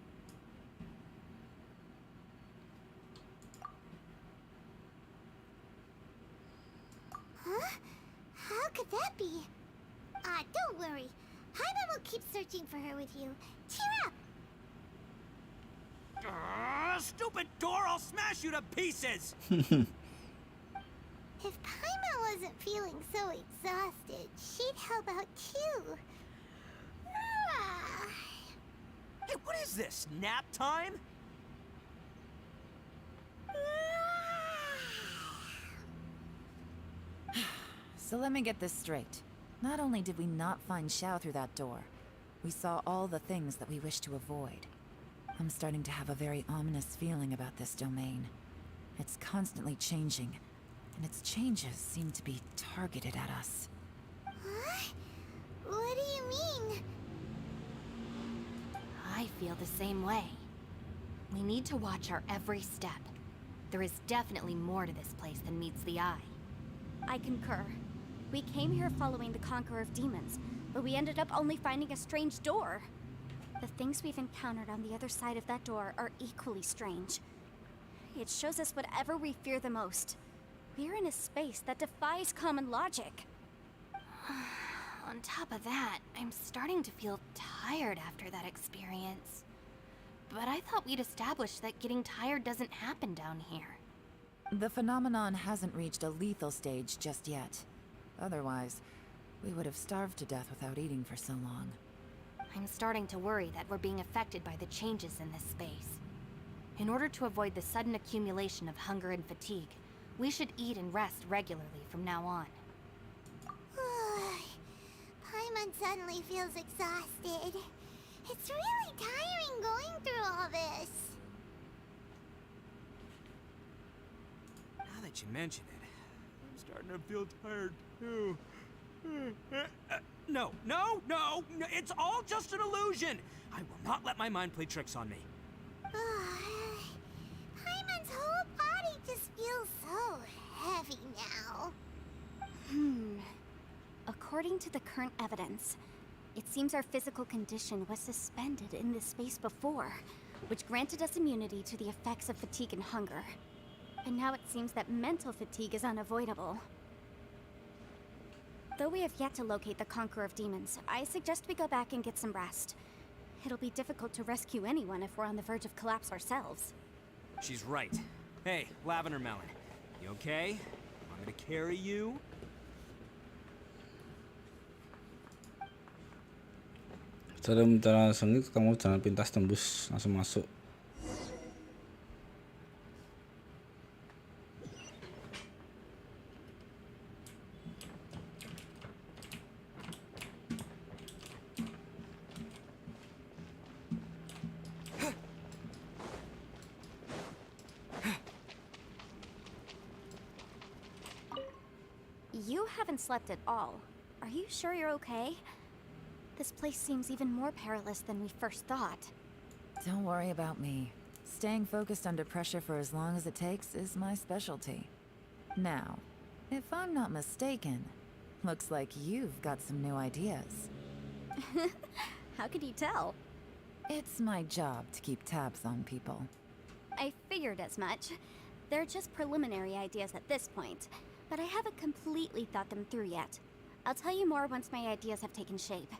Huh? How could that be? Don't worry. Paimon will keep searching for her with you. Cheer up! Stupid door! I'll smash you to pieces! If Paimon wasn't feeling so exhausted, she'd help out too. Ah. Hey, what is this? Nap time? So let me get this straight. Not only did we not find Xiao through that door, we saw all the things that we wish to avoid. I'm starting to have a very ominous feeling about this domain. It's constantly changing, and its changes seem to be targeted at us. Huh? What do you mean? I feel the same way. We need to watch our every step. There is definitely more to this place than meets the eye. I concur. We came here following the Conqueror of Demons, but we ended up only finding a strange door. The things we've encountered on the other side of that door are equally strange. It shows us whatever we fear the most. We're in a space that defies common logic. On top of that, I'm starting to feel tired after that experience. But I thought we'd established that getting tired doesn't happen down here. The phenomenon hasn't reached a lethal stage just yet. Otherwise, we would have starved to death without eating for so long. I'm starting to worry that we're being affected by the changes in this space. In order to avoid the sudden accumulation of hunger and fatigue, we should eat and rest regularly from now on. Paimon suddenly feels exhausted. It's really tiring going through all this. Now that you mention it, I'm starting to feel tired too. No, it's all just an illusion. I will not let my mind play tricks on me. Paimon's whole body just feels so heavy now. According to the current evidence, it seems our physical condition was suspended in this space before, which granted us immunity to the effects of fatigue and hunger. And now it seems that mental fatigue is unavoidable. Though we have yet to locate the Conqueror of Demons, I suggest we go back and get some rest. It'll be difficult to rescue anyone if we're on the verge of collapse ourselves. She's right. Hey, Lavender Melon. You okay? I'm gonna carry you. Setelah bicara sengit, kamu jangan pintas tembus, langsung masuk. You haven't slept at all. Are you sure you're okay? This place seems even more perilous than we first thought. Don't worry about me. Staying focused under pressure for as long as it takes is my specialty. Now, if I'm not mistaken, looks like you've got some new ideas. How could you tell? It's my job to keep tabs on people. I figured as much. They're just preliminary ideas at this point, but I haven't completely thought them through yet. I'll tell you more once my ideas have taken shape.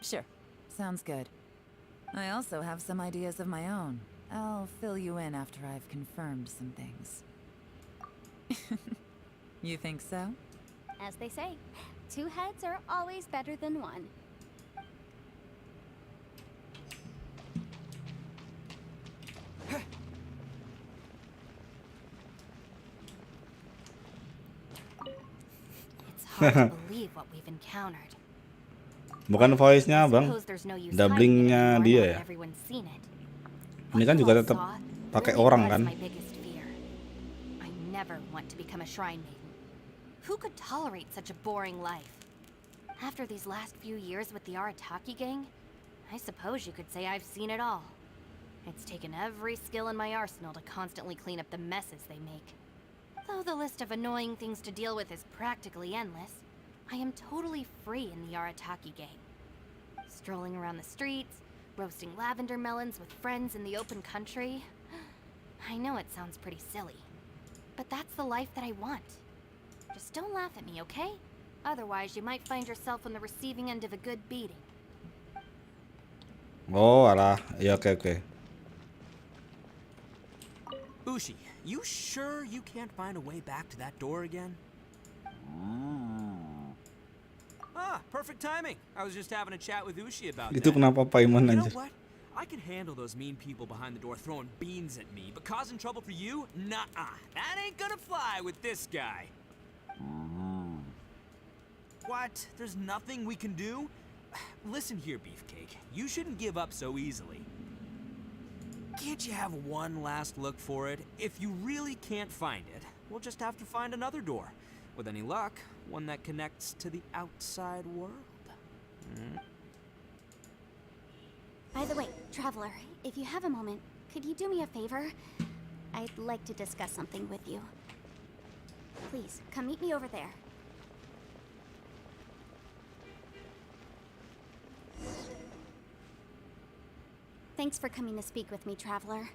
Sure, sounds good. I also have some ideas of my own. I'll fill you in after I've confirmed some things. You think so? As they say, two heads are always better than one. It's hard to believe what we've encountered. Bukan voice-nya, Bang. Suppose there's no use Dubbing-nya hiding it dia anymore ya. now that everyone's seen it. Ini kan What juga you all tetap saw pakai really orang was kan. my biggest fear. I never want to become a shrine maiden. Who could tolerate such a boring life? After these last few years with the Arataki gang, I suppose you could say I've seen it all. It's taken every skill in my arsenal to constantly clean up the messes they make. Though the list of annoying things to deal with is practically endless, I am totally free in the Arataki gang. Strolling around the streets, roasting lavender melons with friends in the open country. I know it sounds pretty silly, but that's the life that I want. Just don't laugh at me, okay? Otherwise, you might find yourself on the receiving end of a good beating. Oh, alah. Ya, oke. Ushi, you sure you can't find a way back to that door again? Ah, perfect timing. I was just having a chat with Ushi about Itu that. kenapa Paimon You know anjir? what? I can handle those mean people behind the door throwing beans at me, but causing trouble for you? Nuh-uh. That ain't gonna fly with this guy. What? There's nothing we can do? Listen here, Beefcake. You shouldn't give up so easily. Can't you have one last look for it? If you really can't find it, we'll just have to find another door. With any luck, one that connects to the outside world. By the way, Traveler, if you have a moment, could you do me a favor? I'd like to discuss something with you. Please, come meet me over there. Thanks for coming to speak with me, Traveler.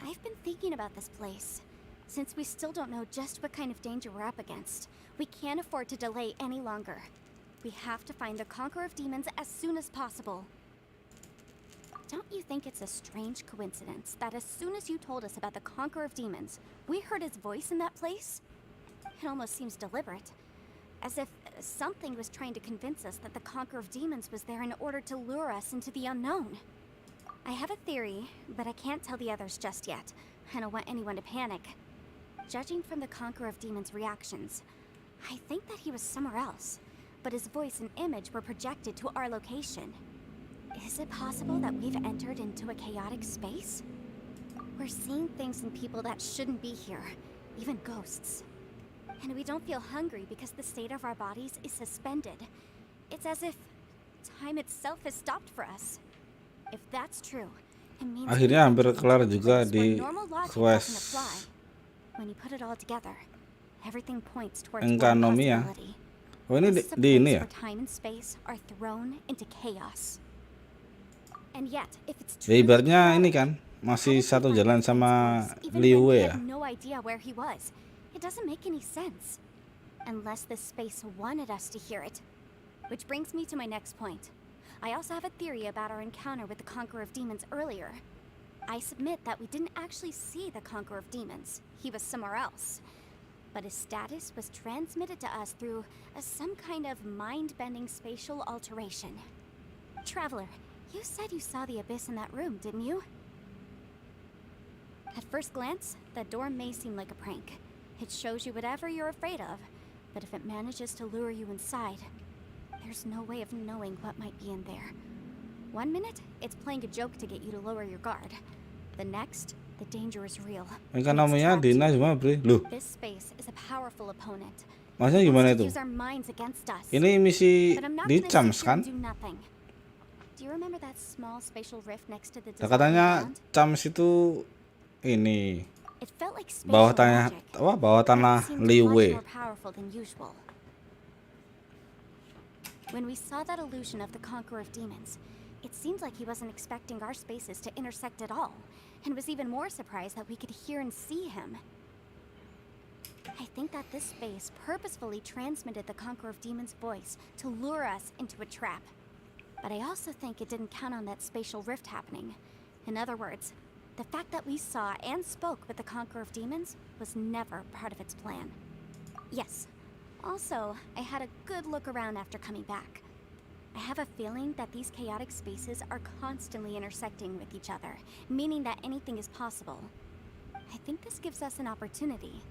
I've been thinking about this place. Since we still don't know just what kind of danger we're up against, we can't afford to delay any longer. We have to find the Conqueror of Demons as soon as possible. Don't you think it's a strange coincidence that as soon as you told us about the Conqueror of Demons, we heard his voice in that place? It almost seems deliberate. As if something was trying to convince us that the Conqueror of Demons was there in order to lure us into the unknown. I have a theory, but I can't tell the others just yet. I don't want anyone to panic. Judging from the Conqueror of Demons' reactions, I think that he was somewhere else, but his voice and image were projected to our location. Is it possible that we've entered into a chaotic space? We're seeing things and people that shouldn't be here, even ghosts. And we don't feel hungry because the state of our bodies is suspended. It's as if time itself has stopped for us. If that's true, it means Akhirnya hampir kelar we're in a juga place di where normal logic quest doesn't apply. When you put it all together, everything points towards Enkanomia. one possibility. Oh, ini This is a di ini place ya? where time and space are thrown into chaos. And yet, if it's Ya true, ibaratnya ini kan masih satu jalan sama Liu we ya. had no idea where he was. It doesn't make any sense. Unless this space wanted us to hear it. Which brings me to my next point. I also have a theory about our encounter with the Conqueror of Demons earlier. I submit that we didn't actually see the Conqueror of Demons. He was somewhere else. but his status was transmitted to us through some kind of mind-bending spatial alteration. Traveler, you said you saw the abyss in that room, didn't you? At first glance, that door may seem like a prank. It shows you whatever you're afraid of, but if it manages to lure you inside, there's no way of knowing what might be in there. One minute, it's playing a joke to get you to lower your guard. The next, the danger is real. Ini kan namanya Dina gimana, Bre? Loh, This space is a powerful opponent. maksudnya It gimana wants to itu? use our minds against us. Ini misi But I'm not di gonna Chams sit here kan? and do nothing. Do you remember that small spatial rift next to the Nah, katanya dissolving ground? Chams itu ini It felt like bawah spatial tanah magic, apa? Bawah but it tanah seemed much Liwe. more powerful than usual. When we saw that illusion of the Conqueror of Demons, it seemed like he wasn't expecting our spaces to intersect at all, and was even more surprised that we could hear and see him. I think that this space purposefully transmitted the Conqueror of Demons' voice to lure us into a trap. But I also think it didn't count on that spatial rift happening. In other words, the fact that we saw and spoke with the Conqueror of Demons was never part of its plan. Yes. Also, I had a good look around after coming back. I have a feeling that these chaotic spaces are constantly intersecting with each other, meaning that anything is possible. I think this gives us an opportunity.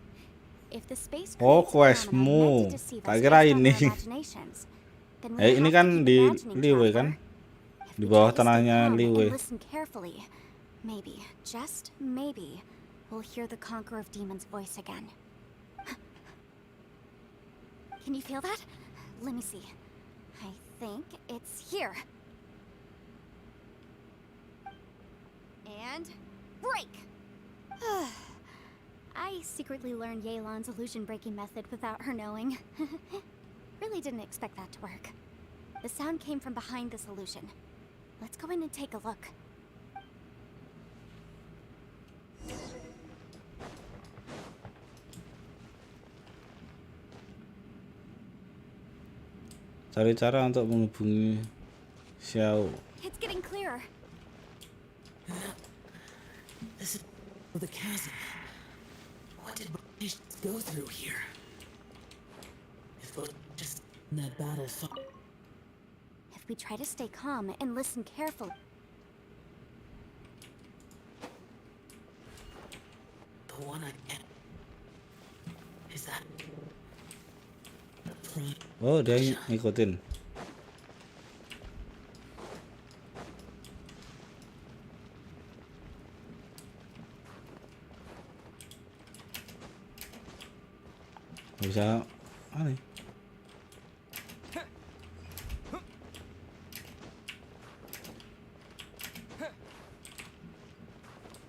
If the space Oh, creates phenomena questmu. meant to deceive Tak us kira based on ini. our imaginations, then we Ini have to kan keep di imagining, Liwe kan? Traveler. If Di we bawah try to stay tanahnya calm Liwe. and listen carefully, maybe, just maybe, we'll hear the Conqueror of Demons' voice again. Can you feel that? Let me see. I think it's here. And break! I secretly learned Yelan's illusion-breaking method without her knowing. Really didn't expect that to work. The sound came from behind this illusion. Let's go in and take a look. Cari cara untuk menghubungi Xiao. It's getting clearer. This is the chasm. What did British go through here? If it was just in that battle fought. If we try to stay calm and listen carefully, The one I get. Is that the prime? Oh, dia ngikutin. Bisa aneh.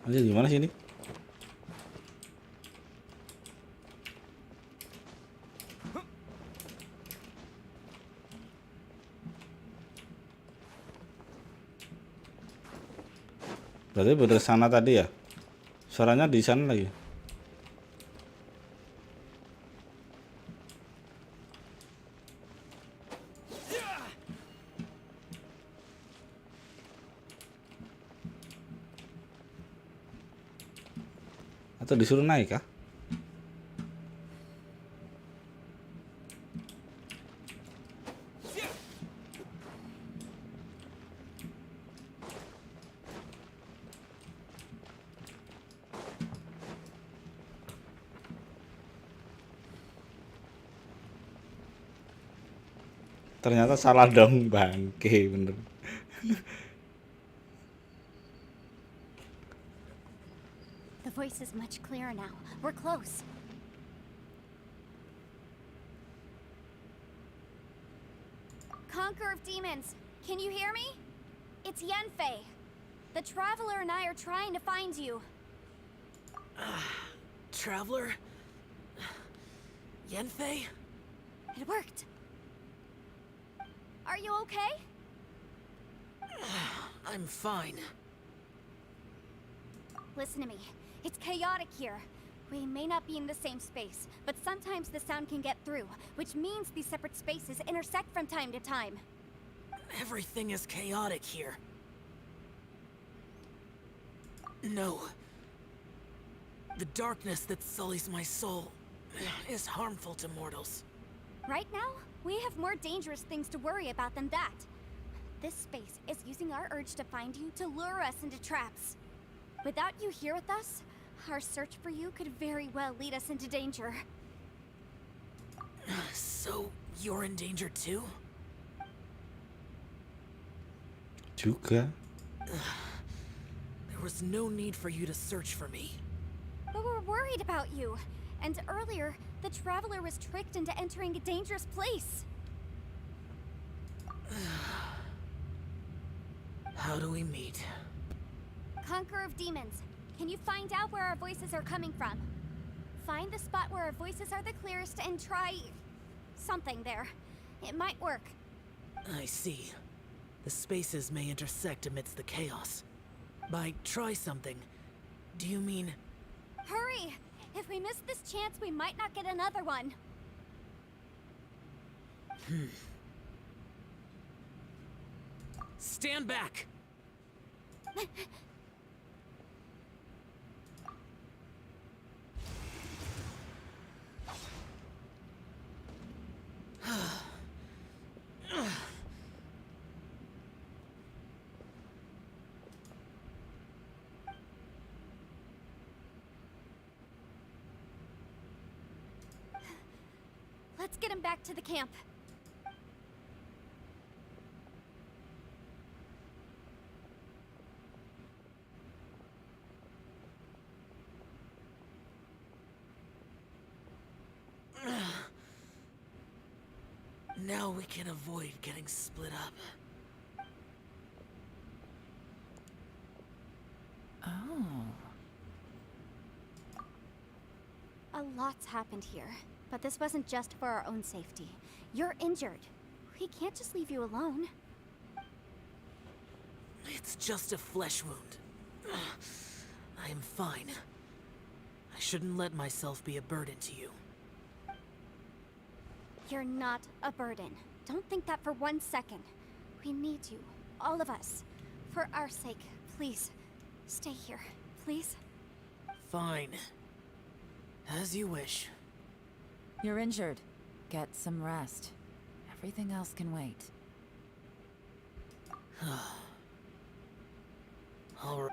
Anjir, gimana sih ini? Berarti bener sana tadi ya? Suaranya di sana lagi. Atau disuruh naik kah? Ternyata salah dong, bangke bener. the voice is much clearer now. We're close. Conqueror of Demons, can you hear me? It's Yenfei. The Traveler and I are trying to find you. Traveler? Yenfei? It worked. Are you okay? I'm fine. Listen to me. It's chaotic here. We may not be in the same space, but sometimes the sound can get through, which means these separate spaces intersect from time to time. Everything is chaotic here. No. The darkness that sullies my soul is harmful to mortals. Right now, we have more dangerous things to worry about than that. This space is using our urge to find you to lure us into traps. Without you here with us, our search for you could very well lead us into danger. So, you're in danger too? Juga. There was no need for you to search for me. But we're worried about you. And earlier, the Traveler was tricked into entering a dangerous place. How do we meet? Conqueror of Demons, can you find out where our voices are coming from? Find the spot where our voices are the clearest and try... something there. It might work. I see. The spaces may intersect amidst the chaos. By try something, do you mean... Hurry! If we miss this chance, we might not get another one. Stand back! Let's get him back to the camp. Now we can avoid getting split up. Oh. A lot's happened here, but this wasn't just for our own safety. You're injured. We can't just leave you alone. It's just a flesh wound. I am fine. I shouldn't let myself be a burden to you. You're not a burden. Don't think that for 1 second. We need you, all of us. For our sake, please, stay here, please. Fine. As you wish. You're injured. Get some rest. Everything else can wait. All right.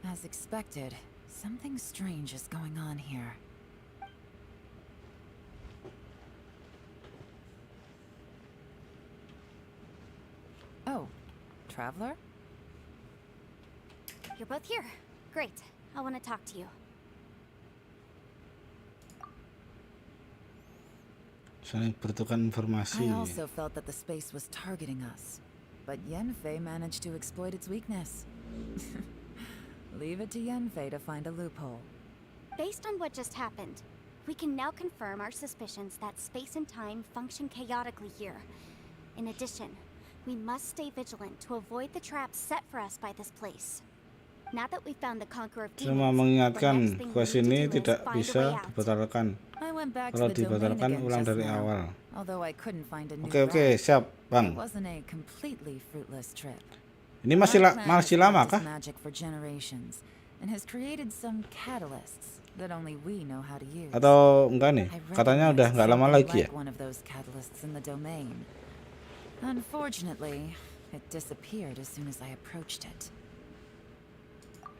As expected, something strange is going on here. Oh, Traveler? You're both here. Great. I want to talk to you. Saling bertukar informasi. I also felt that the space was targeting us, but Yenfei managed to exploit its weakness. Leave it to Yenfei to find a loophole. Based on what just happened, we can now confirm our suspicions that space and time function chaotically here. In addition, we must stay vigilant to avoid the traps set for us by this place. Now that we found the Conqueror of Demons, Cuma the mengingatkan next thing we quest need to ini do is tidak find a bisa way out. dibatalkan. I went back Kalau to the domain dibatalkan again ulang just dari now, awal. although I couldn't find a new Oke, route. siap, Bang. It wasn't a completely fruitless trip. Ini masih Our planet masih has lama practiced kah? magic for generations and has created some catalysts that only we know how to use. Atau enggak nih? I Katanya udah recognized nggak lama something lagi ya? like one of those catalysts in the domain. Unfortunately, it disappeared as soon as I approached it.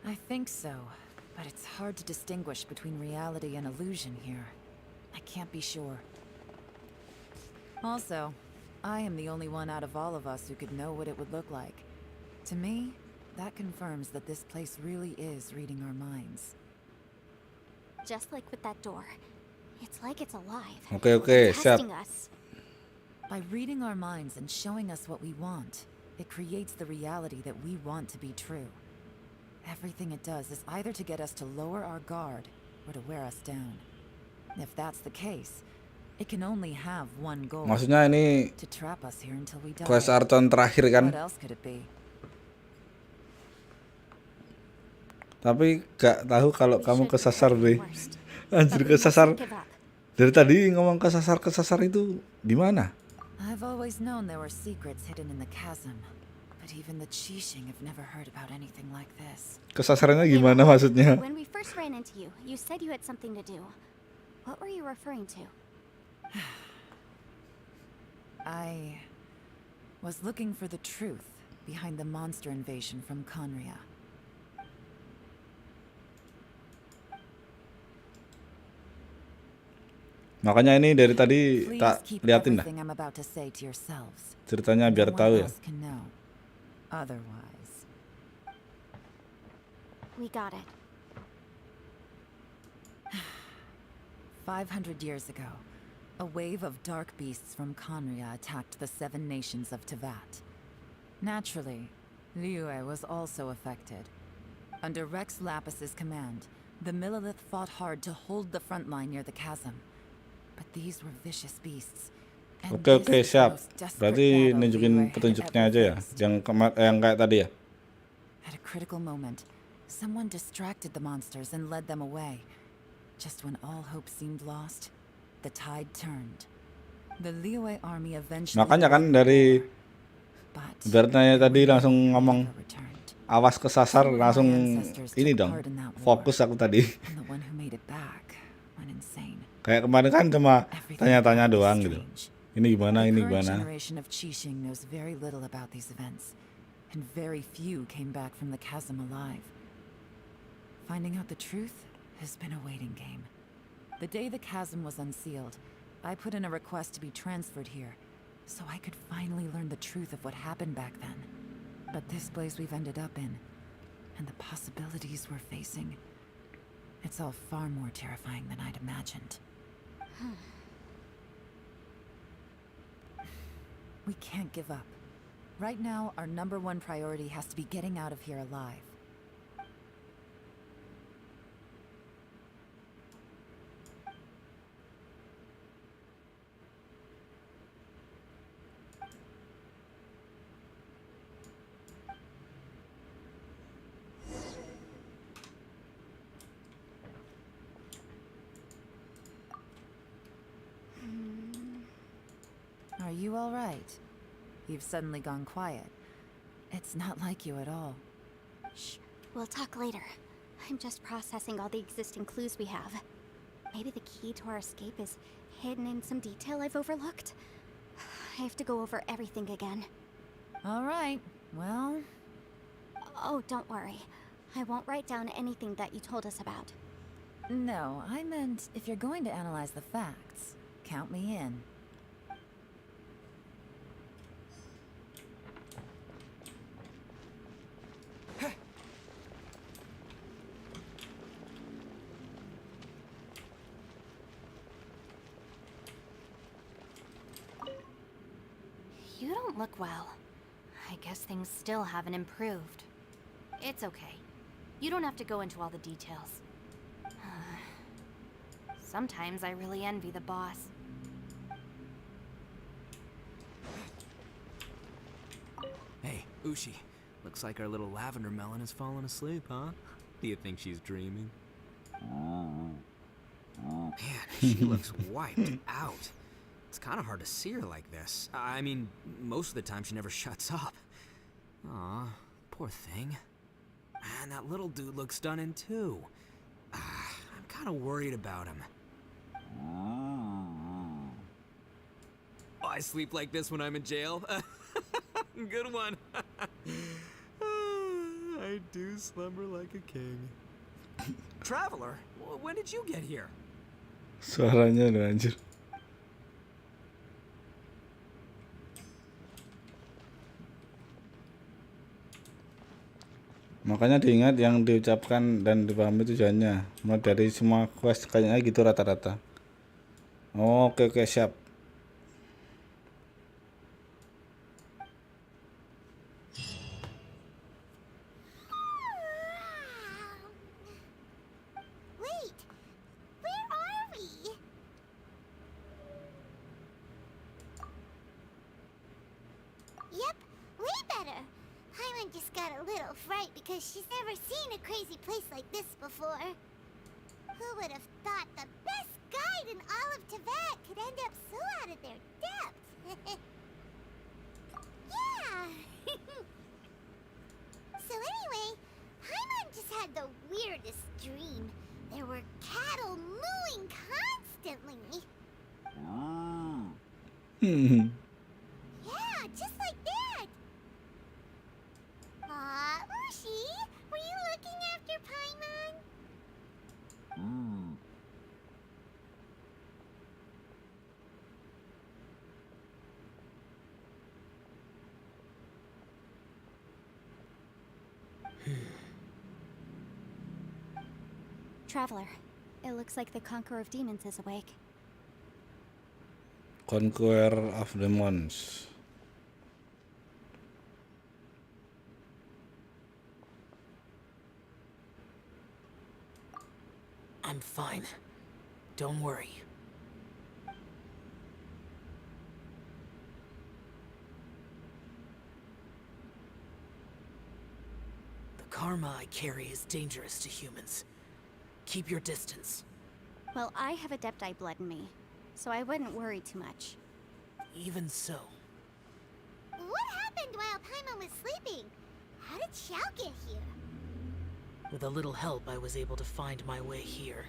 I think so, but it's hard to distinguish between reality and illusion here. I can't be sure. Also, I am the only one out of all of us who could know what it would look like. To me, that confirms that this place really is reading our minds. Just like with that door. It's like it's alive. Oke, It's siap. testing us. By reading our minds and showing us what we want, it creates the reality that we want to be true. Everything it does is either to get us to lower our guard or to wear us down. If that's the case, it can only have one goal. Maksudnya ini To trap us here until we die. quest Archon terakhir kan? What else could it be? Tapi gak tahu kalau We kamu should kesasar prepare for the deh. worst. Anjir, But we kesasar. mustn't give up. Dari tadi ngomong kesasar itu di mana? I've always known there were secrets hidden in the chasm, but even the Qixing have never heard about anything like this. Kesasarannya gimana maksudnya? When we first ran into you, you said you had something to do. What were you referring to? I was looking for the truth behind the monster invasion from Conria. Makanya ini dari tadi Please tak keep liatin dah everything I'm about to say to yourselves. ceritanya biar No tahu one ya. else can know. Otherwise. We got it. 500 years ago, a wave of dark beasts from Conria attacked the 7 nations of Tevat. Naturally, Liyue was also affected. Under Rex Lapis's command, the Millelith fought hard to hold the front line near the chasm. But these were vicious beasts. and Oke, this is the siap. most desperate Berarti battle nunjukin Liyue had petunjuknya ever aja ya, faced. yang kayak tadi ya. At a critical moment, someone distracted the monsters and led them away. Just when all hope seemed lost, the tide turned. The Liyue army eventually Makanya kan won the dari war, but Bertanya tadi Liyue langsung ngomong never returned. awas kesasar, Two of my langsung ancestors ini took dong. part in that war, Fokus aku tadi. and the one who made it back went insane. Kayak kemarin kan cuma Everything tanya-tanya felt doang gitu. strange. Ini gimana, The ini current gimana. generation of Qixing knows very little about these events, and very few came back from the chasm alive. Finding out the truth has been a waiting game. The day the chasm was unsealed, I put in a request to be transferred here, so I could finally learn the truth of what happened back then. But this place we've ended up in, and the possibilities we're facing, it's all far more terrifying than I'd imagined. We can't give up. Right now, our #1 priority has to be getting out of here alive. Are you all right? You've suddenly gone quiet. It's not like you at all. Shh, we'll talk later. I'm just processing all the existing clues we have. Maybe the key to our escape is hidden in some detail I've overlooked. I have to go over everything again. All right, well, Oh, don't worry. I won't write down anything that you told us about. no, I meant if you're going to analyze the facts, count me in. You don't look well. I guess things still haven't improved. It's okay. You don't have to go into all the details. Sometimes I really envy the boss. Hey, Ushi. Looks like our little lavender melon has fallen asleep, huh? Do you think she's dreaming? Man, she looks wiped out. It's kind of hard to see her like this. I mean, most of the time she never shuts up. Aw, poor thing. Man, that little dude looks stunning too. I'm kind of worried about him. Oh, I sleep like this when I'm in jail. Good one. I do slumber like a king. Traveler, when did you get here? Suaranya loh anjir. Makanya diingat yang diucapkan dan dipahami tujuannya. Mulai dari semua quest kayaknya gitu rata-rata. Oke, siap. Wait, where are we? Yep, way better. Paimon just got a little fright because she's never seen a crazy place like this before. Who would have thought the best guide in all of Teyvat could end up so out of their depth? Yeah! So anyway, Paimon just had the weirdest dream. There were cattle mooing constantly. Yeah, just like that. Aw, Ushi, were you looking after Paimon? Traveler, it looks like the Conqueror of Demons is awake. Conqueror of Demons. I'm fine. Don't worry. The karma I carry is dangerous to humans. Keep your distance. Well, I have Adepti blood in me, so I wouldn't worry too much. Even so, What happened while Paimon was sleeping? How did Xiao get here? with a little help, I was able to find my way here.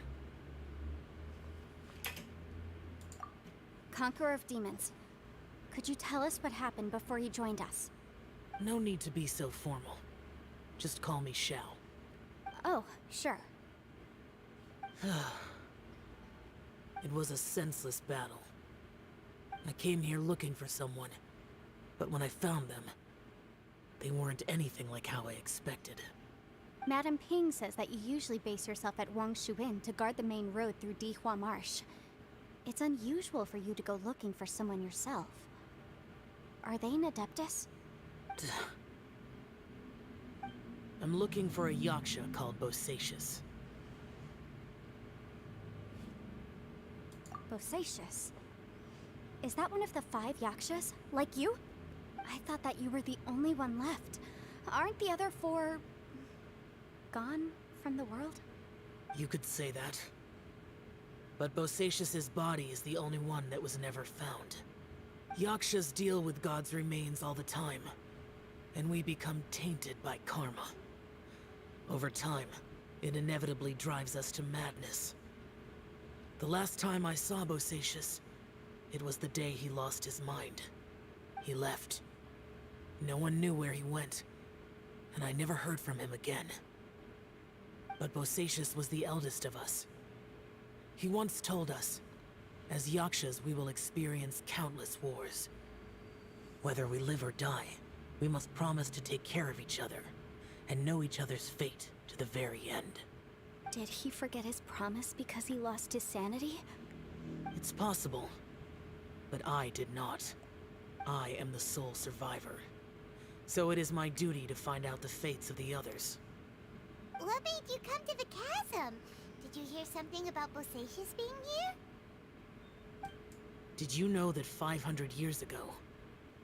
Conqueror of Demons, could you tell us what happened before you joined us? No need to be so formal. Just call me Xiao. Oh, sure. It was a senseless battle. I came here looking for someone, but when I found them, they weren't anything like how I expected. Madame Ping says that you usually base yourself at Wangshu Inn to guard the main road through Dihua Marsh. It's unusual for you to go looking for someone yourself. Are they an Adeptus? I'm looking for a Yaksha called Bosacius. Bosacius? Is that one of the 5 Yakshas? Like you? I thought that you were the only one left. Aren't the other 4... gone from the world? You could say that. But Bosacius's body is the only one that was never found. Yakshas deal with God's remains all the time, and we become tainted by karma. Over time, it inevitably drives us to madness. The last time I saw Bosacius, it was the day he lost his mind. He left. No one knew where he went, and I never heard from him again. But Bosacius was the eldest of us. He once told us, as Yakshas we will experience countless wars. Whether we live or die, we must promise to take care of each other, and know each other's fate to the very end. Did he forget his promise because he lost his sanity? It's possible, but I did not. I am the sole survivor. So it is my duty to find out the fates of the others. What made you come to the chasm? Did you hear something about Bosacius being here? Did you know that 500 years ago,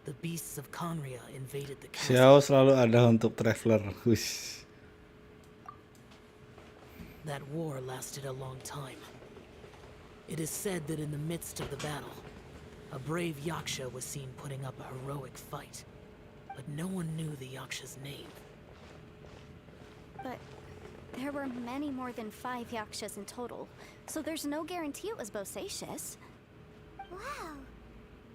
the beasts of Conria invaded the chasm? Xiao selalu ada untuk traveler. Wish. That war lasted a long time. It is said that in the midst of the battle, a brave Yaksha was seen putting up a heroic fight. But no one knew the Yaksha's name. But there were many more than 5 Yakshas in total, so there's no guarantee it was Bosacius. Wow.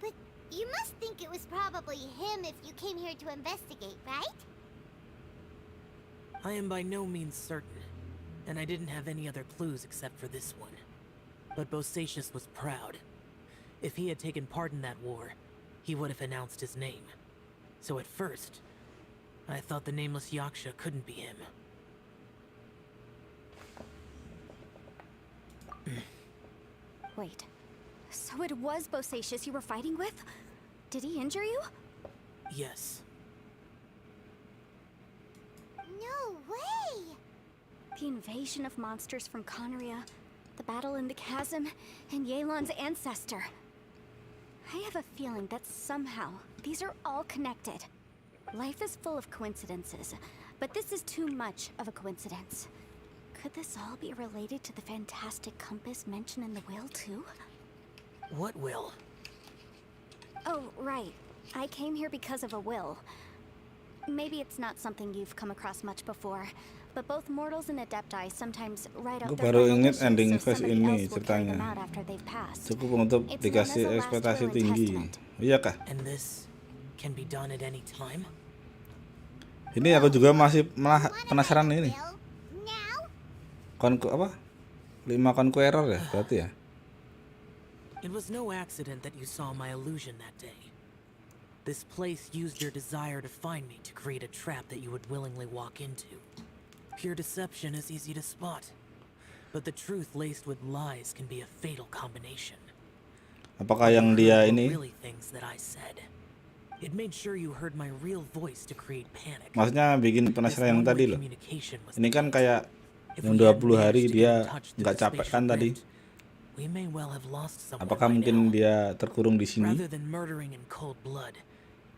But you must think it was probably him if you came here to investigate, right? I am by no means certain, and I didn't have any other clues except for this one. But Bosacius was proud. If he had taken part in that war, he would have announced his name. So at first, I thought the nameless Yaksha couldn't be him. Wait, so it was Bosacius you were fighting with? Did he injure you? Yes. No way! The invasion of monsters from Conria, the battle in the chasm, and Yelan's ancestor. I have a feeling that somehow these are all connected. Life is full of coincidences, but this is too much of a coincidence. Could this all be related to the fantastic compass mentioned in the will, too? What will? Oh, right. I came here because of a will. Maybe it's not something you've come across much before, but both mortals and adepti sometimes write out Gue their baru final inget wishes ending so quest somebody ini else will carry them ceritanya. out after they've passed. Cukup untuk It's known dikasih as a last ekspektasi will and tinggi. testament. Iya kah? And this can be done at any time? Ini aku juga masih malah Wanna penasaran write a ini. will? Now? Apa? 5 conqueror ya berarti ya? It was no accident that you saw my illusion that day. This place used your desire to find me to create a trap that you would willingly walk into. Pure deception is easy to spot, but the truth laced with lies can be a fatal combination. Apakah yang What dia were ini really things that I said. It made sure you heard my real voice to create panic. maksudnya bikin This penasaran yang one-way tadi loh. communication was Ini the kan key. kayak If yang we had 20 hari managed to get dia in touch through nggak the capek spatial kan tadi. rift, we may well have lost someone Apakah by mungkin now. dia terkurung di sini? Rather than murdering in cold blood,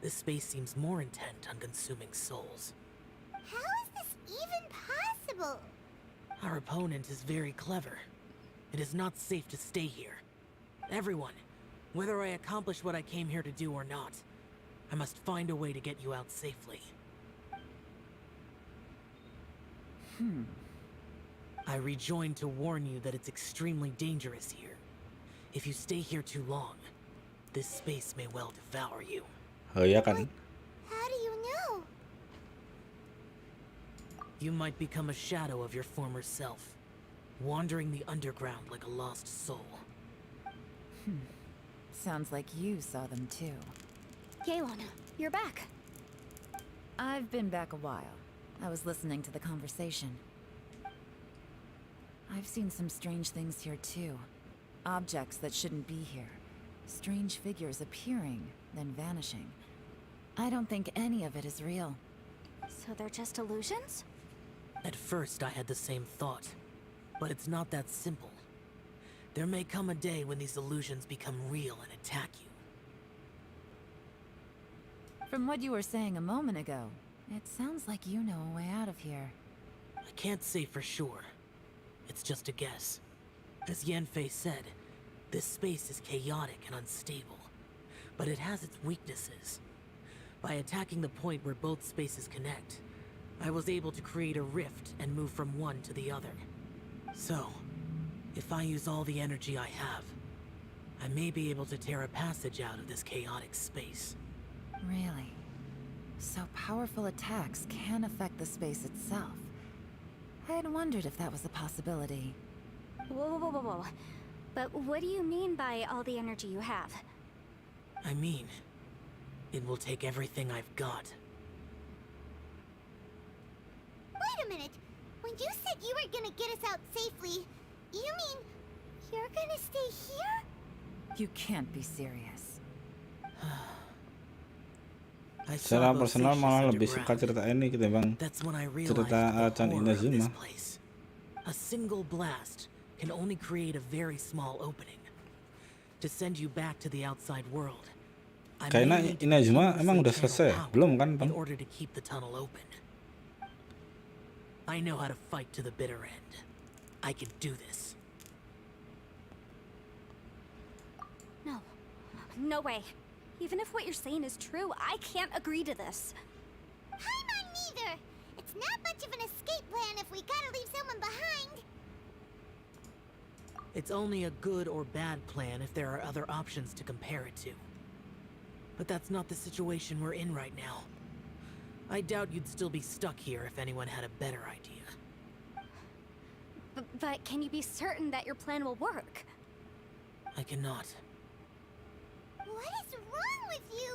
this space seems more intent on consuming souls. How is this even possible? Our opponent is very clever. It is not safe to stay here. Everyone, whether I accomplish what I came here to do or not, I must find a way to get you out safely. I rejoined to warn you that it's extremely dangerous here. If you stay here too long, this space may well devour you. Oh iya kan? How do you know? You might become a shadow of your former self, wandering the underground like a lost soul. Sounds like you saw them too. Yelan, you're back. I've been back a while. I was listening to the conversation. I've seen some strange things here too. Objects that shouldn't be here. Strange figures appearing, then vanishing. I don't think any of it is real. So they're just illusions? At first, I had the same thought, but it's not that simple. There may come a day when these illusions become real and attack you. From what you were saying a moment ago, it sounds like you know a way out of here. I can't say for sure. It's just a guess. As Yanfei said, this space is chaotic and unstable, but it has its weaknesses. By attacking the point where both spaces connect, I was able to create a rift and move from one to the other. So, if I use all the energy I have, I may be able to tear a passage out of this chaotic space. Really? So powerful attacks can affect the space itself. I had wondered if that was a possibility. Whoa, whoa, whoa, whoa. But what do you mean by all the energy you have? I mean, it will take everything I've got. Wait a minute. When you said you were gonna get us out safely, you mean you're gonna stay here? You can't be serious. I saw Secara personal Bosacius malah lebih suka underground. cerita ini ketimbang That's when I realized cerita the Chan horror of this Inazuma. place. A single blast can only create a very small opening. To send you back to the outside world, I may Kayaknya need to Inazuma continuously emang udah channel selesai ya? power Belum kan, in Bang? order to keep the tunnel open. I know how to fight to the bitter end. I can do this. No. No way. Even if what you're saying is true, I can't agree to this. I'm not neither. It's not much of an escape plan if we gotta leave someone behind. It's only a good or bad plan if there are other options to compare it to. But that's not the situation we're in right now. I doubt you'd still be stuck here if anyone had a better idea. But can you be certain that your plan will work? I cannot. What is wrong with you?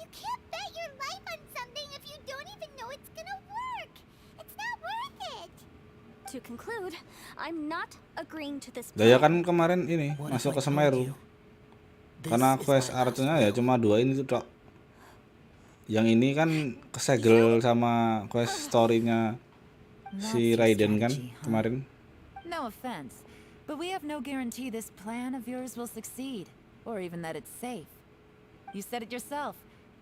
You can't bet your life on something if you don't even know it's gonna work. It's not worth it. To conclude, I'm not agreeing to this Daya plan. kan kemarin ini What if masuk I ke told Semeru. you? This Karena is quest my last artnya ya will. cuma 2 ini tuh tok. Yang ini kan kesegel sama quest story-nya si That's your Raiden kan strategy, huh? kemarin. No offense, but we have no guarantee this plan of yours will succeed, or even that it's safe. You said it yourself.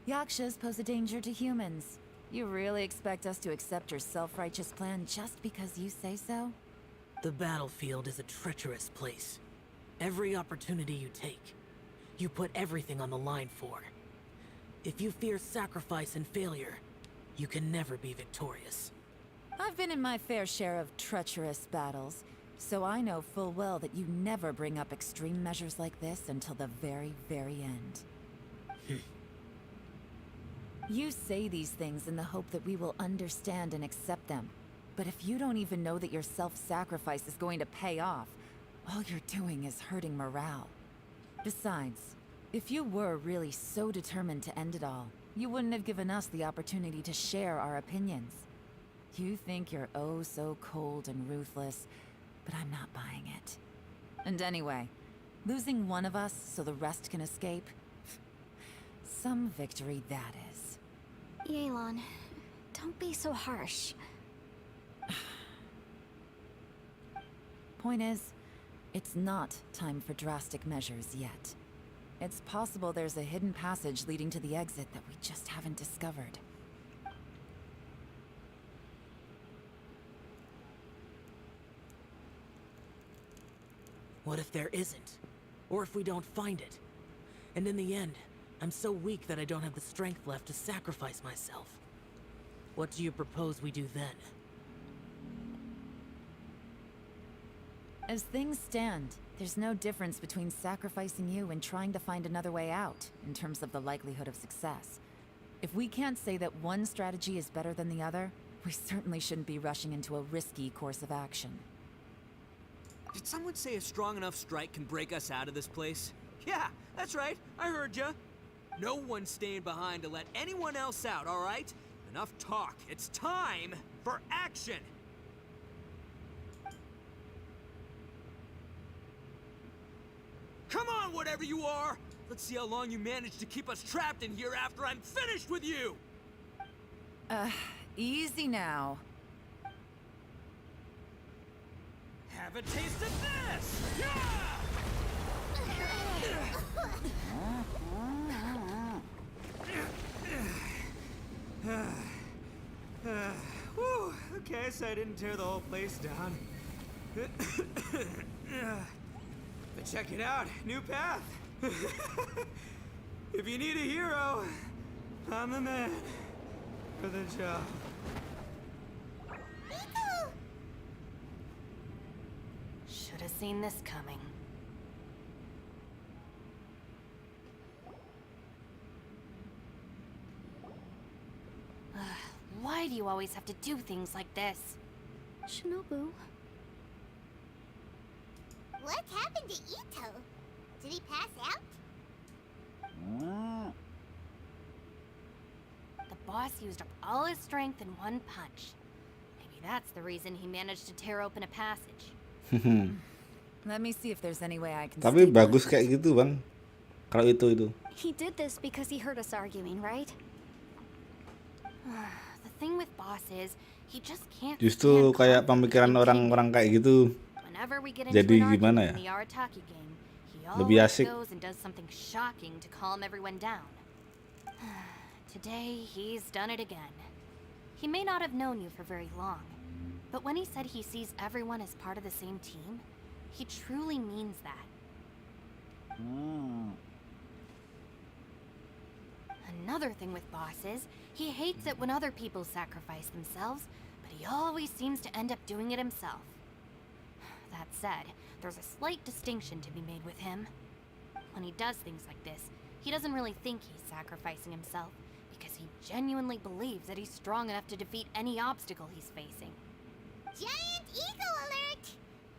Yakshas pose a danger to humans. You really expect us to accept your self-righteous plan just because you say so? The battlefield is a treacherous place. Every opportunity you take, you put everything on the line for. If you fear sacrifice and failure, you can never be victorious. I've been in my fair share of treacherous battles, so I know full well that you never bring up extreme measures like this until the very, very end. You say these things in the hope that we will understand and accept them. But if you don't even know that your self-sacrifice is going to pay off, all you're doing is hurting morale. Besides, if you were really so determined to end it all, you wouldn't have given us the opportunity to share our opinions. You think you're oh so cold and ruthless, but I'm not buying it. And anyway, losing one of us so the rest can escape? Some victory that is. Yelan, don't be so harsh. Point is, it's not time for drastic measures yet. It's possible there's a hidden passage leading to the exit that we just haven't discovered. What if there isn't? Or if we don't find it? And in the end, I'm so weak that I don't have the strength left to sacrifice myself. What do you propose we do then? As things stand, there's no difference between sacrificing you and trying to find another way out, in terms of the likelihood of success. If we can't say that one strategy is better than the other, we certainly shouldn't be rushing into a risky course of action. Did someone say a strong enough strike can break us out of this place? Yeah, that's right. I heard ya. No one's staying behind to let anyone else out, all right? Enough talk. It's time for action. Come on, whatever you are! Let's see how long you manage to keep us trapped in here after I'm finished with you! Easy now. Have a taste of this! Yeah! Whew, okay, so I didn't tear the whole place down. But check it out, new path. If you need a hero, I'm the man for the job. Should have seen this coming. Why do you always have to do things like this? Shinobu. What happened to Ito? Did he pass out? The boss used up all his strength in one punch. Maybe that's the reason he managed to tear open a passage. Let me see if there's any way I can Tapi stay bagus behind. kayak gitu, Bang. Kalau itu. He did this because he heard us arguing, right? The thing with boss is, he just can't Justru stand kayak conflict pemikiran between orang-orang kayak gitu. Whenever we get Jadi into an gimana argument ya? in the Arataki game, he Lebih always asik. goes and does something shocking to calm everyone down. Today, he's done it again. He may not have known you for very long, but when he said he sees everyone as part of the same team, he truly means that. Another thing with boss is, he hates it when other people sacrifice themselves, but he always seems to end up doing it himself. That said, there's a slight distinction to be made with him. When he does things like this, he doesn't really think he's sacrificing himself, because he genuinely believes that he's strong enough to defeat any obstacle he's facing. Giant eagle alert!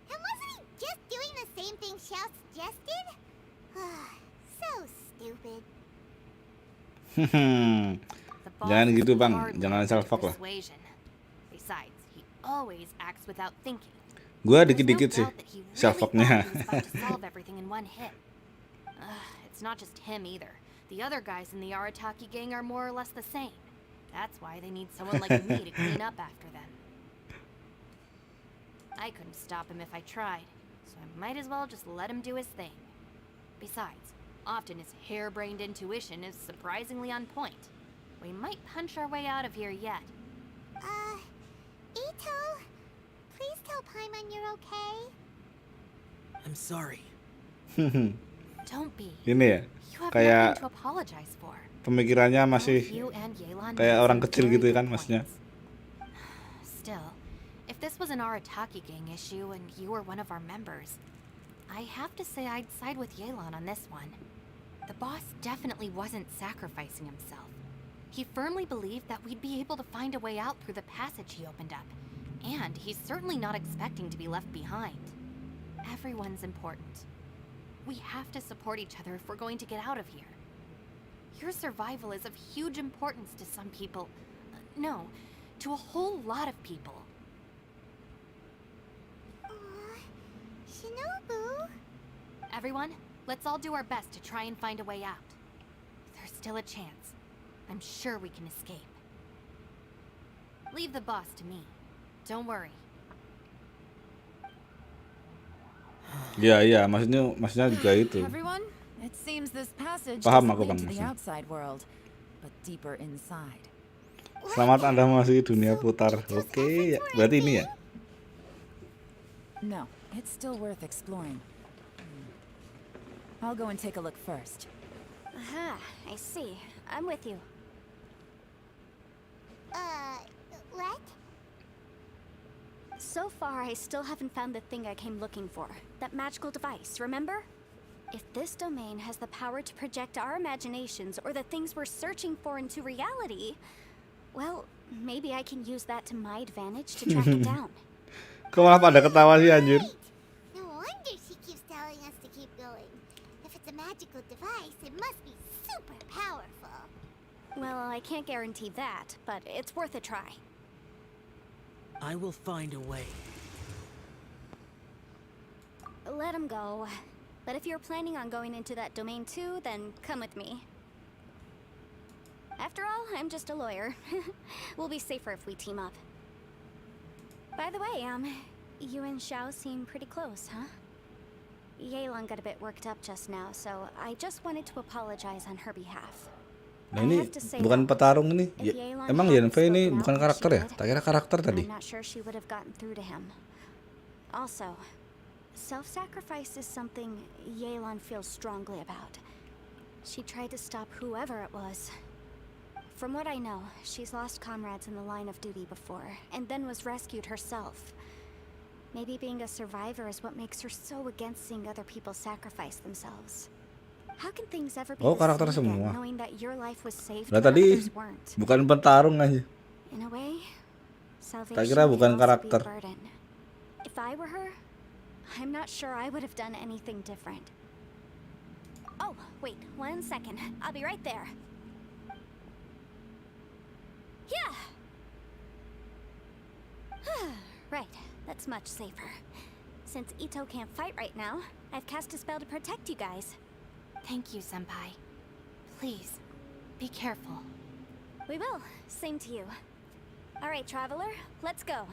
And wasn't he just doing the same thing Xiao suggested? So stupid. The boss Jangan is gitu, Bang. hard Jangan with salfok lah. persuasion. Besides, he always acts without thinking. Gua There's dikit-dikit no sih doubt that he really salfoknya. thought he was about to solve everything in one hit. It's not just him either. The other guys in the Arataki gang are more or less the same. That's why they need someone like me to clean up after them. I couldn't stop him if I tried, so I might as well just let him do his thing. Besides, often his harebrained intuition is surprisingly on point. We might punch our way out of here yet. Ito, please tell Paimon you're okay. I'm sorry. Don't be. Ini ya, You have kayak nothing to apologize for. pemikirannya masih Both you and Yelan kayak made orang some kecil very gitu good kan maksudnya. points. Still, if this was an Arataki gang issue and you were one of our members, I have to say I'd side with Yelan on this one. The boss definitely wasn't sacrificing himself. He firmly believed that we'd be able to find a way out through the passage he opened up, and he's certainly not expecting to be left behind. Everyone's important. We have to support each other if we're going to get out of here. Your survival is of huge importance to some people. No, to a whole lot of people. Shinobu? Everyone, let's all do our best to try and find a way out. There's still a chance. I'm sure we can escape. Leave the boss to me. Don't worry. Iya, maksudnya juga itu. Everyone, it seems this passage Paham doesn't aku, lead Bang, to the maksudnya. outside world, but deeper inside. Selamat Anda memasuki dunia putar. Oke, ya. Berarti ini ya. No, it's still worth exploring. I'll go and take a look first. Aha, I see. I'm with you. What? So far, I still haven't found the thing I came looking for. That magical device, remember? If this domain has the power to project our imaginations or the things we're searching for into reality, well, maybe I can use that to my advantage to track it down. Kok malah pada ketawa sih anjir? No wonder she keeps telling us to keep going. If it's a magical device, it must be super powerful. Well, I can't guarantee that, but it's worth a try. I will find a way. Let him go. But if you're planning on going into that domain too, then come with me. After all, I'm just a lawyer. We'll be safer if we team up. By the way, you and Xiao seem pretty close, huh? Yelan got a bit worked up just now, so I just wanted to apologize on her behalf. Nah ini bukan petarung ini. Emang Yanfei ini bukan karakter ya? Tak kira karakter tadi. I'm not sure she would have gotten through to him. Also, self-sacrifice is something Yelan feels strongly about. She tried to stop whoever it was. From what I know, she's lost comrades in the line of duty before, and then was rescued herself. Maybe being a survivor is what makes her so against seeing other people sacrifice themselves. How can things ever be the karakter same again, semua. knowing that your life was saved Lah when tadi others weren't? bukan petarung aja. In a way, salvation Tak kira bukan can also karakter. be a burden. If I were her, I'm not sure I would have done anything different. Oh, wait, 1 second. I'll be right there. Yeah! Right, that's much safer. Since Ito can't fight right now, I've cast a spell to protect you guys. Thank you, Senpai. Please, be careful. We will. Same to you. All right, traveler, let's go.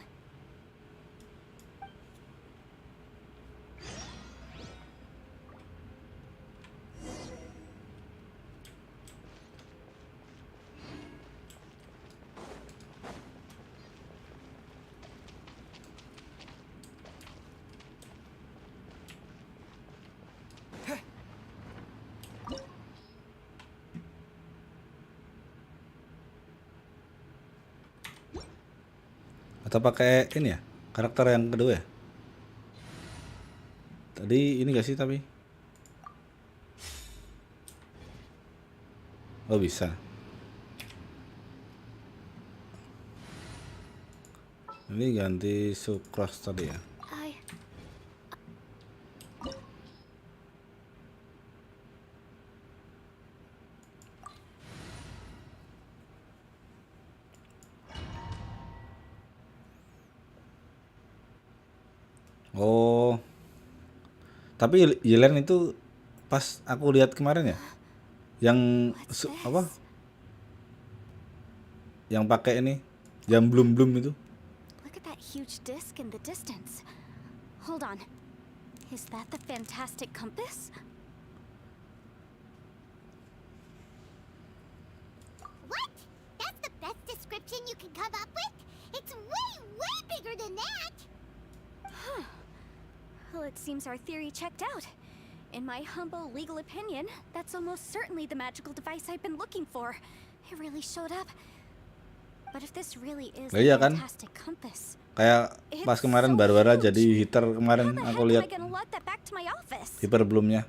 Atau pakai ini ya, karakter yang kedua ya. Tadi ini gak sih tapi? Oh bisa. Ini ganti Sucrose tadi ya. Oh, tapi Yelan itu pas aku lihat kemarin ya, yang apa? Yang pakai ini, yang belum itu. Look at that huge disc in the distance. Hold on. Is that the fantastic compass? come up with? It's way, way bigger than that! Well, it seems our theory checked out. In my humble legal opinion, that's almost certainly the magical device I've been looking for. It really showed up. But if this really is Lah a iya kan? fantastic compass, Kayak pas kemarin baru jadi heater how kemarin the aku heck am lihat I gonna lug that back to my office? hyper bloomnya.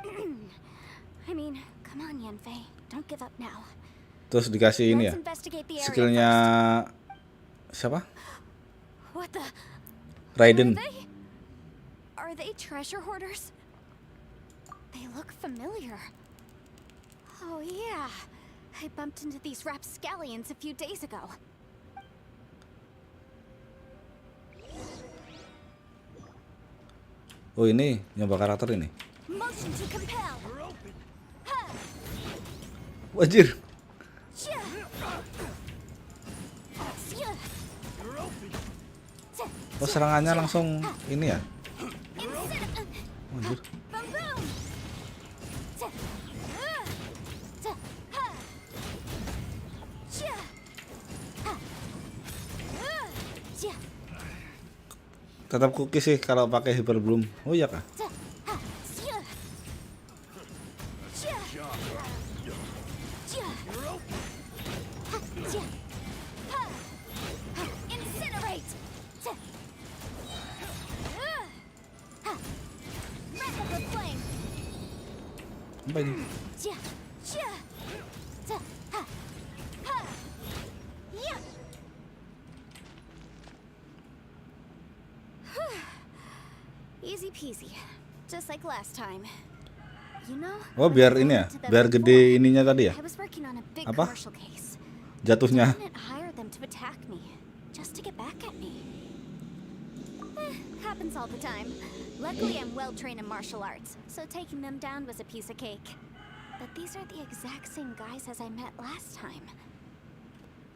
I mean, come on, Yanfei. Don't give up now. Terus dikasih ini ya, Let's investigate the area skillnya first. siapa? What the? Raiden. Are they treasure hoarders? They look familiar. Oh yeah, I bumped into these rapscallions a few days ago. Oh ini nyoba karakter ini. Motion to compel. Wajir. Oh serangannya langsung ini ya. Wajir. Tetap cookie sih kalau pakai hyper bloom. Oh iya kah? Apa ini? Easy peasy, just like last time. You know, Oh biar ini ya, biar gede ininya tadi ya. I was working on a big Apa? commercial case. Jatuhnya. Didn't hire them to attack me, just to get back at me. Happens all the time. Luckily, I'm well trained in martial arts, so taking them down was a piece of cake. But these are the exact same guys as I met last time.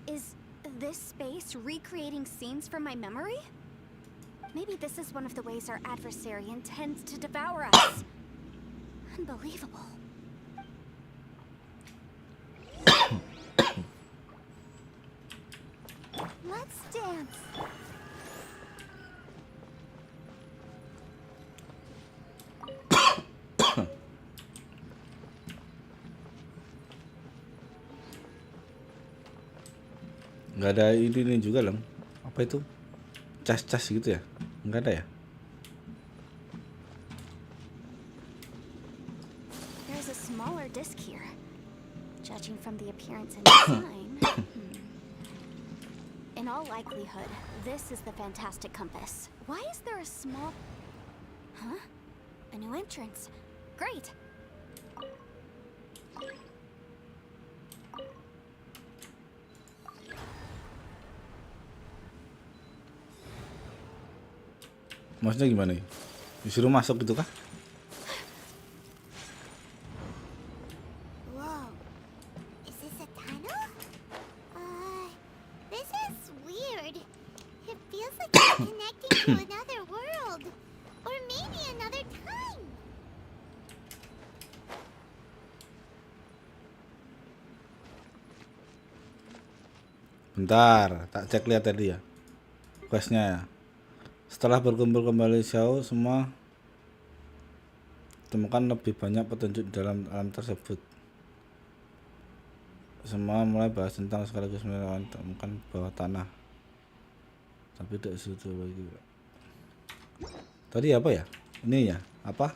Is this space recreating scenes from my memory? Maybe this is one of the ways our adversary intends to devour us. Unbelievable. Let's dance. Nggak ada ini juga lang. Apa itu? Cas-cas gitu ya? Nggak ada ya? There's a smaller disc here. Judging from the appearance and design, in all likelihood, this is the fantastic compass. Why is there a small... Huh? A new entrance. Great. Maksudnya gimana nih? Disuruh masuk gitu kah? Whoa. Is this a tunnel? This is weird. It feels like it's connecting to another world. Or maybe another time. Bentar, tak cek lihat tadi ya. Questnya ya. Setelah berkumpul kembali Xiao, semua temukan lebih banyak petunjuk di dalam alam tersebut. Semua mulai bahas tentang sekaligus menemukan bawah tanah. Tapi tidak situ lagi. Tadi apa ya? Ini ya? Apa?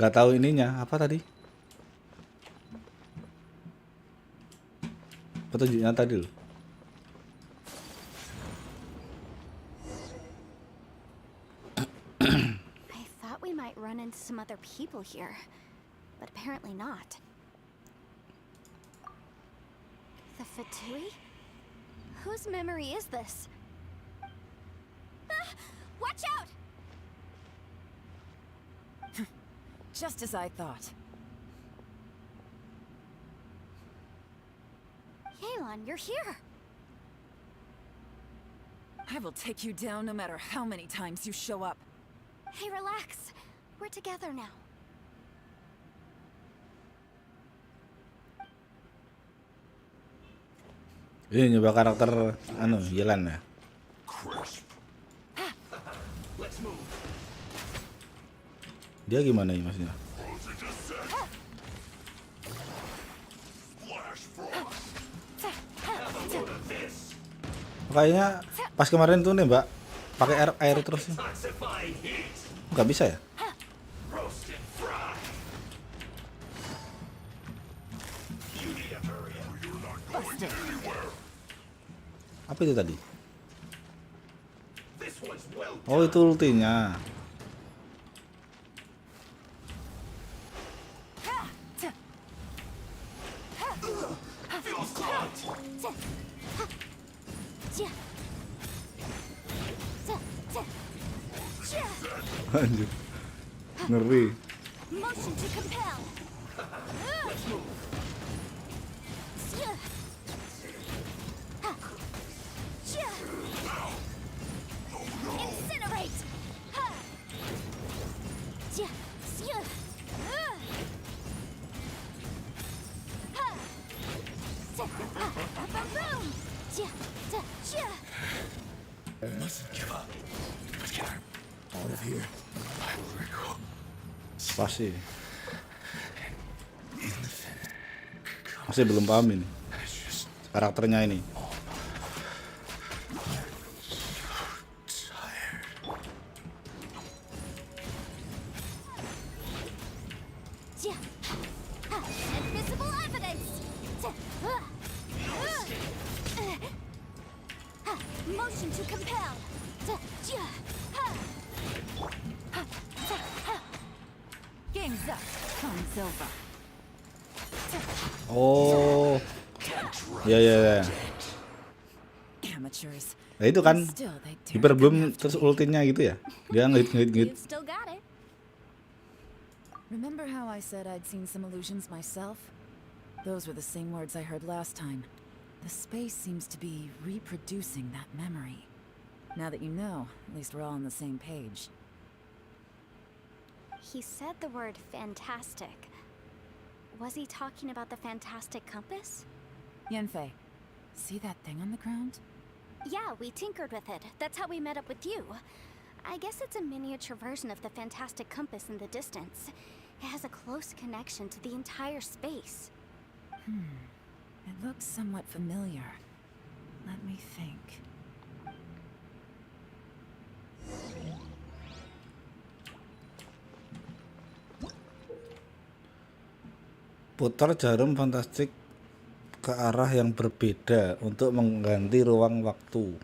Nggak tahu ininya apa tadi? Petunjuknya tadi loh. I thought we might run into some other people here, but apparently not. The Fatui? Whose memory is this? Ah, watch out! Just as I thought. Yelan, you're here. I will take you down no matter how many times you show up. Hey, relax. We're together now. Ini nyoba karakter Yelan ya. Dia gimana ya maksudnya? Kayaknya pas kemarin tuh nembak pakai air terus. Nggak bisa ya? Apa itu tadi? Oh, itu ultinya. Anjir. Ngeri. Motion to compel. Incinerate. Boom. Pasti. Masih belum paham ini karakternya ini. Invisible evidence. Motion to compel. Game's up. Time's over. Oh, ya. Amateurs. Nah itu kan Still, they dare hiper come bloom after terus me. ultinya gitu ya. Dia ngehit. You've still got it. Remember how I said I'd seen some illusions myself? Those were the same words I heard last time. The space seems to be reproducing that memory. Now that you know, at least we're all on the same page. He said the word fantastic. Was he talking about the fantastic compass? Yanfei, see that thing on the ground? Yeah, we tinkered with it. That's how we met up with you. I guess it's a miniature version of the fantastic compass in the distance. It has a close connection to the entire space. It looks somewhat familiar. Let me think. Putar jarum fantastik ke arah yang berbeda untuk mengganti ruang waktu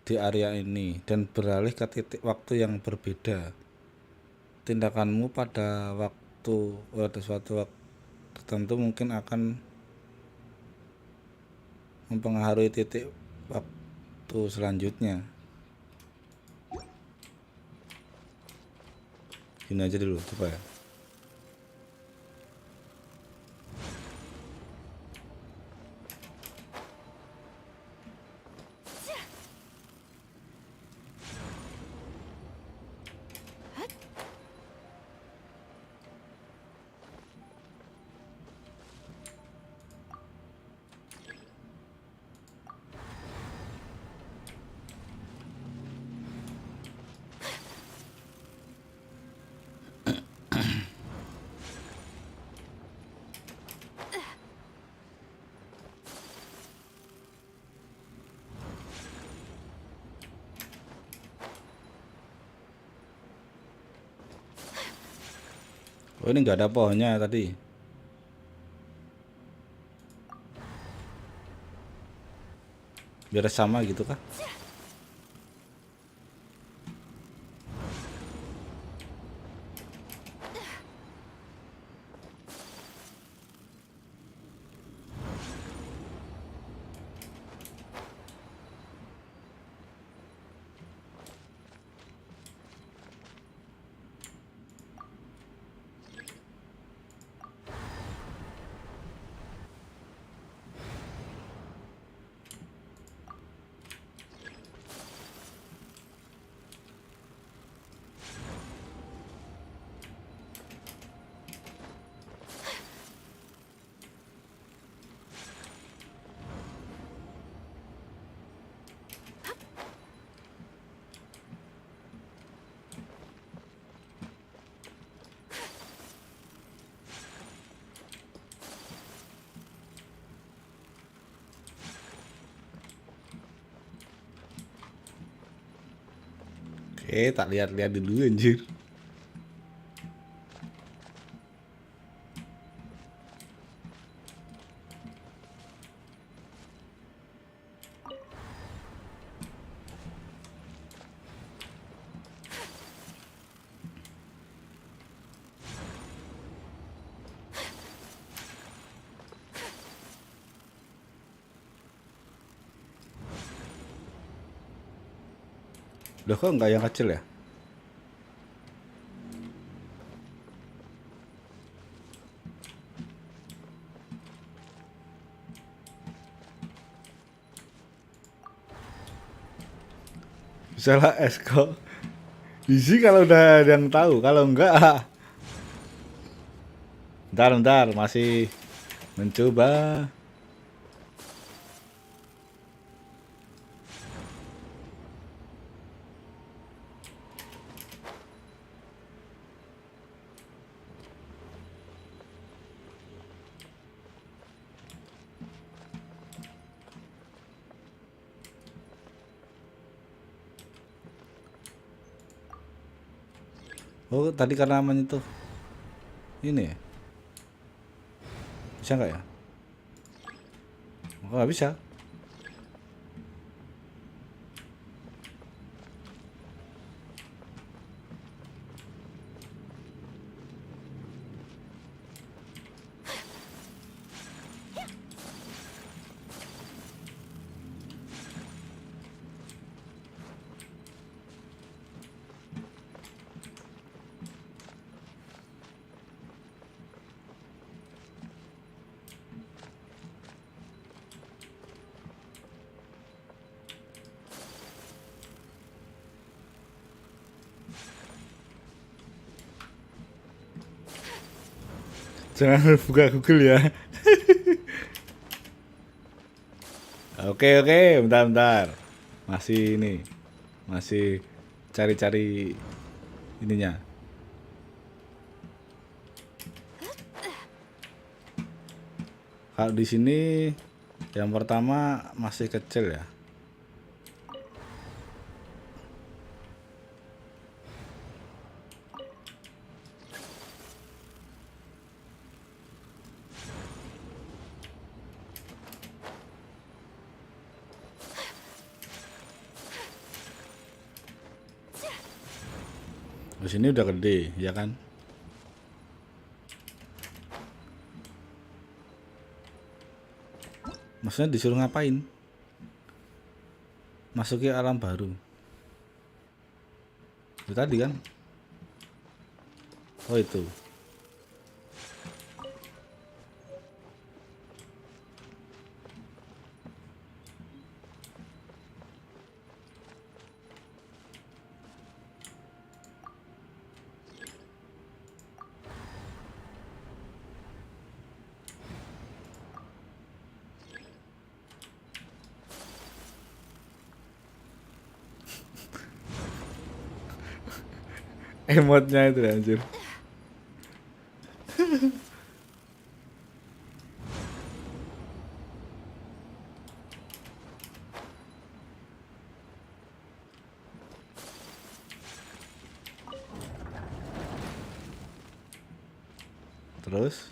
di area ini dan beralih ke titik waktu yang berbeda. Tindakanmu pada suatu waktu tertentu mungkin akan mempengaruhi titik waktu selanjutnya. Gini aja dulu, coba ya. Oh, ini nggak ada pohonnya tadi. Biar sama gitu kah? Tak lihat-lihat dulu anjir. Loh kok nggak yang kecil ya? Misalnya Esko isi kalau udah ada yang tahu, kalau enggak ntar masih mencoba. Oh tadi karena menyentuh ini ya? Bisa nggak ya? Nggak bisa. Jangan buka Google ya. Oke, bentar. Masih ini. Masih cari-cari ininya. Kalau di sini yang pertama masih kecil ya. Di sini udah gede, ya kan? Maksudnya disuruh ngapain? Masuki alam baru. Itu tadi kan? Oh itu. Emotnya itu anjir. Terus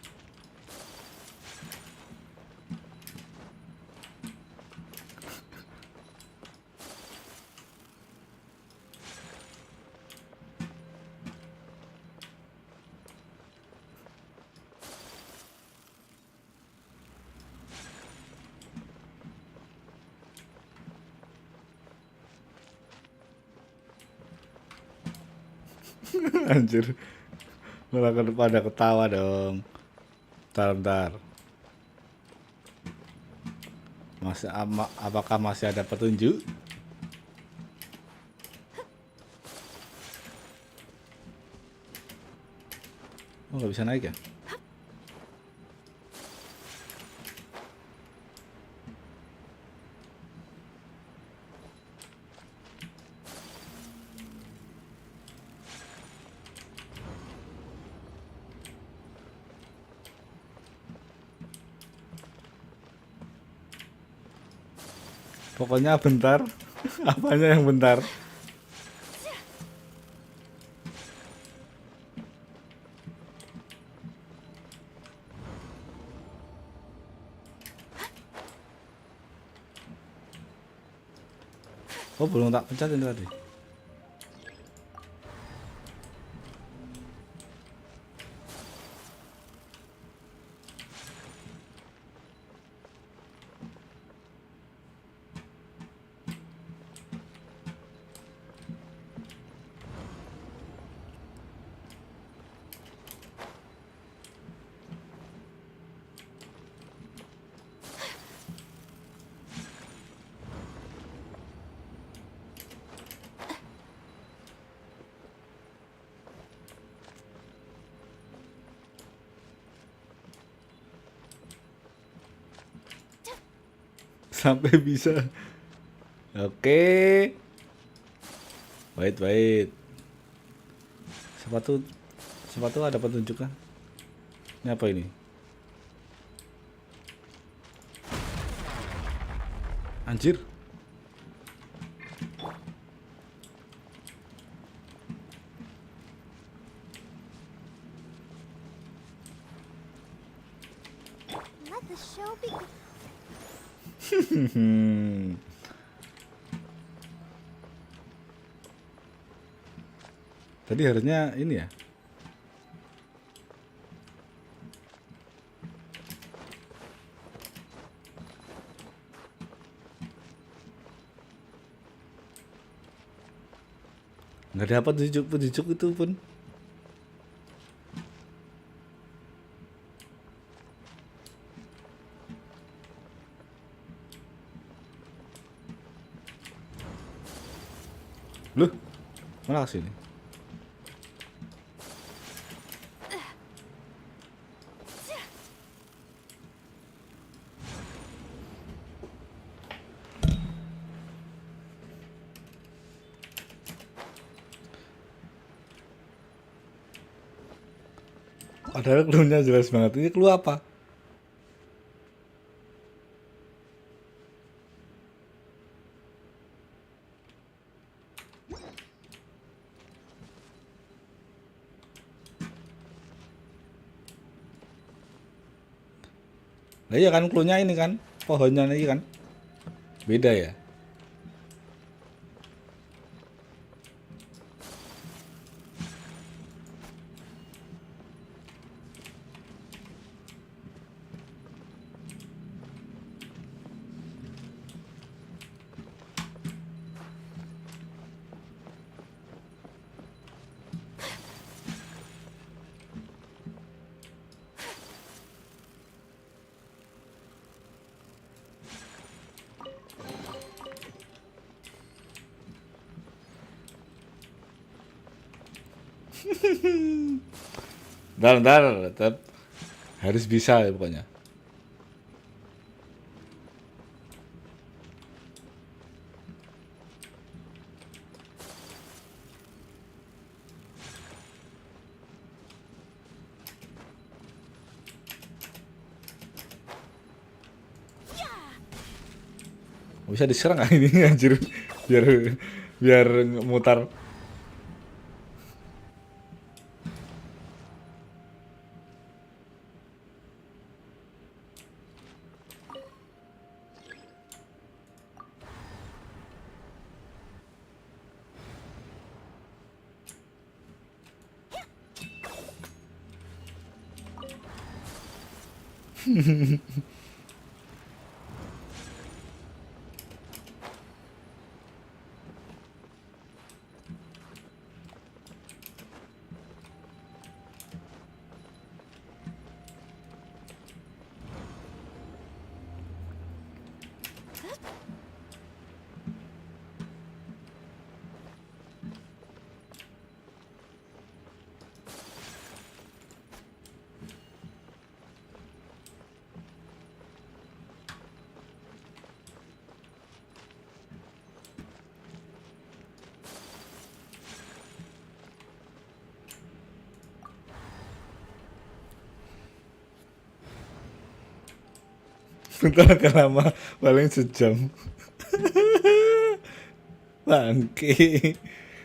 anjir. Malah pada ketawa dong. Bentar. Apakah masih ada petunjuk? Oh, nggak bisa naik ya? Pokoknya bentar. Apanya yang bentar? Oh, belum tak pencetin tadi. Sampai bisa. Oke. Wait. Sepatu ada petunjuk kan? Ini apa ini? Anjir. Let the show begin. Tadi harusnya ini ya. Nggak dapat petunjuk itu pun. Loh, malah kesini. Padahal clue-nya jelas banget. Ini clue apa? Nah iya kan clue-nya ini kan. Pohonnya ini kan. Beda ya. Ntar, tetap harus bisa ya pokoknya. Bisa diserang nggak ini anjir, biar mutar. Bentar agak lama, paling sejam. Bangke.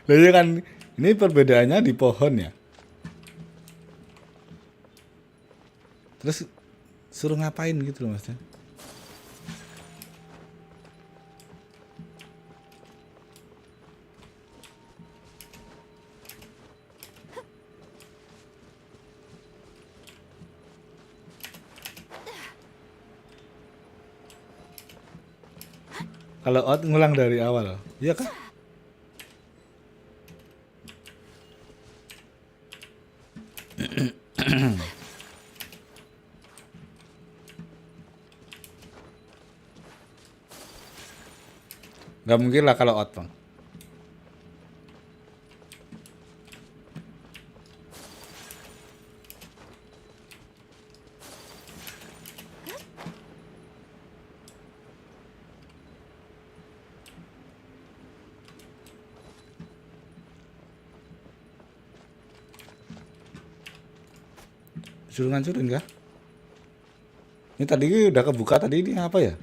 Lah ya kan, ini perbedaannya di pohon ya. Terus suruh ngapain gitu loh maksudnya. Kalau out ngulang dari awal. Iya kan? Gak mungkin lah kalau out, Bang. Suruh ngancurin kah? Ini tadi udah kebuka tadi, ini apa ya?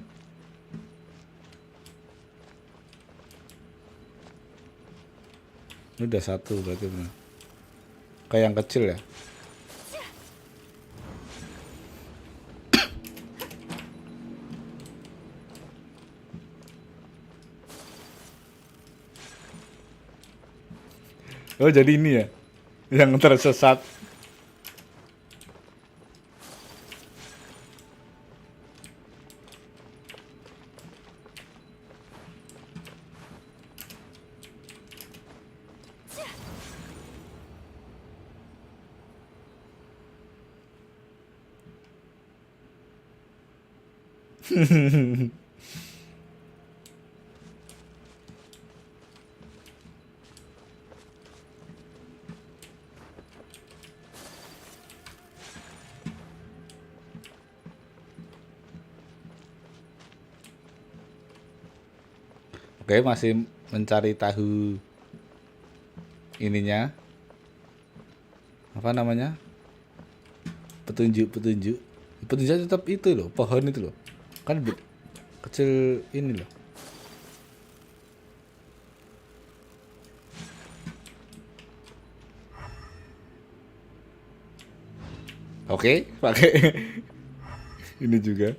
Ini udah satu berarti benar. Kayak yang kecil ya. Oh jadi ini ya, yang tersesat. Oke, masih mencari tahu ininya. Apa namanya? Petunjuk. Petunjuknya tetap itu loh, pohon itu loh. Kan kecil ini loh. Oke, pakai ini juga.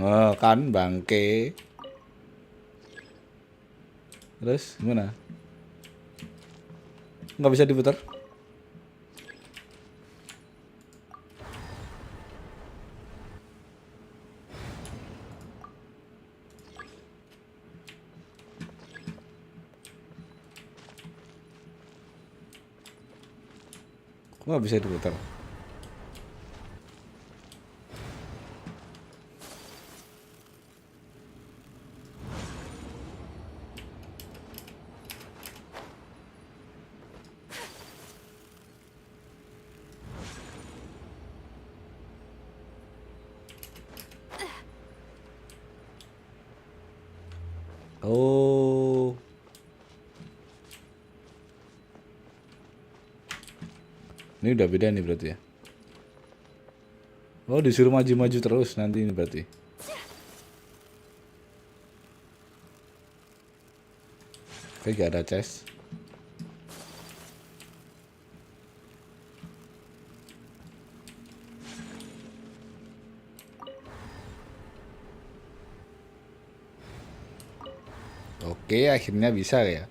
Oh, kan bangke. Terus gimana? Nggak bisa diputar? Kok nggak bisa diputar? Oh. Ini udah beda nih berarti ya. Oh, disuruh maju-maju terus nanti ini berarti. Oke, gak ada chest. Oke, akhirnya bisa ya.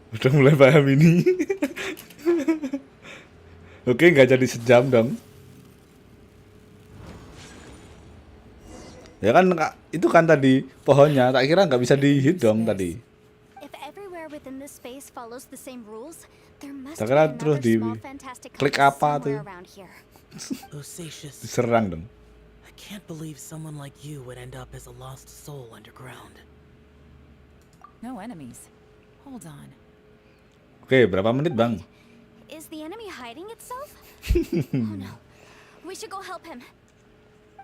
Udah mulai paham ini. Oke, nggak jadi sejam dong. Ya kan itu kan tadi pohonnya, tak kira nggak bisa dihit dong tadi. If everywhere within this space follows the same rules, there must Tak be kira another terus di small fantastic klik place apa tuh? somewhere around here. Bosacious, Diserang dong. I can't believe someone like you would end up as a lost soul underground. No enemies. Hold on. Oke, berapa menit, Bang? Is the enemy hiding itself? Oh no. We should go help him.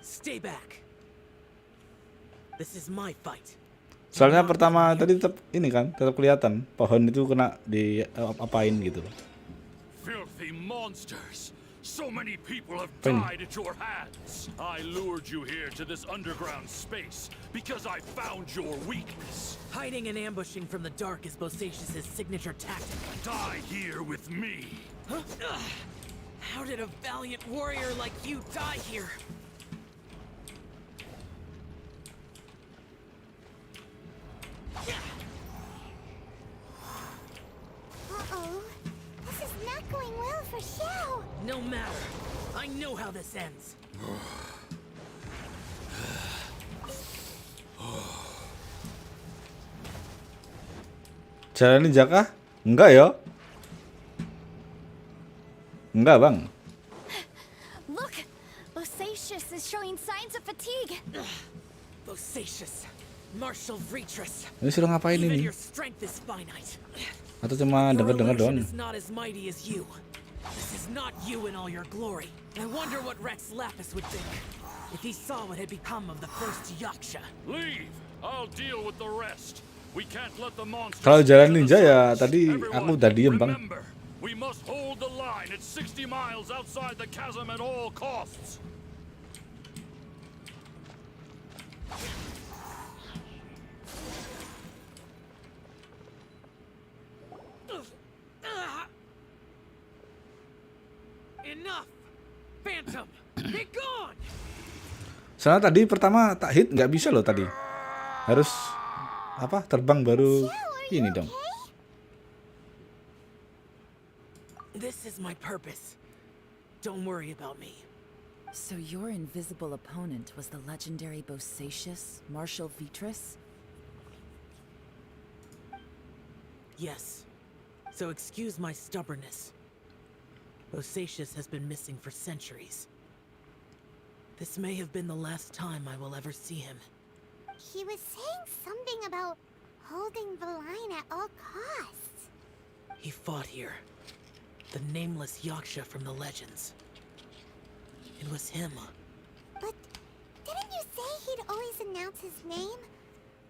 Stay back. This is my fight. Soalnya pertama tadi tetap ini kan, tetap kelihatan pohon itu kena di apain gitu. Filthy monsters! So many people have Pen. died at your hands. I lured you here to this underground space because I found your weakness. Hiding and ambushing from the dark is Bosacious' signature tactic. Die here with me. Huh? Ugh. How did a valiant warrior like you die here? I know how this ends. Jalan ninja kah? Enggak ya? Enggak, Bang. Look! Bosacius is showing signs of fatigue. Bosacius, Marshal Vretress. Ini suruh ngapain Even ini? your strength is finite. Atau cuma Your denger-denger illusion doang? is not as mighty as you. This is not you in all your glory. I wonder what Rex Lapis would think if he saw what had become of the first Yaksha. Leave! I'll deal with the rest. We can't let the monsters. Kalau jalan get to the ninja ya surface. tadi Everyone, aku udah diem, Bang. remember, we must hold the line at 60 miles outside the chasm at all costs. Enough! Phantom! Be gone! Soalnya tadi pertama tak hit nggak bisa loh tadi. Harus apa? Terbang baru ini dong. This is my purpose. Don't worry about me. So your invisible opponent was the legendary Bosacius, Marshal Vretress? Yes. So excuse my stubbornness. Bosacius has been missing for centuries. This may have been the last time I will ever see him. He was saying something about holding the line at all costs. He fought here. The nameless Yaksha from the legends. It was him. But didn't you say he'd always announce his name?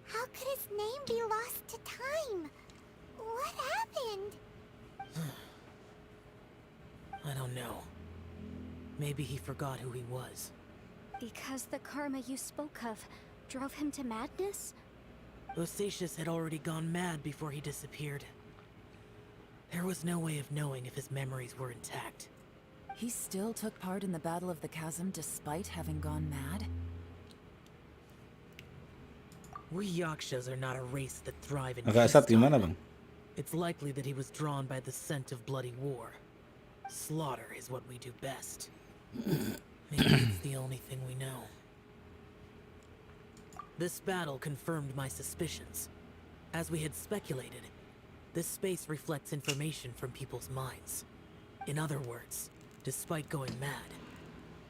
How could his name be lost to time? What happened? I don't know. Maybe he forgot who he was. Because the karma you spoke of drove him to madness? Bosacius had already gone mad before he disappeared. There was no way of knowing if his memories were intact. He still took part in the Battle of the Chasm despite having gone mad? We Yakshas are not a race that thrive in Agak asat peacetime. gimana, Bang? It's likely that he was drawn by the scent of bloody war. Slaughter is what we do best. Maybe it's the only thing we know. This battle confirmed my suspicions. As we had speculated, this space reflects information from people's minds. In other words, despite going mad,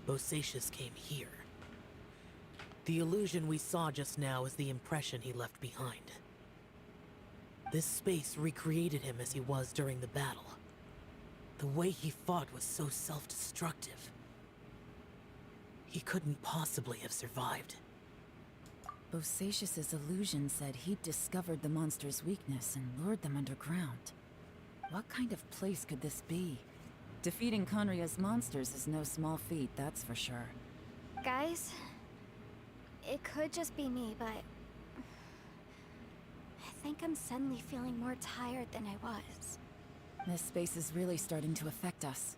Bosacius came here. The illusion we saw just now is the impression he left behind. This space recreated him as he was during the battle. The way he fought was so self-destructive. He couldn't possibly have survived. Bosacius's illusion said he'd discovered the monster's weakness and lured them underground. What kind of place could this be? Defeating Conria's monsters is no small feat, that's for sure. Guys, it could just be me, but I think I'm suddenly feeling more tired than I was. This space is really starting to affect us.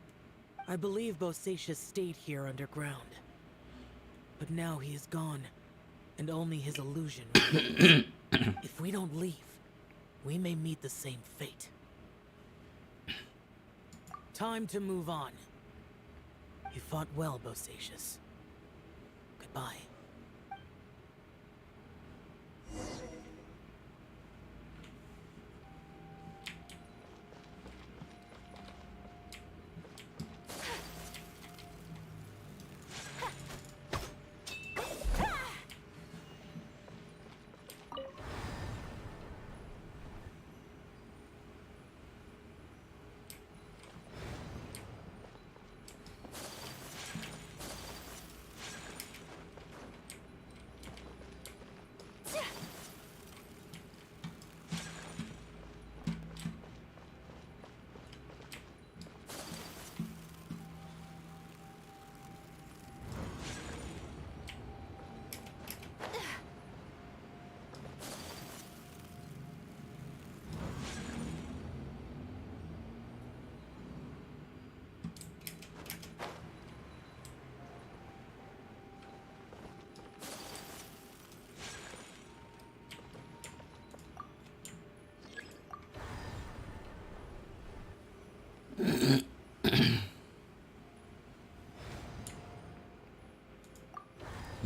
I believe Bosacius stayed here underground. But now he is gone, and only his illusion remains. If we don't leave, we may meet the same fate. Time to move on. You fought well, Bosacius. Goodbye.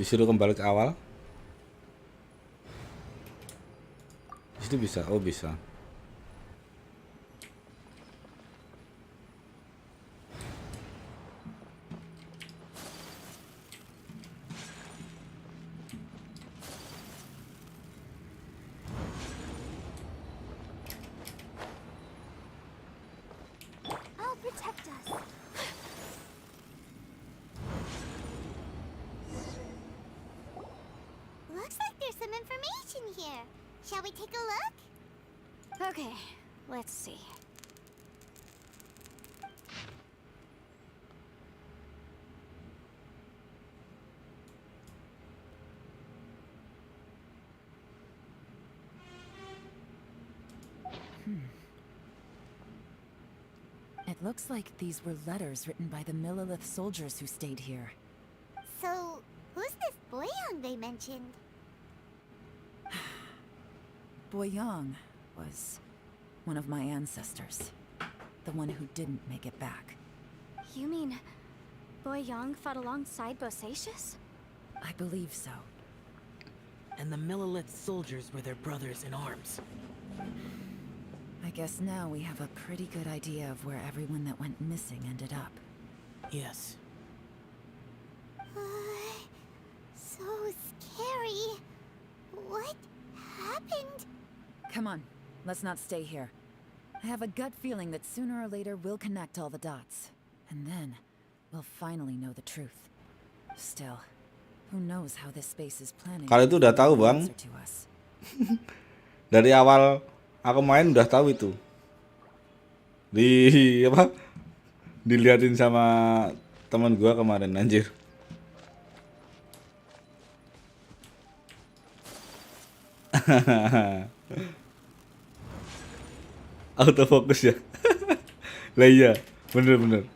Disuruh kembali ke awal. Di situ bisa. Oh, bisa. I'll protect us. Looks like there's some information here. Shall we take a look? Okay, let's see. It looks like these were letters written by the Millilith soldiers who stayed here. So, who's this Boyang they mentioned? Boyang was one of my ancestors. The one who didn't make it back. You mean Boyang fought alongside Bosacius? I believe so. And the Millilith soldiers were their brothers in arms. I guess now we have a pretty good idea of where everyone that went missing ended up. Yes. So scary. What happened? Come on, let's not stay here. I have a gut feeling that sooner or later we'll connect all the dots. And then, we'll finally know the truth. Still, who knows how this space is planning Kalau itu udah tahu, Bang. answer to us. Dari awal aku main udah tahu itu. Di apa? Diliatin sama teman gua kemarin, anjir. Autofokus ya. Lah iya, bener.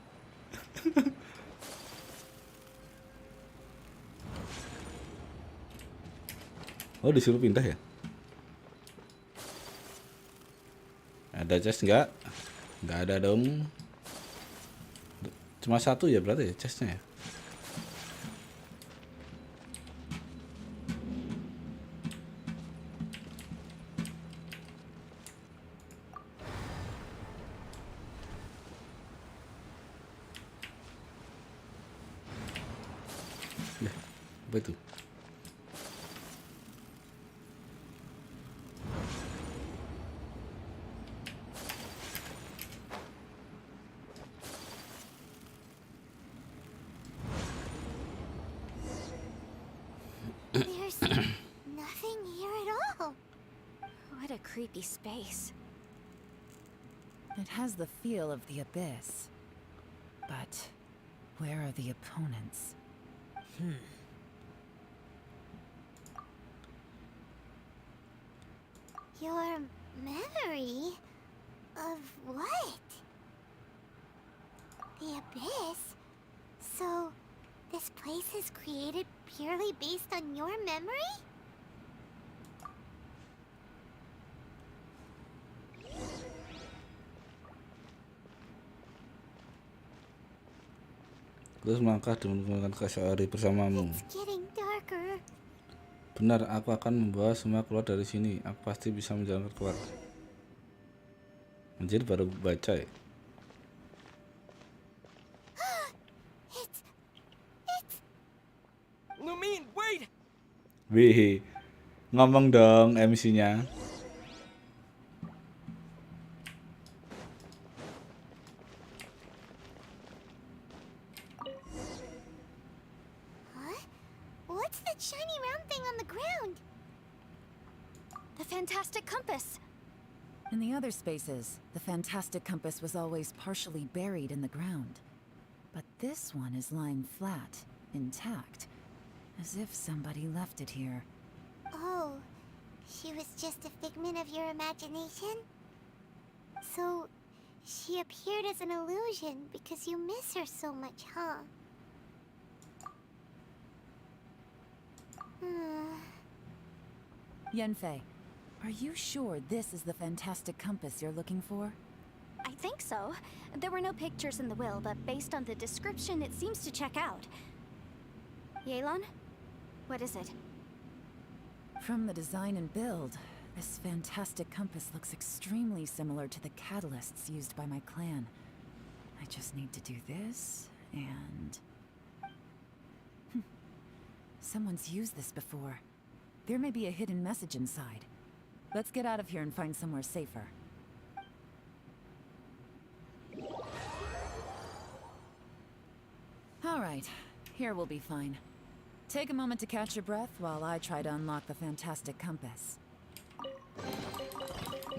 Oh, disuruh pindah ya? Ada chest nggak? Nggak ada dong. Cuma satu ya berarti ya chestnya ya? Ya, apa itu? There's nothing here at all. What a creepy space. It has the feel of the abyss. But where are the opponents? Your memory of what? The abyss? So, this place is created purely based on your memory? Terus melangkah dan menggunakan kasari bersamamu. It's getting darker. Benar, aku akan membawa semua keluar dari sini. Aku pasti bisa menjalankan keluar. Anjir, baru baca ya. It's... Lumine, wait! Wih, ngomong dong MC-nya. Huh? What's that shiny round thing on the ground? The fantastic compass. In the other spaces, the fantastic compass was always partially buried in the ground. But this one is lying flat, intact, as if somebody left it here. Oh, she was just a figment of your imagination? So, she appeared as an illusion because you miss her so much, huh? Yenfei, are you sure this is the fantastic compass you're looking for? I think so. There were no pictures in the will, but based on the description, it seems to check out. Yelan? What is it? From the design and build, this fantastic compass looks extremely similar to the catalysts used by my clan. I just need to do this, and... Someone's used this before. There may be a hidden message inside. Let's get out of here and find somewhere safer. All right, here we'll be fine. Take a moment to catch your breath while I try to unlock the fantastic compass.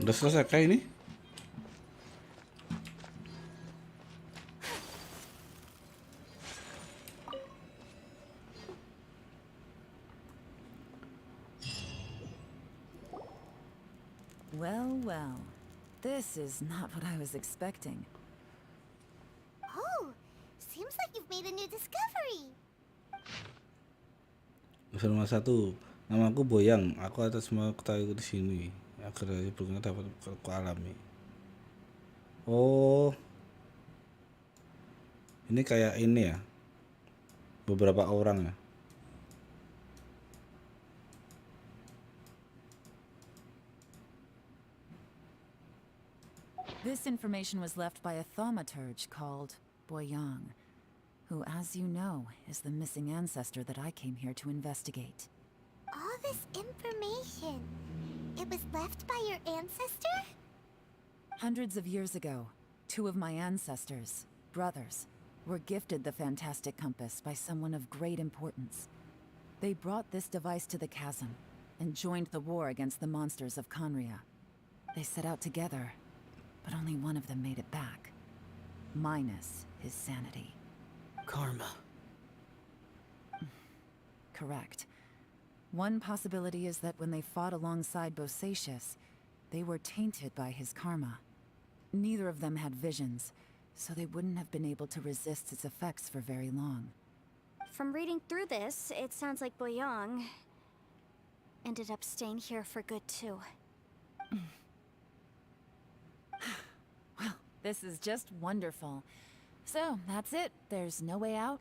Udah selesai kah ini? Well, well. This is not what I was expecting. Oh, seems like you've made a new discovery. Episode nomor 1. Namaku Boyang. Aku atas semua ketahui di sini. Akhirnya berguna dapat aku alami. Oh. Ini kayak ini ya. Beberapa orang ya. This information was left by a thaumaturge called Boyang, who, as you know, is the missing ancestor that I came here to investigate. All this information, it was left by your ancestor? Hundreds of years ago, 2 of my ancestors, brothers, were gifted the fantastic compass by someone of great importance. They brought this device to the chasm and joined the war against the monsters of Conria. They set out together, but only one of them made it back, minus his sanity. Karma. Correct. One possibility is that when they fought alongside Bosacius, they were tainted by his karma. Neither of them had visions, so they wouldn't have been able to resist its effects for very long. From reading through this, it sounds like Boyang ended up staying here for good too. Well, this is just wonderful. So, that's it. There's no way out.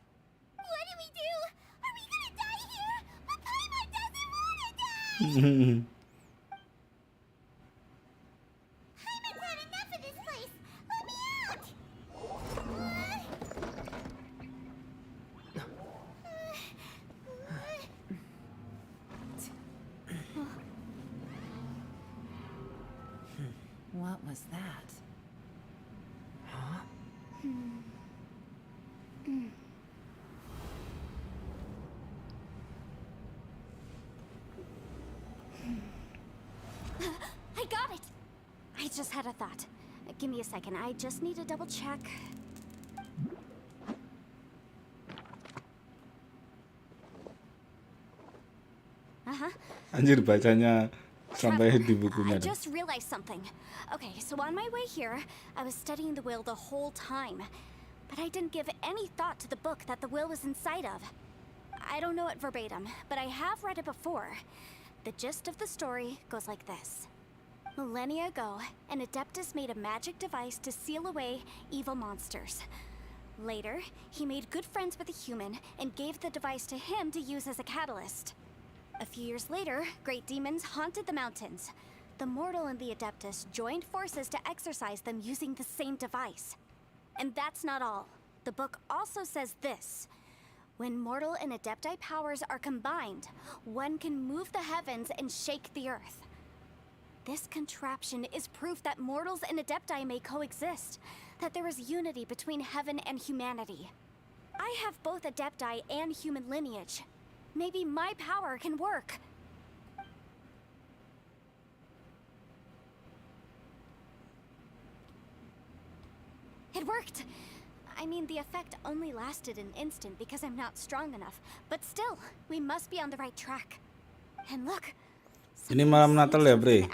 What do we do? Are we gonna die here? But Paimon doesn't wanna die! Paimon's had enough of this place! Let me out! What was that? I got it! I just had a thought. Give me a second, I just need to double check. Anjir bacanya sampai di bukunya. I just realized something. Okay, so on my way here, I was studying the will the whole time. But I didn't give any thought to the book that the will was inside of. I don't know it verbatim, but I have read it before. The gist of the story goes like this. Millennia ago, an Adeptus made a magic device to seal away evil monsters. Later, he made good friends with a human and gave the device to him to use as a catalyst. A few years later, great demons haunted the mountains. The mortal and the Adeptus joined forces to exorcise them using the same device. And that's not all. The book also says this. When mortal and Adepti powers are combined, one can move the heavens and shake the earth. This contraption is proof that mortals and Adepti may coexist, that there is unity between heaven and humanity. I have both Adepti and human lineage. Maybe my power can work. It worked! I mean, the effect only lasted an instant because I'm not strong enough. But still, we must be on the right track. And look, Ini malam Natal ya, Bre?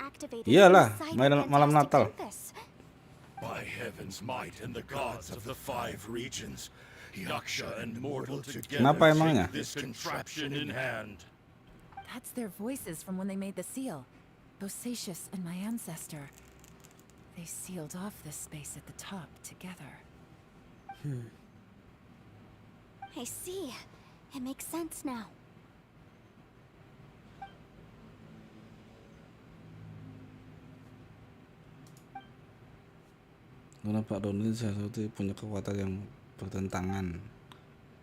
Iyalah, malam Natal. By heaven's might and the gods of the 5 regions, Yaksha and mortal together Kenapa emangnya? take this contraption in hand. That's their voices from when they made the seal. Bosacius and my ancestor. They sealed off this space at the top together. I see. It makes sense now. Karena Pak Doni sesuatu punya kekuatan yang bertentangan.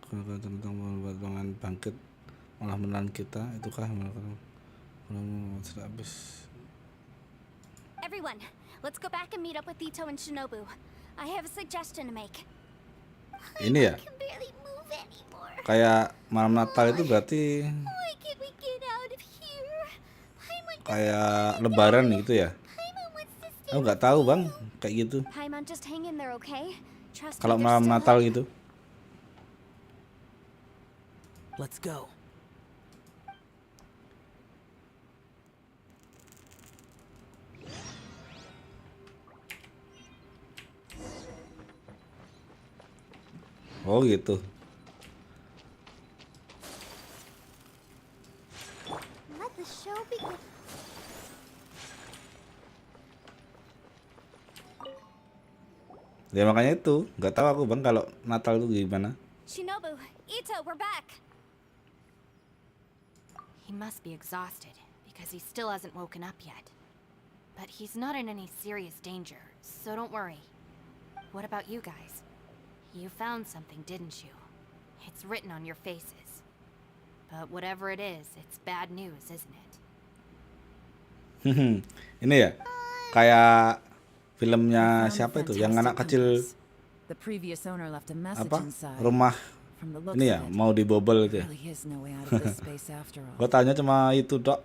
Kalau tentang perjuangan bangkit malah menelan kita, itukah sudah habis. Everyone, let's go back and meet up with Ito and Shinobu. I have a suggestion to make. Ini ya, I can barely move anymore. kayak malam Natal itu berarti Why can't we get out of here? Paimon doesn't kayak wanna Lebaran go. gitu ya. Paimon wants to stay Aku nggak tahu bang, kayak gitu. Paimon, just hang in there, okay? Trust Kalau me, there's malam still Natal hope. gitu. Let's go. Oh gitu. Let the show begin. Ya makanya itu, nggak tahu aku bang kalau Natal itu gimana. Shinobu, Ito, we're back. He must be exhausted, because he still hasn't woken up yet. But he's not in any serious danger, so don't worry. What about you guys? You found something, didn't you? It's written on your faces. But whatever it is, it's bad news, isn't it? Ini ya, kayak filmnya Found siapa the itu, yang anak fantastic kecil compass. The previous owner left a message apa inside. rumah From the looks ini ya of it, mau dibobol itu ya. really is no way out of this space after all. Gua tanya cuma itu dok.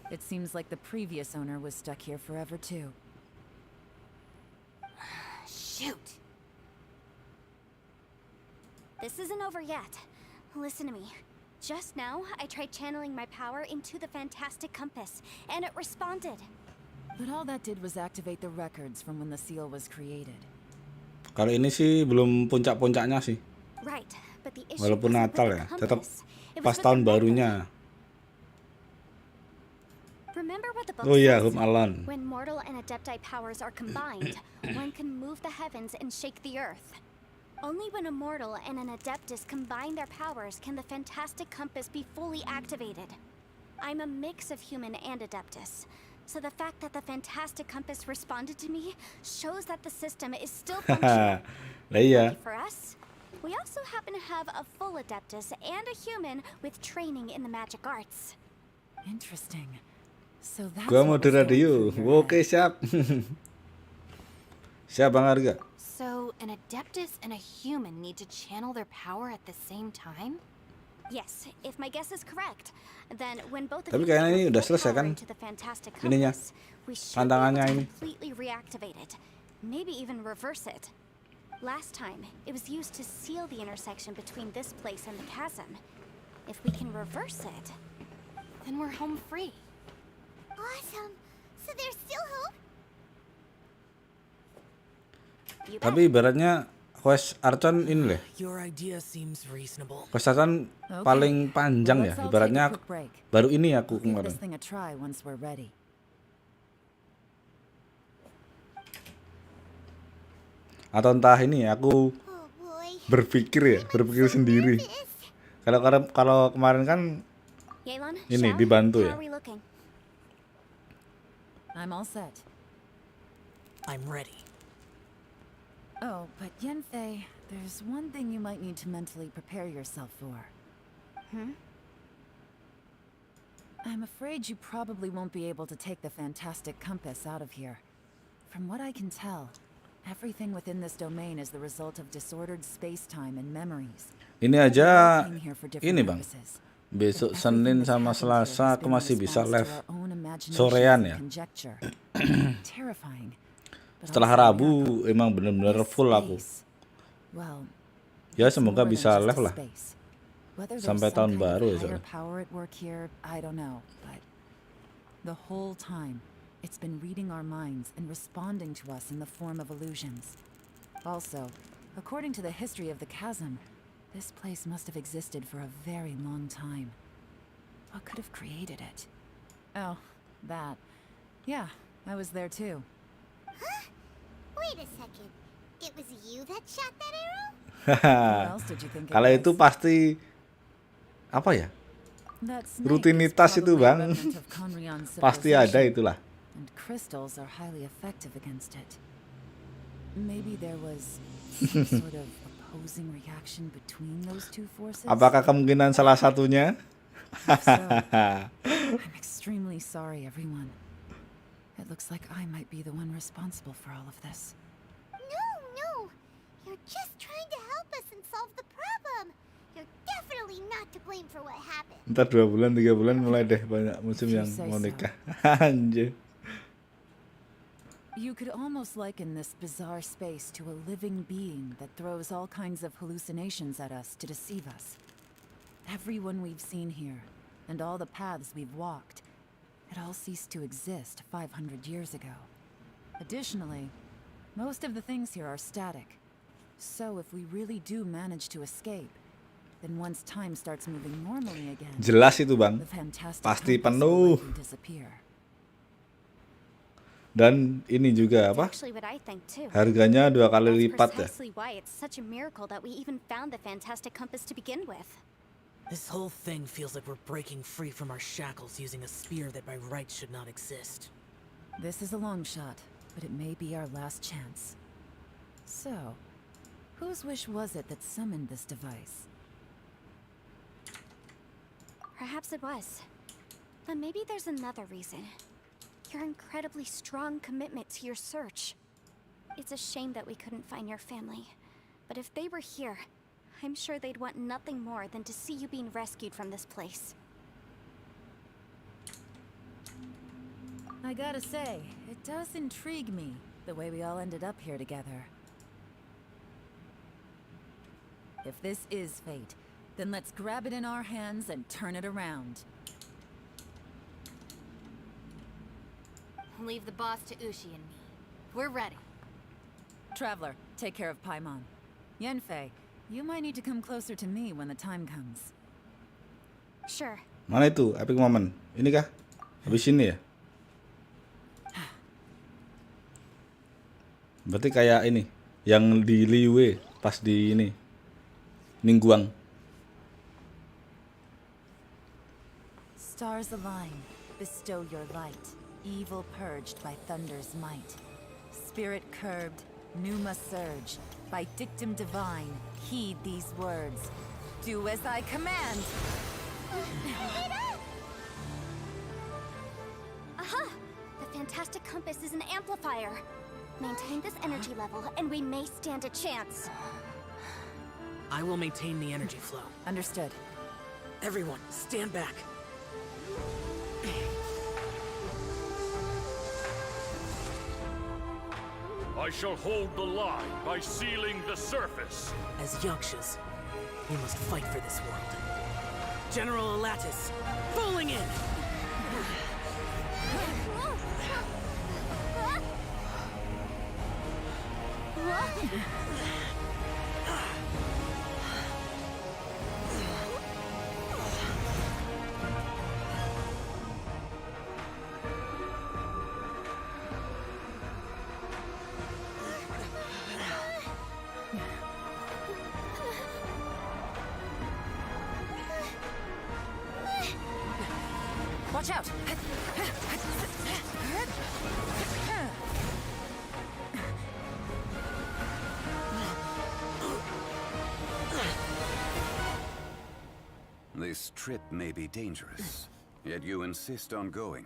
It seems like the previous owner was stuck here forever too. Shoot! This isn't over yet. Listen to me. Just now, I tried channeling my power into the fantastic compass, and it responded. But all that did was activate the records from when the seal was created. Kalau ini sih belum puncak-puncaknya sih. Right, but the issue Walaupun wasn't with Natal the ya, tetap compass. It was pas with tahun the method. barunya. Remember what the book Oh iya, says? Home Alone. When mortal and adepti powers are combined, one can move the heavens and shake the earth. Only when a mortal and an adeptus combine their powers can the fantastic compass be fully activated. I'm a mix of human and adeptus, so the fact that the fantastic compass responded to me shows that the system is still functional. Lah iya. Lucky for us, we also happen to have a full adeptus and a human with training in the magic arts. Interesting. So that's Gua mau what di was going radio. through your Oke, head. siap. Siap Bang Arga. So, an adeptus and a human need to channel their power at the same time? Yes, if my guess is correct, then when both of Tapi you kayaknya put ini udah full selesai power kan? into the fantastic Ininya, compass, we should be able pandangannya to ini. completely reactivate it. Maybe even reverse it. Last time, it was used to seal the intersection between this place and the chasm. If we can reverse it, Then we're home free. Awesome. So there's still hope? you bet. Tapi ibaratnya quest Archon ini deh. Your idea seems reasonable. Quest Archon Okay. paling panjang ya. Let's all Ibaratnya take a quick break. baru ini aku We'll give kemarin. this thing a try once we're ready. Atau entah ini ya, aku Oh boy. berpikir sendiri. Kalau kemarin kan Yelan, ini Xiao, dibantu how ya. are we looking? I'm all set. I'm ready. Oh, but Yanfei, there's one thing you might need to mentally prepare yourself for. I'm afraid you probably won't be able to take the fantastic compass out of here. From what I can tell, everything within this domain is the result of disordered space-time and memories. Ini All aja came here for different ini Bang. purposes. Besok But Senin everything that's sama happened here Selasa has aku been in masih bisa response to live our own imaginations sorean and ya. conjecture. Terrifying. But Setelah also Rabu miracle. emang bener-bener This full aku. space, well, Ya it's semoga more than bisa just live a lah. space. Whether there's Sampai some tahun kind of baru ya higher soalnya. power at work here, I don't know, but the whole time it's been reading our minds and responding to us in the form of illusions. Also, according to the history of the chasm, this place must have existed for a very long time. What could have created it? Oh, that. Yeah, I was there too. Wait a second. It was you that shot that arrow? What else did you think it Kalau itu was? pasti apa ya? That snake is Rutinitas itu, probably a Bang. remnant of Conrian Pasti ada civilization, itulah. and crystals are highly effective against it. maybe there was some sort of opposing reaction between those two forces? Apakah kemungkinan salah satunya? If so, I'm extremely sorry, everyone. It looks like I might be the one responsible for all of this. No. You're just trying to help us and solve the problem. You're definitely not to blame for what happened. Ntar 2 bulan 3 bulan mulai deh banyak musim yang mau nikah. Anjir. You could almost liken this bizarre space to a living being that throws all kinds of hallucinations at us to deceive us. Everyone we've seen here, and all the paths we've walked, it all ceased to exist 500 years ago. Additionally, most of the things here are static. So if we really do manage to escape, then once time starts moving normally again, Jelas itu, Bang. the fantastic Pasti compass will penuh. likely disappear. Dan ini juga apa? Actually what I think too. Harganya 2 kali That's lipat ya. precisely why it's such a miracle that we even found the fantastic compass to begin with. This whole thing feels like we're breaking free from our shackles using a spear that by rights should not exist. This is a long shot, but it may be our last chance. So, whose wish was it that summoned this device? Perhaps it was. But maybe there's another reason. Your incredibly strong commitment to your search. It's a shame that we couldn't find your family. But if they were here, I'm sure they'd want nothing more than to see you being rescued from this place. I gotta say, it does intrigue me, the way we all ended up here together. If this is fate, then let's grab it in our hands and turn it around. Leave the boss to Ushi and me. We're ready. Traveler, take care of Paimon. Yanfei, you might need to come closer to me when the time comes. Sure. Mana itu? Epic moment. Ini kah? Habis ini ya? Berarti kayak ini, yang di Liwe pas di ini Ningguang. Stars align, bestow your light. Evil purged by thunder's might. Spirit curbed, pneuma surge. By dictum divine, heed these words. Do as I command! Aha! The fantastic compass is an amplifier. Maintain this energy level, and we may stand a chance. I will maintain the energy flow. Understood. Everyone, stand back. I shall hold the line by sealing the surface. As Yakshas, we must fight for this world. General Alatus, falling in! Watch out! This trip may be dangerous, yet you insist on going.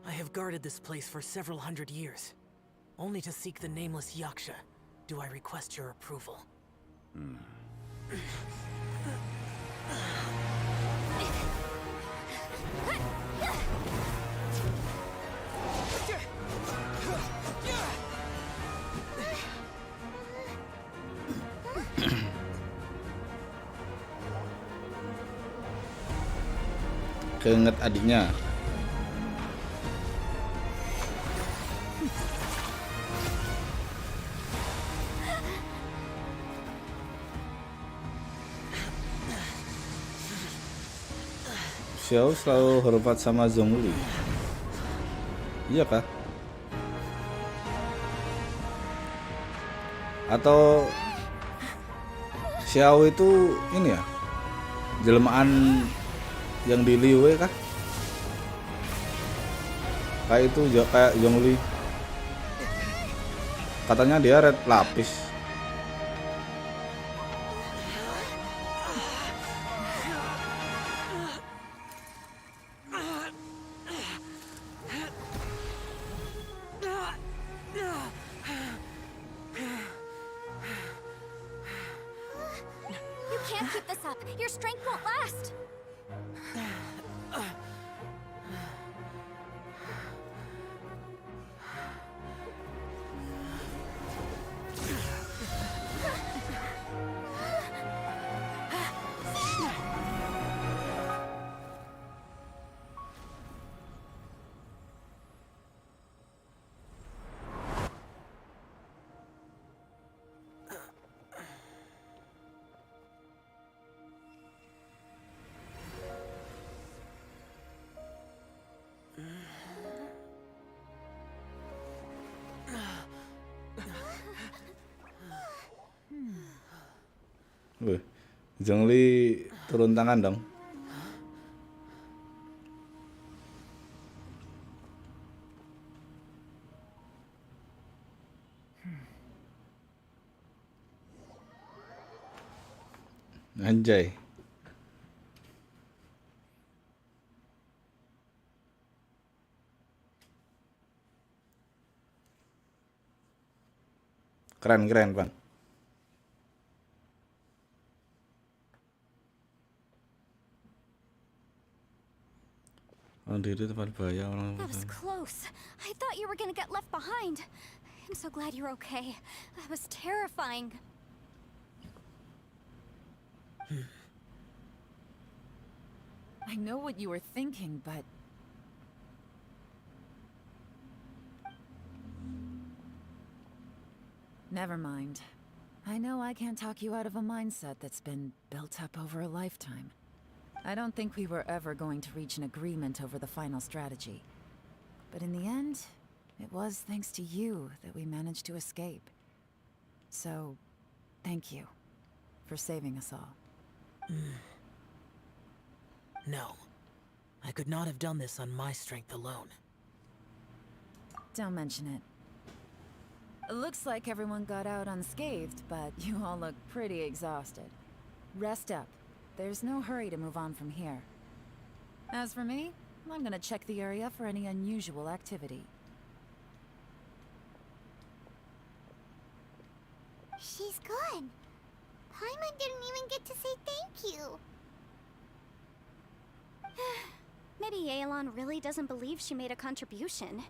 I have guarded this place for several hundred years. Only to seek the nameless Yaksha, do I request your approval. Keinget adiknya. Xiao selalu hormat sama Zhongli. Iya kah? Atau Xiao itu ini ya? Jelmaan yang di Liwe kah? Kayak itu kayak Zhongli. Katanya dia red lapis. You can't keep this up. Your strength won't last. Wih, Zhongli turun tangan dong. Anjay. Keren Bang. That was close. I thought you were gonna get left behind. I'm so glad you're okay. That was terrifying. I know what you were thinking, but... Never mind. I know I can't talk you out of a mindset that's been built up over a lifetime. I don't think we were ever going to reach an agreement over the final strategy. But in the end, it was thanks to you that we managed to escape. So, thank you for saving us all. No. I could not have done this on my strength alone. Don't mention it. It looks like everyone got out unscathed, but you all look pretty exhausted. Rest up. There's no hurry to move on from here. As for me, I'm gonna check the area for any unusual activity. She's gone. Paimon didn't even get to say thank you. Maybe Yelan really doesn't believe she made a contribution.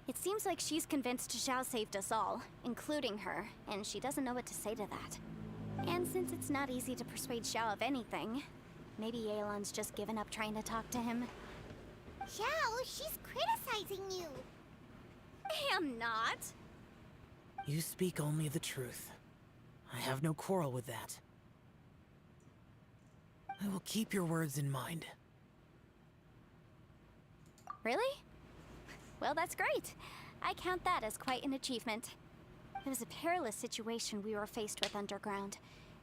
It seems like she's convinced Xiao saved us all, including her, and she doesn't know what to say to that. And since it's not easy to persuade Xiao of anything, maybe Yelan's just given up trying to talk to him. Xiao, she's criticizing you. I am not. You speak only the truth. I have no quarrel with that. I will keep your words in mind. Really? Well, that's great. I count that as quite an achievement. It was a perilous situation we were faced with underground,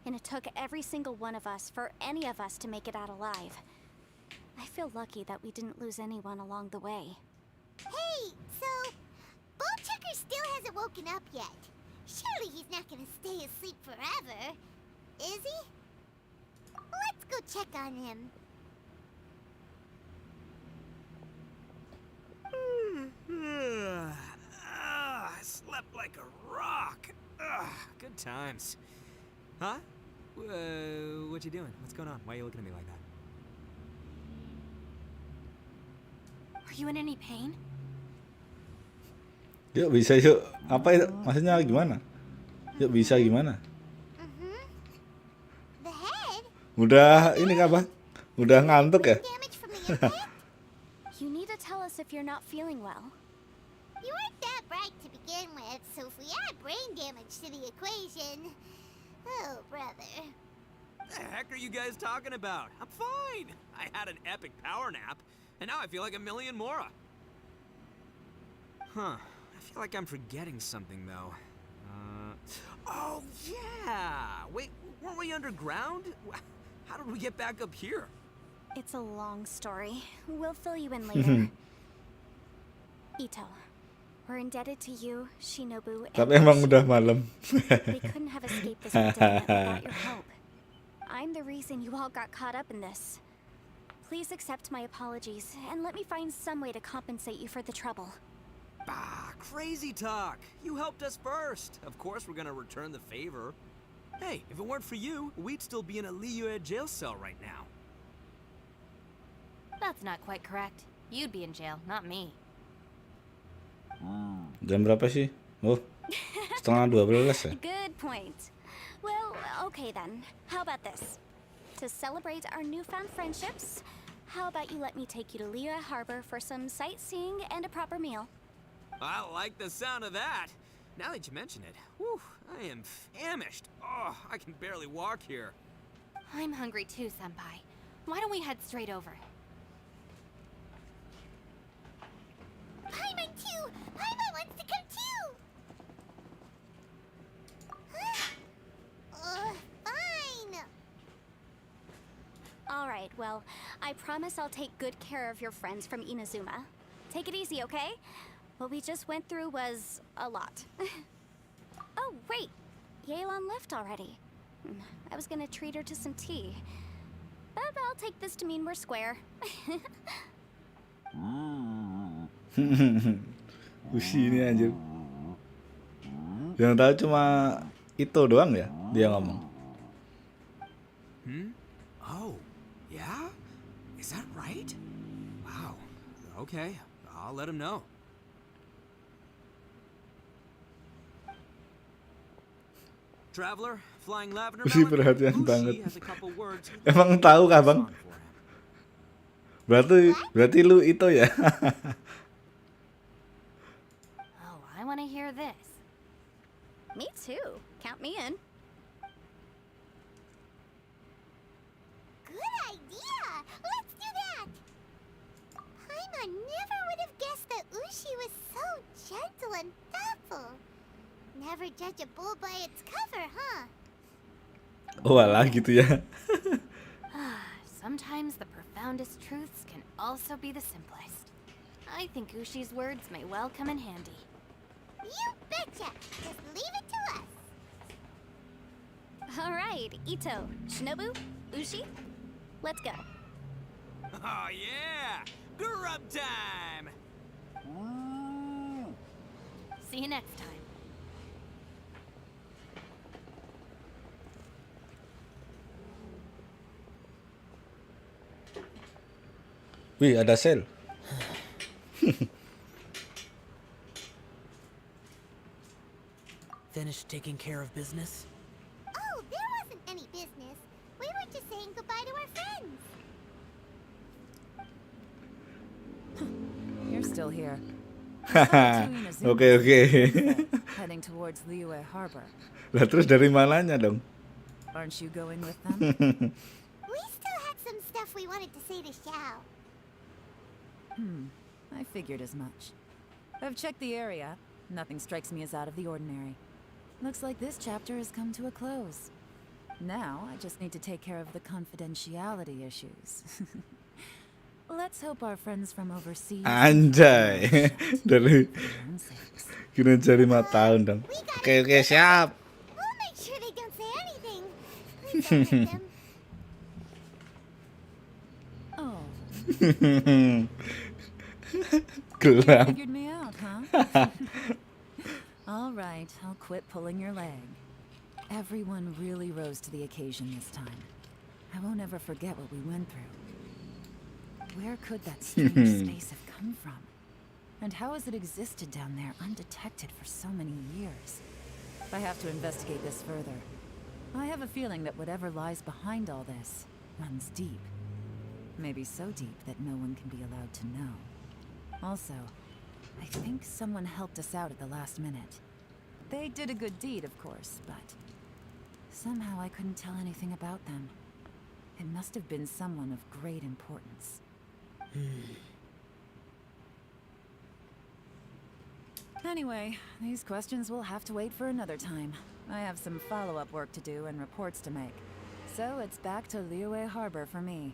and it took every single one of us for any of us to make it out alive. I feel lucky that we didn't lose anyone along the way. Hey, so Ballchecker still hasn't woken up yet. Surely he's not gonna stay asleep forever, is he? Let's go check on him. I slept like a rock. Good times. Huh? What you doing? What's going on? Why are you looking at me like that? Are you in any pain? Yuk bisa yuk. Apa itu? Maksudnya gimana? Yuk bisa gimana? The head? Udah ini apa? Udah ngantuk ya? Damage from the impact? You need to tell us if you're not feeling well. You weren't that bright to begin with, so if we add brain damage to the equation... Oh, brother. What the heck are you guys talking about? I'm fine. I had an epic power nap, and now I feel like a million more. Huh. I feel like I'm forgetting something, though. Oh, yeah! Wait, weren't we underground? How did we get back up here? It's a long story. We'll fill you in later. Ito, We're indebted to you, Shinobu, and Tapi emang udah malam. we couldn't have escaped this predicament without your help. I'm the reason you all got caught up in this. Please accept my apologies, and let me find some way to compensate you for the trouble. Bah, crazy talk. You helped us first. Of course we're gonna return the favor. Hey, if it weren't for you, we'd still be in a Liyue jail cell right now. That's not quite correct. You'd be in jail, not me. Jam berapa sih? Oh, 11:30 ya? Good point. Well, okay then. How about this? To celebrate our newfound friendships, how about you let me take you to Liyue Harbor for some sightseeing and a proper meal? I like the sound of that. Now that you mention it, whew, I am famished. Oh, I can barely walk here. I'm hungry too, Senpai. Why don't we head straight over? Paimon too! Paimon wants to come too! Fine! Alright, well, I promise I'll take good care of your friends from Inazuma. Take it easy, okay? What we just went through was a lot. Oh, wait! Yelan left already. I was gonna treat her to some tea. But I'll take this to mean we're square. Ushi ini anjir. Yang tahu cuma itu doang ya dia ngomong. Oh, yeah? Is that right? Wow. Okay, I'll let him know. Traveler, flying lavender Ushi melon. perhatian Ushi banget. has a couple words. Emang tahu kah, Bang? Song for him. Berarti lu itu ya. Oh, I want to hear this. Me too. Count me in. Good idea! Let's do that! Paimon never would have guessed that Ushi was so gentle and thoughtful. Never judge a bull by its cover, huh? Oh alah gitu ya. Sometimes the profoundest truths can also be the simplest. I think Ushi's words may well come in handy. You betcha! Just leave it to us! Alright, Ito, Shinobu, Ushi, let's go. Oh, yeah! Grub time! See you next time. Wih, ada sale. Finished taking care of business? Oh, there wasn't any business. We were just saying goodbye to our friends. You're still here. Oke. Heading towards Liyue Harbor. Lah terus dari mananya dong? Aren't you going with them? We still had some stuff we wanted to say to Xiao. I figured as much. I've checked the area. Nothing strikes me as out of the ordinary. Looks like this chapter has come to a close. Now, I just need to take care of the confidentiality issues. Let's hope our friends from overseas... Anjay. Dari Own sakes. kira cari 5 tahun dong. Oke, siap. We'll make sure they don't say anything. Please don't hurt them. Oh, Gelap. figured me out, huh? All right, I'll quit pulling your leg. Everyone really rose to the occasion this time. I won't ever forget what we went through. Where could that strange space have come from? And how has it existed down there undetected for so many years? I have to investigate this further. I have a feeling that whatever lies behind all this runs deep. Maybe so deep that no one can be allowed to know. Also, I think someone helped us out at the last minute. They did a good deed, of course, but somehow I couldn't tell anything about them. It must have been someone of great importance. Anyway, these questions will have to wait for another time. I have some follow-up work to do and reports to make. So it's back to Liyue Harbor for me.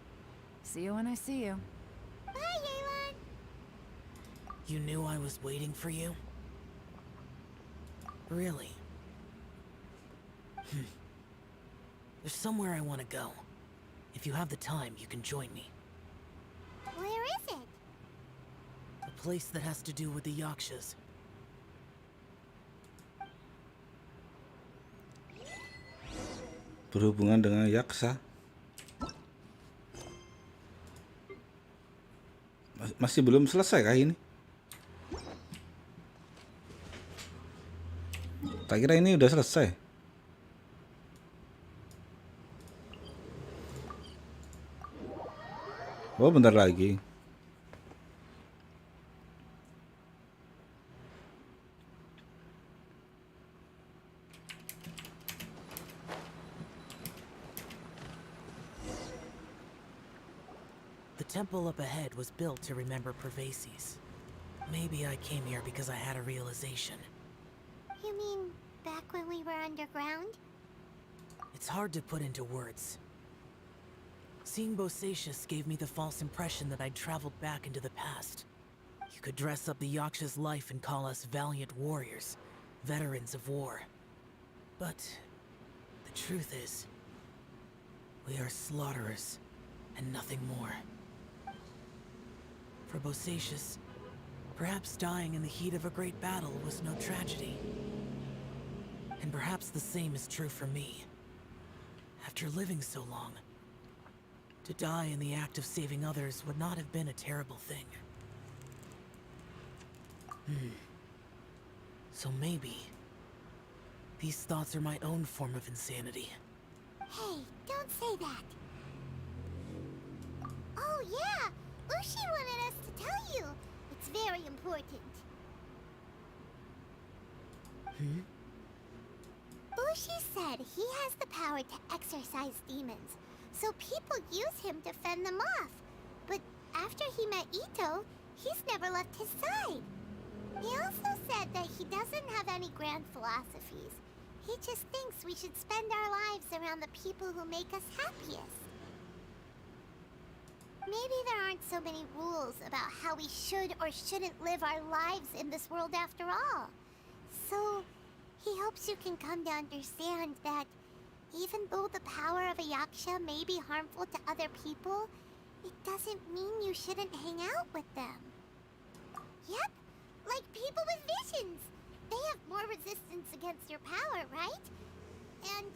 See you when I see you. Bye, Yelan. You knew I was waiting for you? Really? There's somewhere I want to go. If you have the time, you can join me. Where is it? A place that has to do with the Yakshas. Berhubungan dengan yaksa. Masih belum selesai kah ini? Tak kira ini udah selesai. Oh, bentar lagi. The temple up ahead was built to remember Pervases. Maybe I came here because I had a realization. You mean back when we were underground? It's hard to put into words. Seeing Bosacius gave me the false impression that I'd traveled back into the past. You could dress up the Yaksha's life and call us valiant warriors, veterans of war. But the truth is, we are slaughterers and nothing more. For Bosacius, perhaps dying in the heat of a great battle was no tragedy. And perhaps the same is true for me. After living so long, to die in the act of saving others would not have been a terrible thing. So maybe these thoughts are my own form of insanity. Hey, don't say that. Oh yeah, Ushi wanted us to tell you. It's very important. Ushi said he has the power to exorcise demons, so people use him to fend them off. But after he met Ito, he's never left his side. He also said that he doesn't have any grand philosophies. He just thinks we should spend our lives around the people who make us happiest. Maybe there aren't so many rules about how we should or shouldn't live our lives in this world after all. So, he hopes you can come to understand that even though the power of a Yaksha may be harmful to other people, it doesn't mean you shouldn't hang out with them. Yep, like people with visions. They have more resistance against your power, right? And...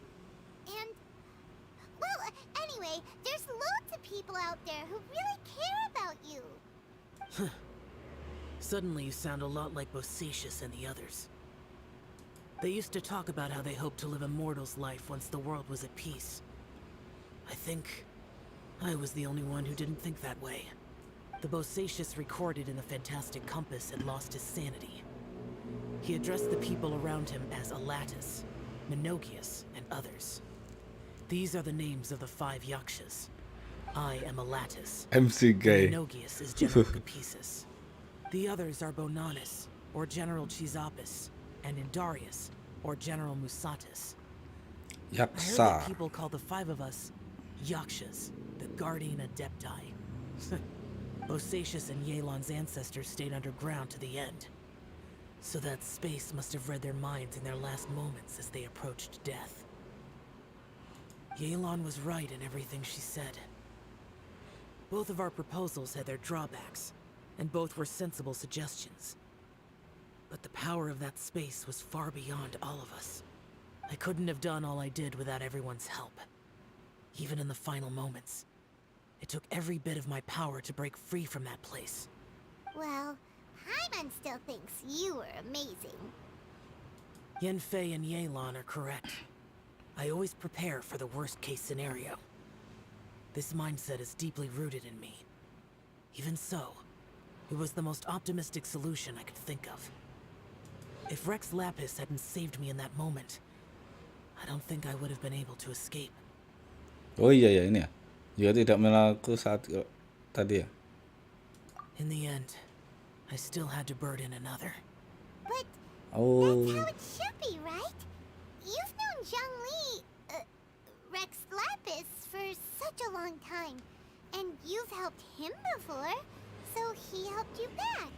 Well, anyway, there's loads of people out there who really care about you. Suddenly you sound a lot like Bosacius and the others. They used to talk about how they hoped to live a mortal's life once the world was at peace. I think I was the only one who didn't think that way. The Bosacius recorded in the Fantastic Compass had lost his sanity. He addressed the people around him as Alatus, Minogius, and others. These are the names of the 5 Yakshas. I am Alatus. MC gay. Minogius is General Capesus. The others are Bonanis, or General Chizapis, and Indarius, or General Musatus. I heard that Yaksa. people call the 5 of us Yakshas, the Guardian Adepti. Bosacius and Yelan's ancestors stayed underground to the end. So that space must have read their minds in their last moments as they approached death. Yelan was right in everything she said. Both of our proposals had their drawbacks, and both were sensible suggestions. But the power of that space was far beyond all of us. I couldn't have done all I did without everyone's help. Even in the final moments, it took every bit of my power to break free from that place. Well, Hyman still thinks you were amazing. Yenfei and Yelan are correct. I always prepare for the worst-case scenario. This mindset is deeply rooted in me. Even so, it was the most optimistic solution I could think of. If Rex Lapis hadn't saved me in that moment, I don't think I would have been able to escape. Oh iya ya, ini ya. Jika tidak melakukan saat tadi ya. In the end, I still had to burden another. But Oh. that's how it should be, right? You've known Zhongli, Rex Lapis, for such a long time. And you've helped him before, so he helped you back.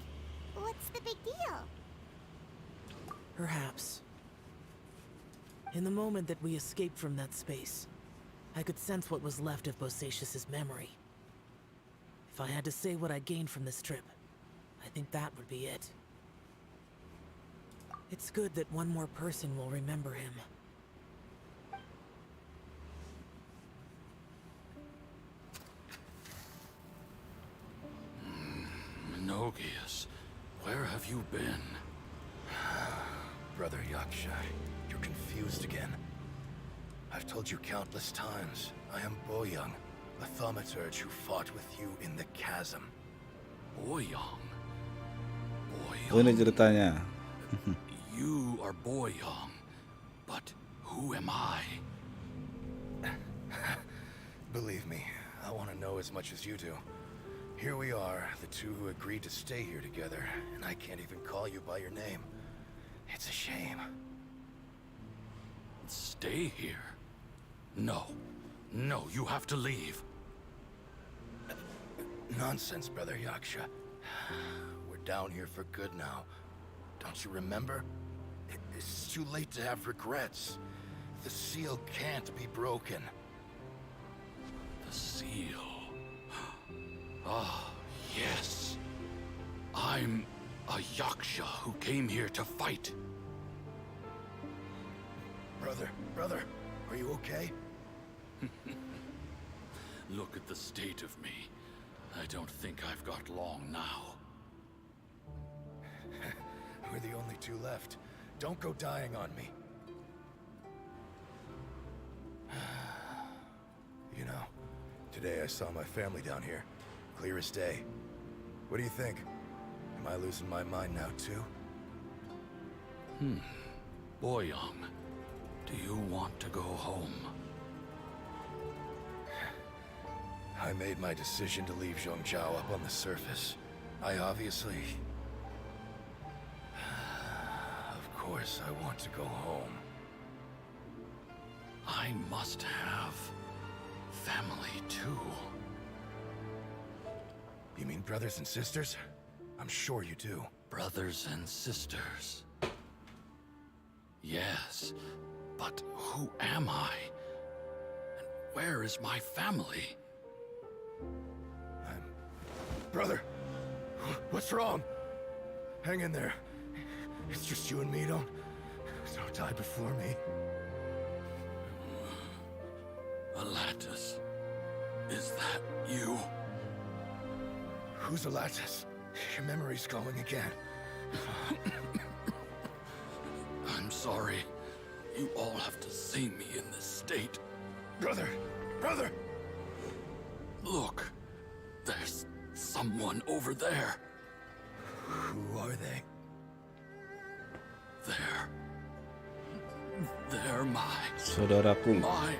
What's the big deal? Perhaps. In the moment that we escaped from that space, I could sense what was left of Bosacius's memory. If I had to say what I gained from this trip, I think that would be it. It's good that one more person will remember him. Minogius, where have you been? Brother Yaksha, you're confused again. I've told you countless times, I am Boyoung, a thaumaturge who fought with you in the chasm. Boyoung? Oh, ini ceritanya. You are Boyoung, but who am I? Believe me, I want to know as much as you do. Here we are, the two who agreed to stay here together, and I can't even call you by your name. It's a shame. Stay here? No. No, you have to leave. Nonsense, Brother Yaksha. We're down here for good now. Don't you remember? It's too late to have regrets. The seal can't be broken. The seal. Ah, yes. I'm a Yaksha who came here to fight. Brother, are you okay? Look at the state of me. I don't think I've got long now. We're the only two left. Don't go dying on me. You know, today I saw my family down here. Clear as day. What do you think? Am I losing my mind now too? Boyoung, do you want to go home? I made my decision to leave Zhongzhou up on the surface. I obviously... Of course I want to go home. I must have family too. You mean brothers and sisters? I'm sure you do. Brothers and sisters. Yes, but who am I? And where is my family? Brother, what's wrong? Hang in there. It's just you and me. Don't die before me. Alatus, is that you? Who's Alatus? Your memory's going again. I'm sorry. You all have to see me in this state. Brother! Look, there's someone over there. Who are they? They're my... Saudaraku. My...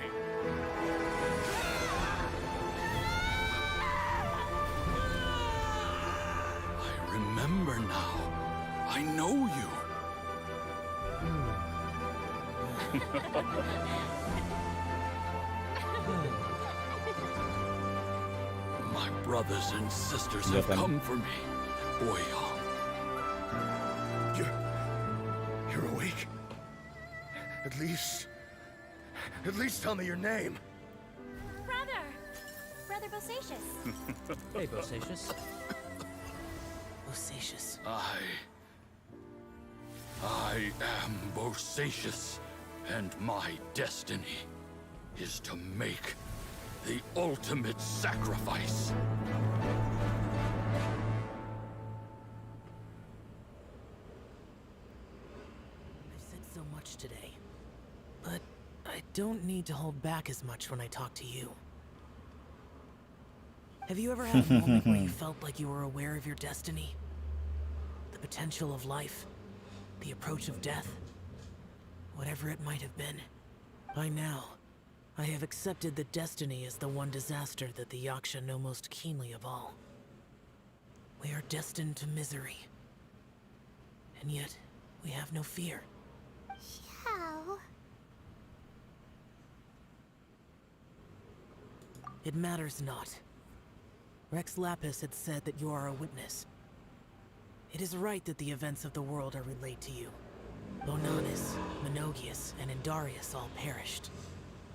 I remember now. I know you. My brothers and sisters have come for me, Boyoung. You're awake? At least tell me your name. Brother Bosacius. Hey, Bosacius. Bosacius. I am Bosacius, and my destiny is to make the ultimate sacrifice. I've said so much today, but I don't need to hold back as much when I talk to you. Have you ever had a moment where you felt like you were aware of your destiny? The potential of life? The approach of death? Whatever it might have been. By now, I have accepted that destiny is the one disaster that the Yaksha know most keenly of all. We are destined to misery. And yet, we have no fear. How? It matters not. Rex Lapis had said that you are a witness. It is right that the events of the world are relayed to you. Bonanis, Zenoghius and Indarius all perished,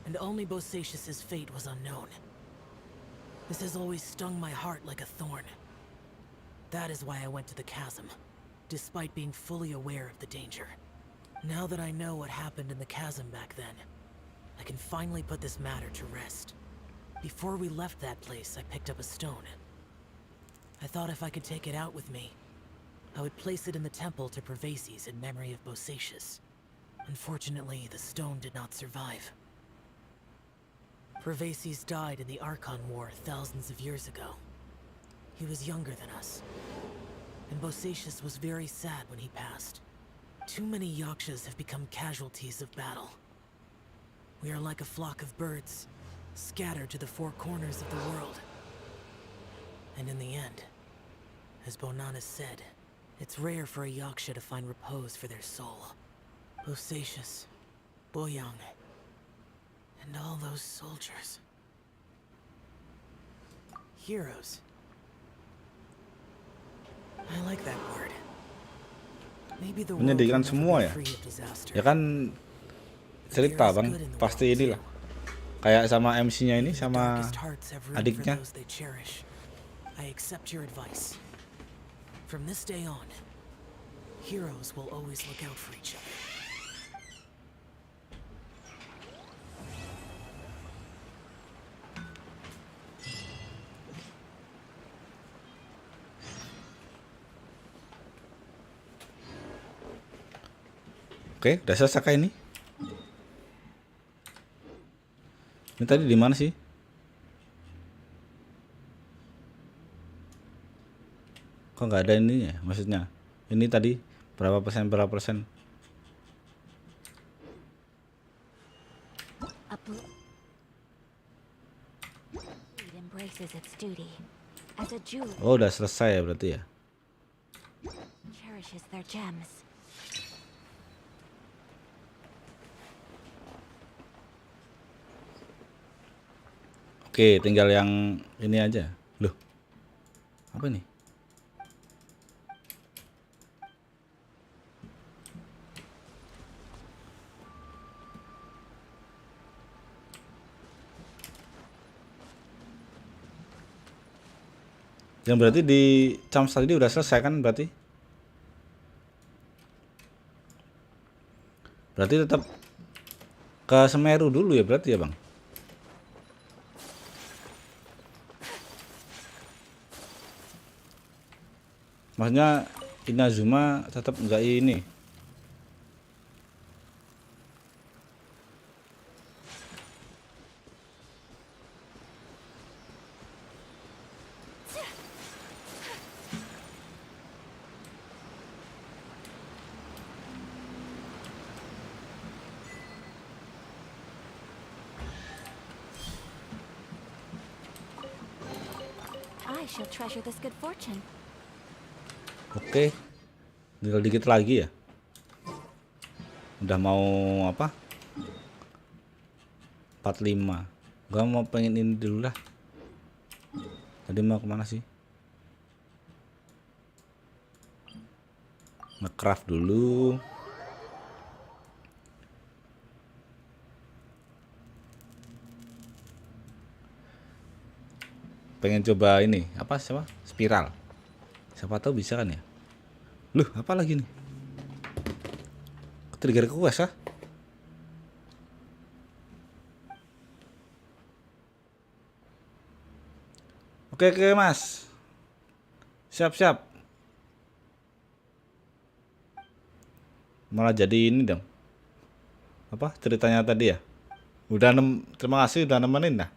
and only Bosacius's fate was unknown. This has always stung my heart like a thorn. That is why I went to the chasm, despite being fully aware of the danger. Now that I know what happened in the chasm back then, I can finally put this matter to rest. Before we left that place, I picked up a stone. I thought if I could take it out with me, I would place it in the temple to Pervases in memory of Bosacius. Unfortunately, the stone did not survive. Pervases died in the Archon War thousands of years ago. He was younger than us, and Bosacius was very sad when he passed. Too many Yakshas have become casualties of battle. We are like a flock of birds, scattered to the four corners of the world. And in the end, as Bonanas said, it's rare for a Yaksha to find repose for their soul. Bosacius, Boyang, and all those soldiers. Heroes. I like that word. Maybe the world will Menyedihkan never semua be ya. free of disaster. Ya kan cerita bang, pasti inilah. Kayak sama MC-nya ini sama Darkest hearts have room for adiknya. those they cherish. I accept your advice. From this day on, heroes will always look out for each other. Oke, udah selesai kah ini? Ini tadi di mana sih? Kok nggak ada ininya? Maksudnya, ini tadi berapa persen? It embraces its duty. As a Jew, Oh, udah selesai ya berarti ya. cherishes their gems. Oke, tinggal yang ini aja. Loh, apa nih? Yang berarti di Champs tadi udah selesai kan berarti? Berarti tetap ke Semeru dulu ya berarti ya bang? Maksudnya Inazuma tetap enggak ini. I shall treasure this good fortune. Oke, tinggal dikit lagi ya. Udah mau apa? 45. Gua mau pengen ini dulu lah. Tadi mau kemana sih? Nge-craft dulu. Pengen coba ini apa siapa? Spiral. Siapa tahu bisa kan ya? Loh, apa lagi nih? Trigger quest ah? Oke mas. Siap. Malah jadi ini dong. Apa ceritanya tadi ya? Terima kasih udah nemenin dah.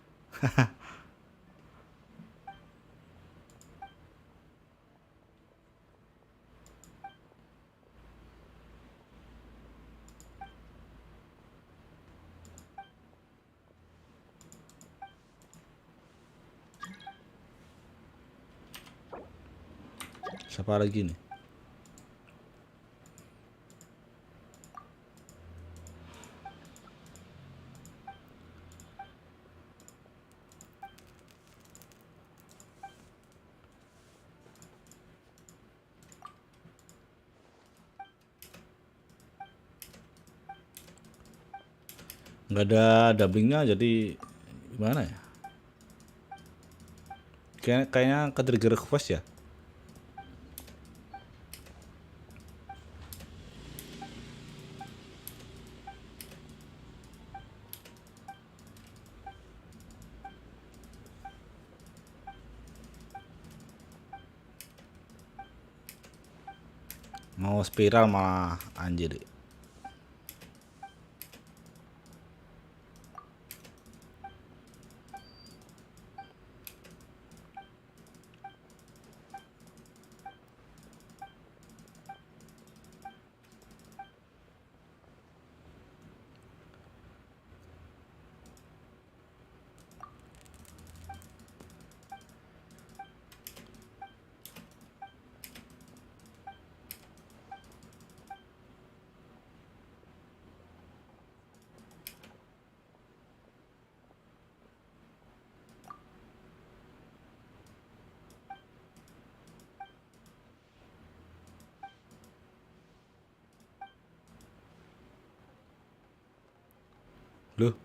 Siapa lagi nih? Nggak ada dubbingnya, jadi gimana ya? Kayaknya ke trigger request ya. Mau spiral malah anjir. Loh.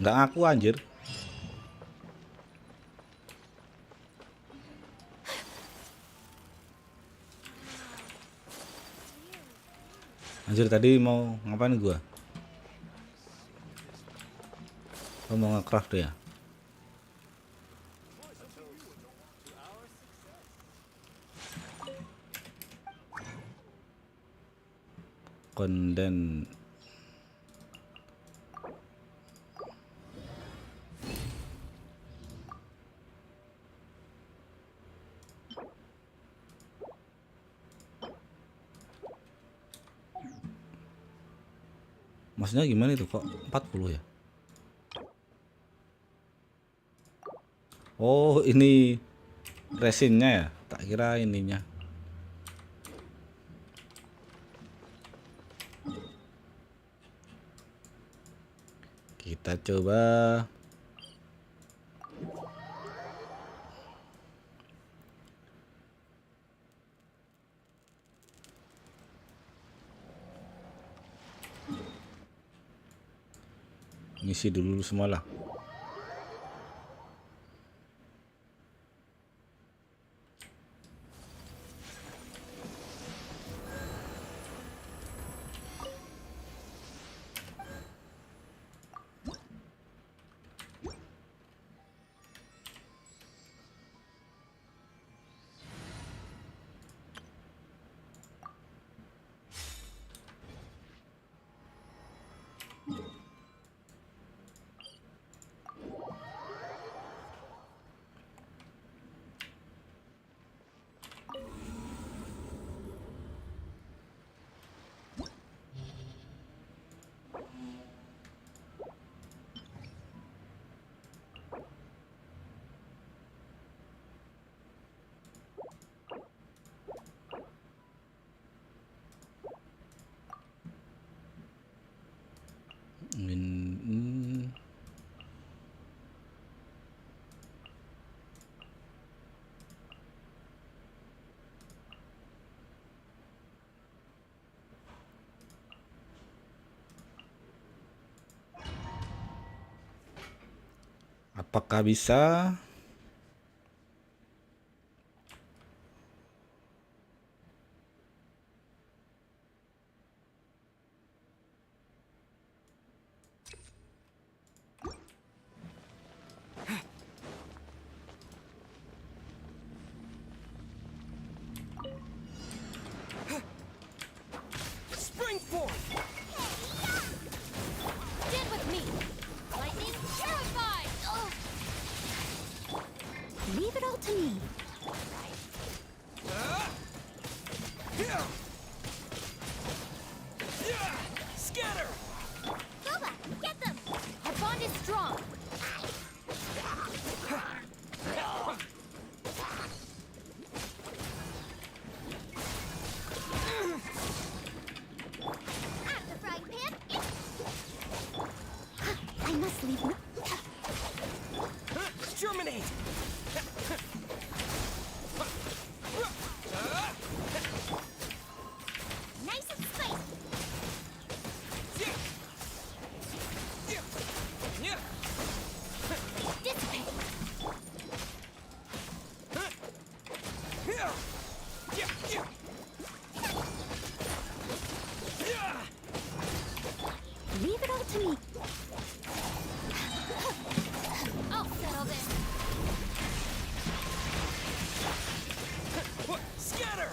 Nggak ngaku anjir. Anjir tadi mau ngapain gua? Oh, mau nge-craft ya? Konden. Maksudnya gimana itu kok 40 ya? Oh, ini resinnya ya? Tak kira ininya. Kita coba. Ngisi dulu semua lah. Apakah bisa? Spring forth! Stand with me! Lightning terrified! Leave it all to me. Scatter! Boba, get them! Our bond is strong! Germinate! Nice and spicy. Dissipate. Leave it all to me. I'll settle this. Scatter!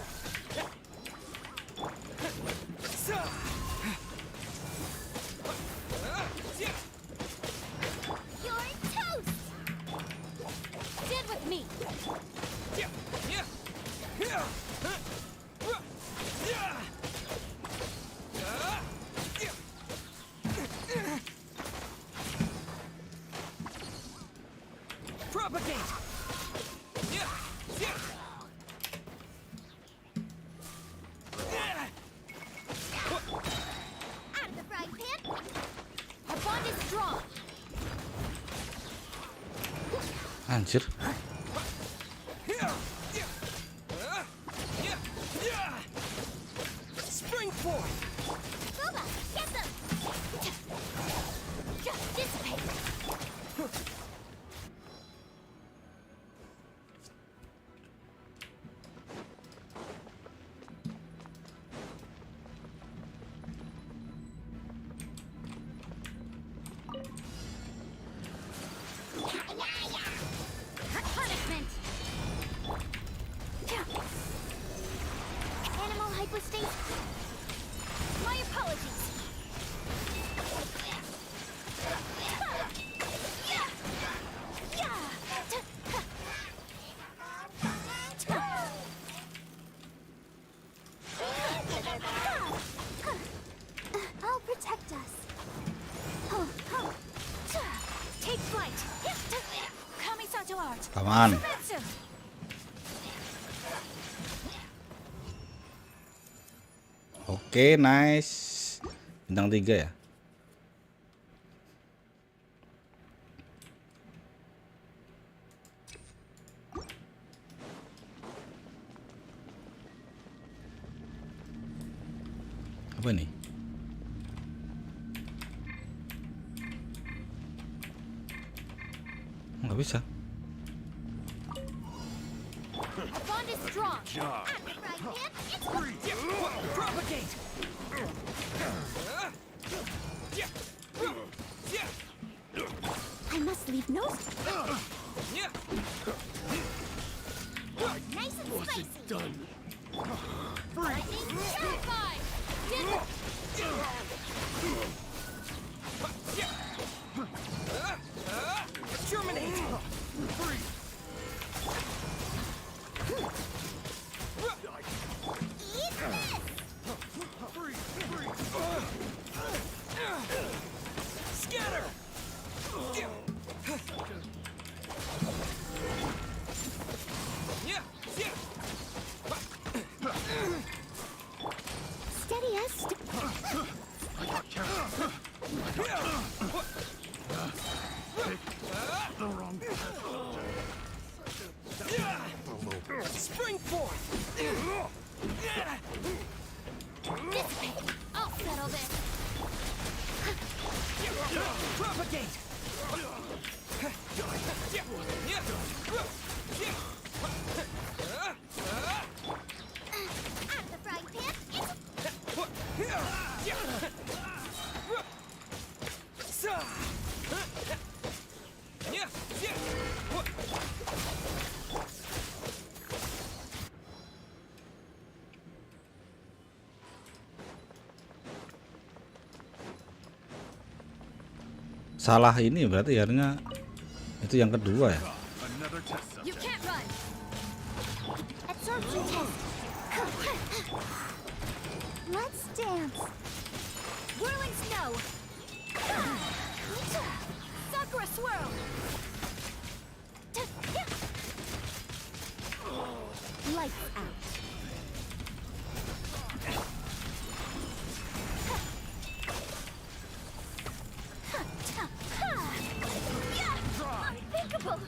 You're toast. Stand with me. Propagate! Out of the frying pan. Our bond is strong. Anjir. Spring forth! Booba, get them. Just dissipate. Punishment. Animal hypostasis. My apologies. I'll protect us. Take flight. Kamisato art. Aman. Shubetsu. Oke, nice. Bintang 3 ya. Apa nih? Nggak bisa. Our bond is strong. Job. Out of the frying pan. Propagate! I must leave no. Nice and spicy. Done. Lightning terrified. Germinate! Eat this. Scatter! Steady as. The wrong Spring forth! Dissipate. I'll settle this. Propagate! Out of the frying pan. Salah ini berarti harusnya itu yang kedua ya. Another test You subject. can't run. Absorption test. Let's dance. Whirling snow. Sakura swirl. Lights out. Unthinkable.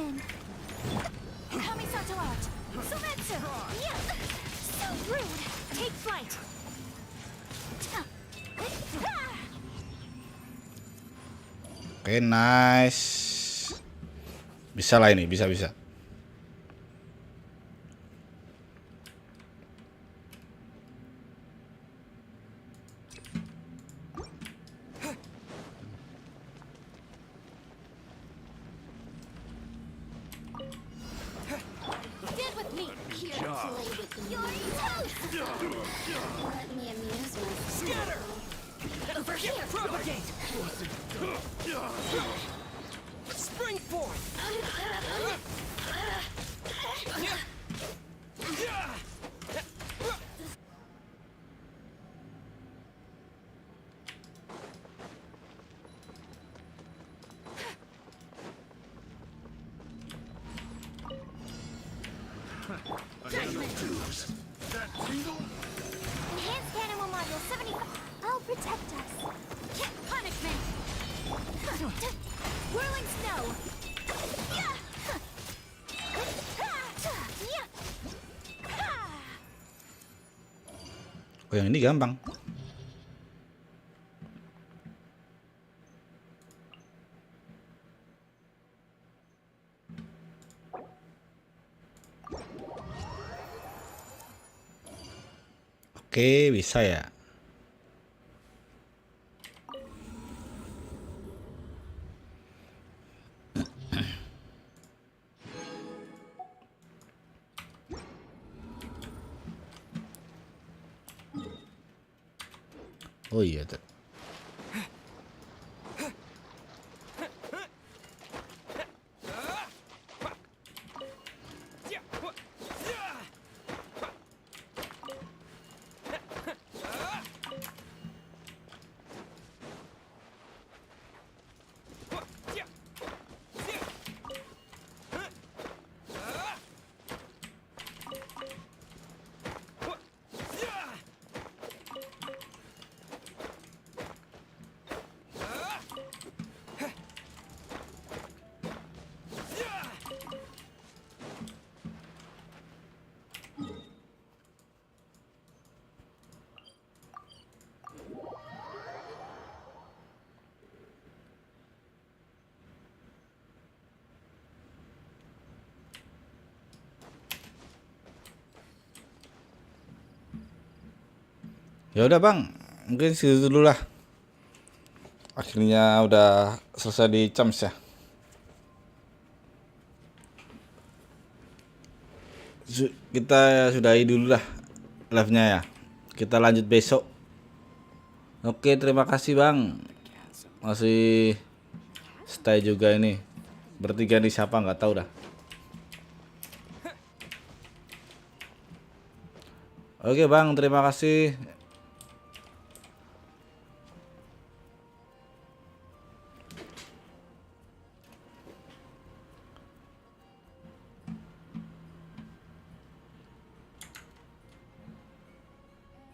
in. Kamisato out. Sumetsu. Yeah. So rude. Take flight. Oke, nice. Bisa lah ini, bisa. Stand with me. Here to play with your toes. Let me amuse myself. Scatter! Over here. Propagate! Spring forth! Enhanced animal module 75. I'll protect us. Punishment. Whirling snow. Oh, yang ini gampang. Oke, bisa ya. Oh iya, tuh. Ya udah Bang, mungkin segitu dulu lah. Akhirnya udah selesai di Chams ya. Kita sudahi dulu lah live-nya ya. Kita lanjut besok. Oke, terima kasih Bang. Masih stay juga ini. Bertiga nih siapa nggak tahu dah. Oke Bang, terima kasih.